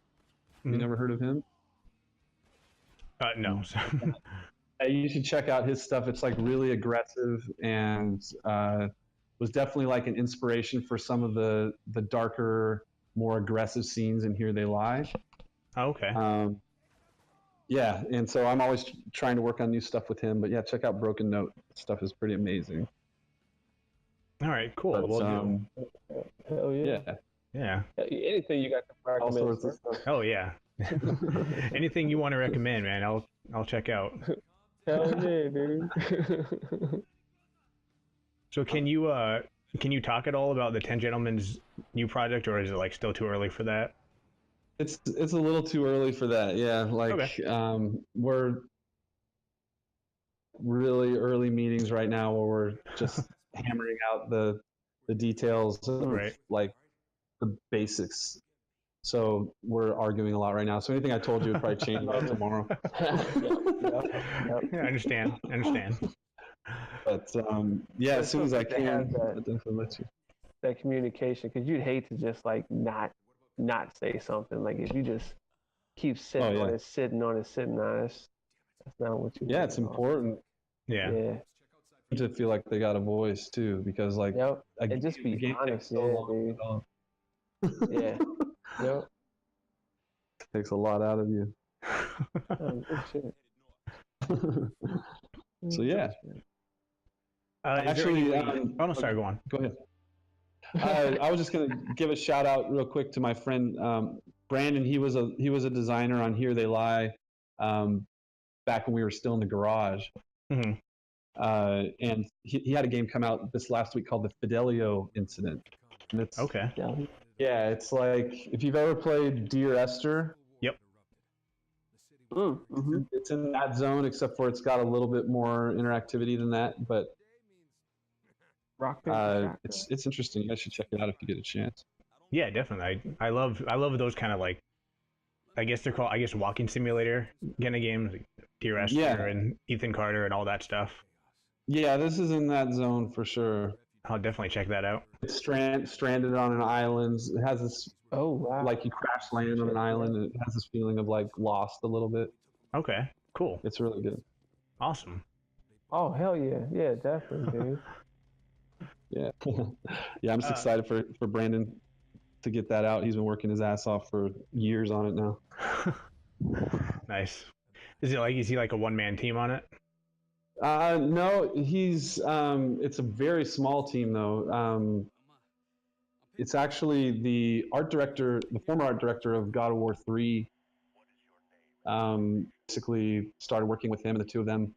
You never heard of him? No. You should check out his stuff. It's like really aggressive and was definitely like an inspiration for some of the darker, more aggressive scenes in Here They Lie. Oh, okay. Yeah, and so I'm always trying to work on new stuff with him. But yeah, check out Broken Note. Stuff is pretty amazing. All right, cool. But, hell yeah. Yeah. Anything you got to recommend? All sorts of stuff. Oh yeah. Anything you want to recommend, man, I'll check out. Hell yeah, dude. So can you talk at all about the 10 Gentlemen's new project, or is it like still too early for that? It's a little too early for that. Yeah, like we're really early meetings right now where we're just hammering out the details of like the basics. So we're arguing a lot right now. So anything I told you would probably change by tomorrow. Yep. Yeah, I understand. But yeah, as soon as I can, have I'll definitely let you. that communication, because you'd hate to just like not say something. Like if you just keep sitting on it, sitting on it, that's not what you. Yeah, it's important. Yeah. To feel like they got a voice too, because like and just be honest, dude. Yeah. Yep. Takes a lot out of you. Good shit. So yeah. Actually, oh no, sorry, go on. Go ahead. I was just gonna give a shout out real quick to my friend Brandon. He was a designer on Here They Lie, back when we were still in the garage. Mm-hmm. And he had a game come out this last week called the Fidelio Incident. And it's, okay. Yeah, it's like if you've ever played Dear Esther. Yep. Mm-hmm. It's in that zone, except for it's got a little bit more interactivity than that. But it's interesting. You guys should check it out if you get a chance. Yeah, definitely. I love those kind of like, I guess they're called walking simulator kind of games, like Dear Esther and Ethan Carter and all that stuff. Yeah, this is in that zone for sure. I'll definitely check that out. It's stranded on an island. It has this like you crash land on an island, and it has this feeling of like lost a little bit. Okay, cool. It's really good. Awesome. Oh hell yeah, definitely, dude. Yeah, I'm just excited for Brandon to get that out. He's been working his ass off for years on it now. Nice. Is he like a one-man team on it? No, he's it's a very small team though. It's actually the former art director of God of War 3. Basically started working with him, and the two of them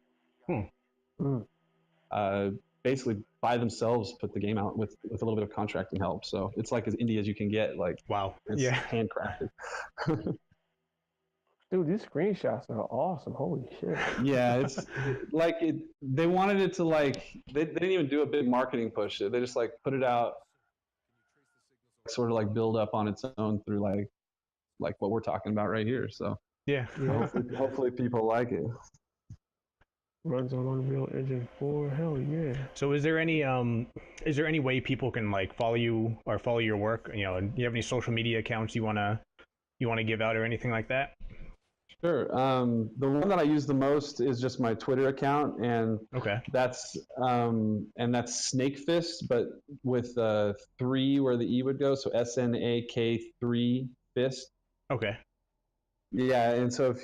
basically by themselves put the game out with a little bit of contracting help. So it's like as indie as you can get. Like, wow, it's handcrafted. Dude, these screenshots are awesome. Holy shit. Yeah, it's like they wanted it to like they didn't even do a big marketing push. They just like put it out, sort of like build up on its own through like what we're talking about right here. So yeah. Hopefully people like it. Runs on Unreal Engine 4. Hell yeah. So is there any way people can like follow you or follow your work? You know, do you have any social media accounts you wanna give out or anything like that? Sure. The one that I use the most is just my Twitter account, and that's Snake Fist, but with 3 where the E would go, so SNAK3 Fist. Okay. Yeah, and so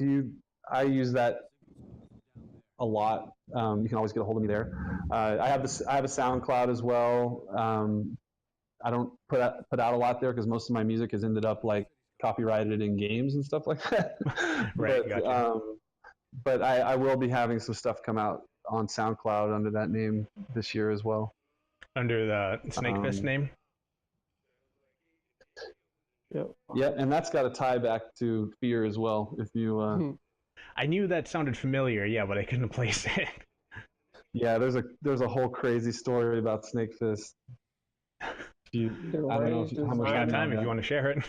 I use that a lot. You can always get a hold of me there. I have a SoundCloud as well. I don't put out a lot there because most of my music has ended up like copyrighted in games and stuff like that. Right. Gotcha. But I will be having some stuff come out on SoundCloud under that name this year as well. Under the Snake Fist name? Yep. Yeah, and that's got a tie back to Fear as well. If you, I knew that sounded familiar, yeah, but I couldn't place it. Yeah, there's a whole crazy story about Snake Fist. I don't know how much time if you want to share it.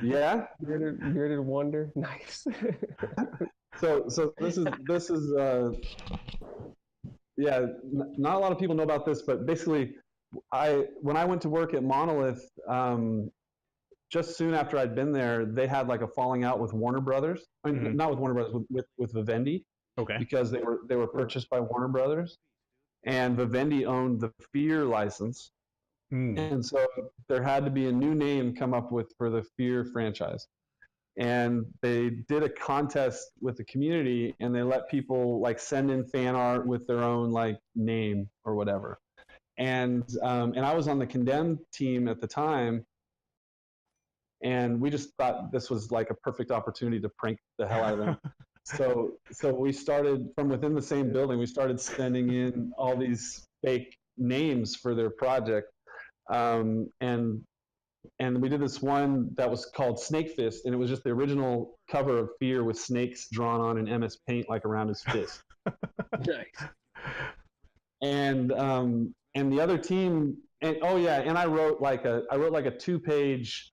Yeah. Bearded Wonder. Nice. So this is not a lot of people know about this, but basically when I went to work at Monolith, just soon after I'd been there, they had like a falling out with Warner Brothers. I mean, not with Warner Brothers, with Vivendi. Okay. Because they were purchased by Warner Brothers, and Vivendi owned the Fear license. And so there had to be a new name come up with for the Fear franchise. And they did a contest with the community, and they let people like send in fan art with their own like name or whatever. And I was on the Condemned team at the time, and we just thought this was like a perfect opportunity to prank the hell out of them. So we started from within the same building. We started sending in all these fake names for their project. And we did this one that was called Snake Fist, and it was just the original cover of Fear with snakes drawn on an MS Paint like around his fist. Nice. And the other team, and I wrote like a 2-page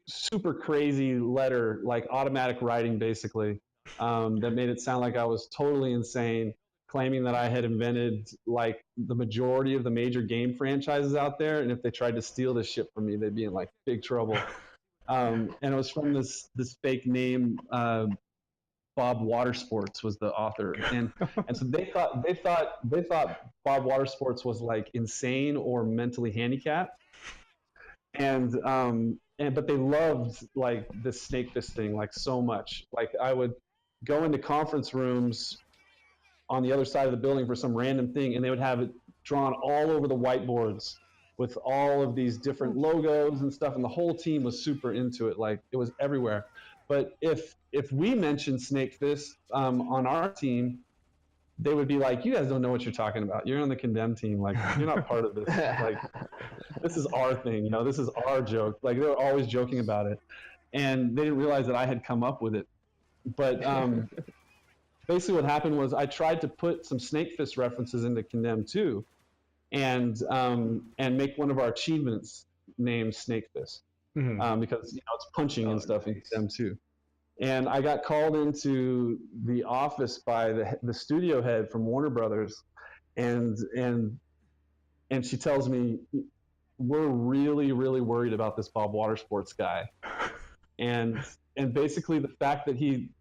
super crazy letter, like automatic writing, basically, that made it sound like I was totally insane, claiming that I had invented like the majority of the major game franchises out there, and if they tried to steal this shit from me, they'd be in like big trouble. And it was from this fake name. Bob Watersports was the author, and so they thought Bob Watersports was like insane or mentally handicapped, and but they loved like this snake fist thing like so much. Like I would go into conference rooms on the other side of the building for some random thing, and they would have it drawn all over the whiteboards with all of these different logos and stuff, and the whole team was super into it. Like it was everywhere. But if we mentioned Snake Fist on our team, they would be like, "You guys don't know what you're talking about. You're on the Condemned team. Like you're not part of this. Like this is our thing. You know, this is our joke." Like they were always joking about it, and they didn't realize that I had come up with it. But basically, what happened was I tried to put some Snake Fist references into Condemned 2, and make one of our achievements named Snake Fist. Because it's punching and stuff in them too. And I got called into the office by the studio head from Warner Brothers, and she tells me, "We're really worried about this Bob Watersports guy," and basically the fact that he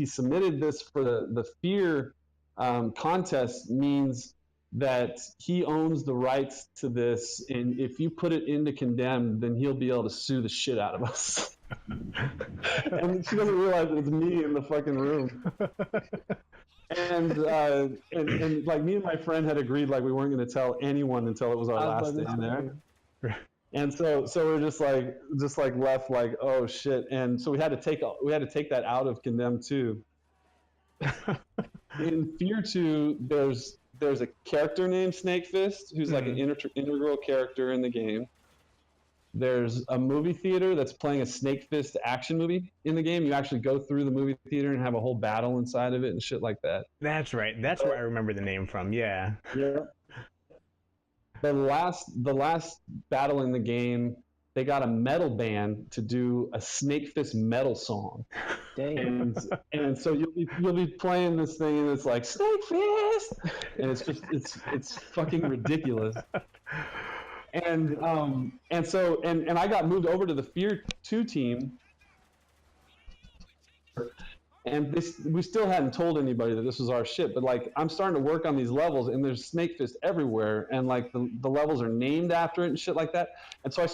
submitted this for the Fear contest means that he owns the rights to this, and if you put it into Condemned, then he'll be able to sue the shit out of us. And she doesn't realize it's me in the fucking room. And like me and my friend had agreed like we weren't going to tell anyone until it was our last day in there. And so we're just like left like, oh shit. And so we had to take that out of Condemned 2. In Fear 2, there's a character named Snake Fist who's like an integral character in the game. There's a movie theater that's playing a Snake Fist action movie in the game. You actually go through the movie theater and have a whole battle inside of it and shit like that. That's right. That's where I remember the name from. Yeah. Yeah. The last battle in the game, they got a metal band to do a Snake Fist metal song. Dang. And so you'll be playing this thing and it's like Snake Fist, and it's fucking ridiculous. And so I got moved over to the Fear 2 team, and we still hadn't told anybody that this was our shit, but like I'm starting to work on these levels and there's Snake Fist everywhere, and like the levels are named after it and shit like that. And so I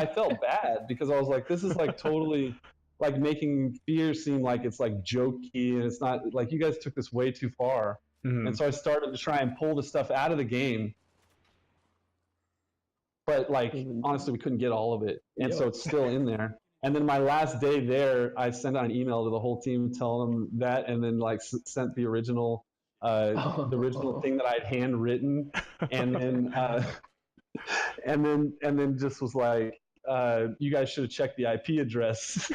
felt bad because I was like, this is like totally like making Fear seem like it's like jokey, and it's not like you guys took this way too far. And so I started to try and pull the stuff out of the game, but like honestly we couldn't get all of it, and so it's still in there. And then my last day there, I sent out an email to the whole team telling them that, and then like sent the original thing that I had handwritten, and then just was like, you guys should have checked the IP address.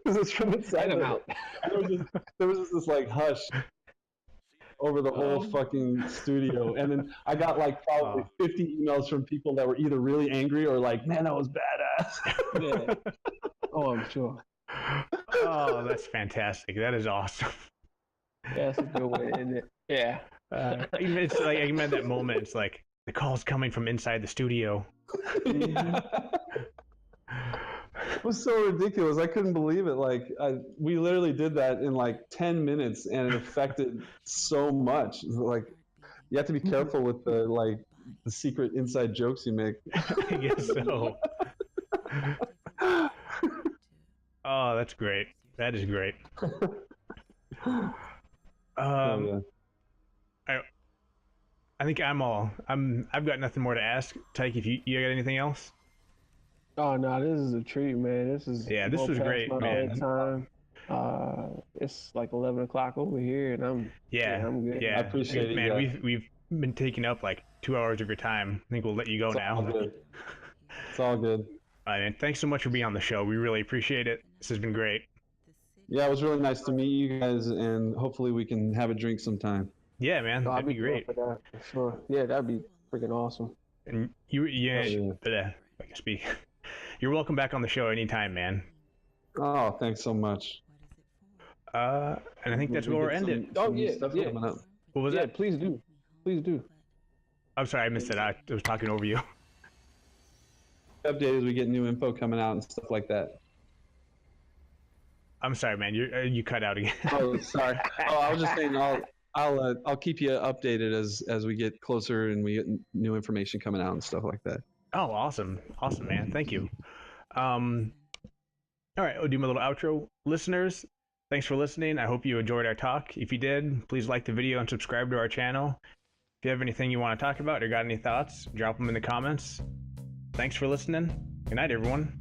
Because it's from inside of it. There was just this like hush over the whole fucking studio, and then I got like probably 50 emails from people that were either really angry or like, man, that was badass. Yeah. Oh, I'm sure. Oh, that's fantastic. That is awesome. Yeah, that's a good way to end it. Yeah. It's like I remember that moment. It's like the call's coming from inside the studio. Yeah. It was so ridiculous. I couldn't believe it. Like we literally did that in like 10 minutes, and it affected so much. Like you have to be careful with the secret inside jokes you make. I guess so. Oh, that's great. That is great. I think I've got nothing more to ask. Tyke, if you got anything else? Oh no, this is a treat, man. This was great, man. Time. It's like 11 o'clock over here, and I'm good. Yeah, I appreciate it, man. We've been taking up like 2 hours of your time. I think we'll let you go now. It's all good. All right, man. Thanks so much for being on the show. We really appreciate it. This has been great. Yeah, it was really nice to meet you guys, and hopefully we can have a drink sometime. Yeah, man. That'd be great. For sure. Yeah, that'd be freaking awesome. And I can speak. You're welcome back on the show anytime, man. Oh, thanks so much. And I think that's where we'll end it. Oh yeah, stuff yeah. coming up. What was that? Please do, please do. I'm sorry, I missed it. I was talking over you. Update as we get new info coming out and stuff like that. I'm sorry, man. You cut out again. Oh, sorry. Oh, I was just saying I'll keep you updated as we get closer and we get new information coming out and stuff like that. Oh, awesome, man. Thank you. All right, I'll do my little outro. Listeners, thanks for listening. I hope you enjoyed our talk. If you did, please like the video and subscribe to our channel. If you have anything you want to talk about or got any thoughts, drop them in the comments. Thanks for listening. Good night, everyone.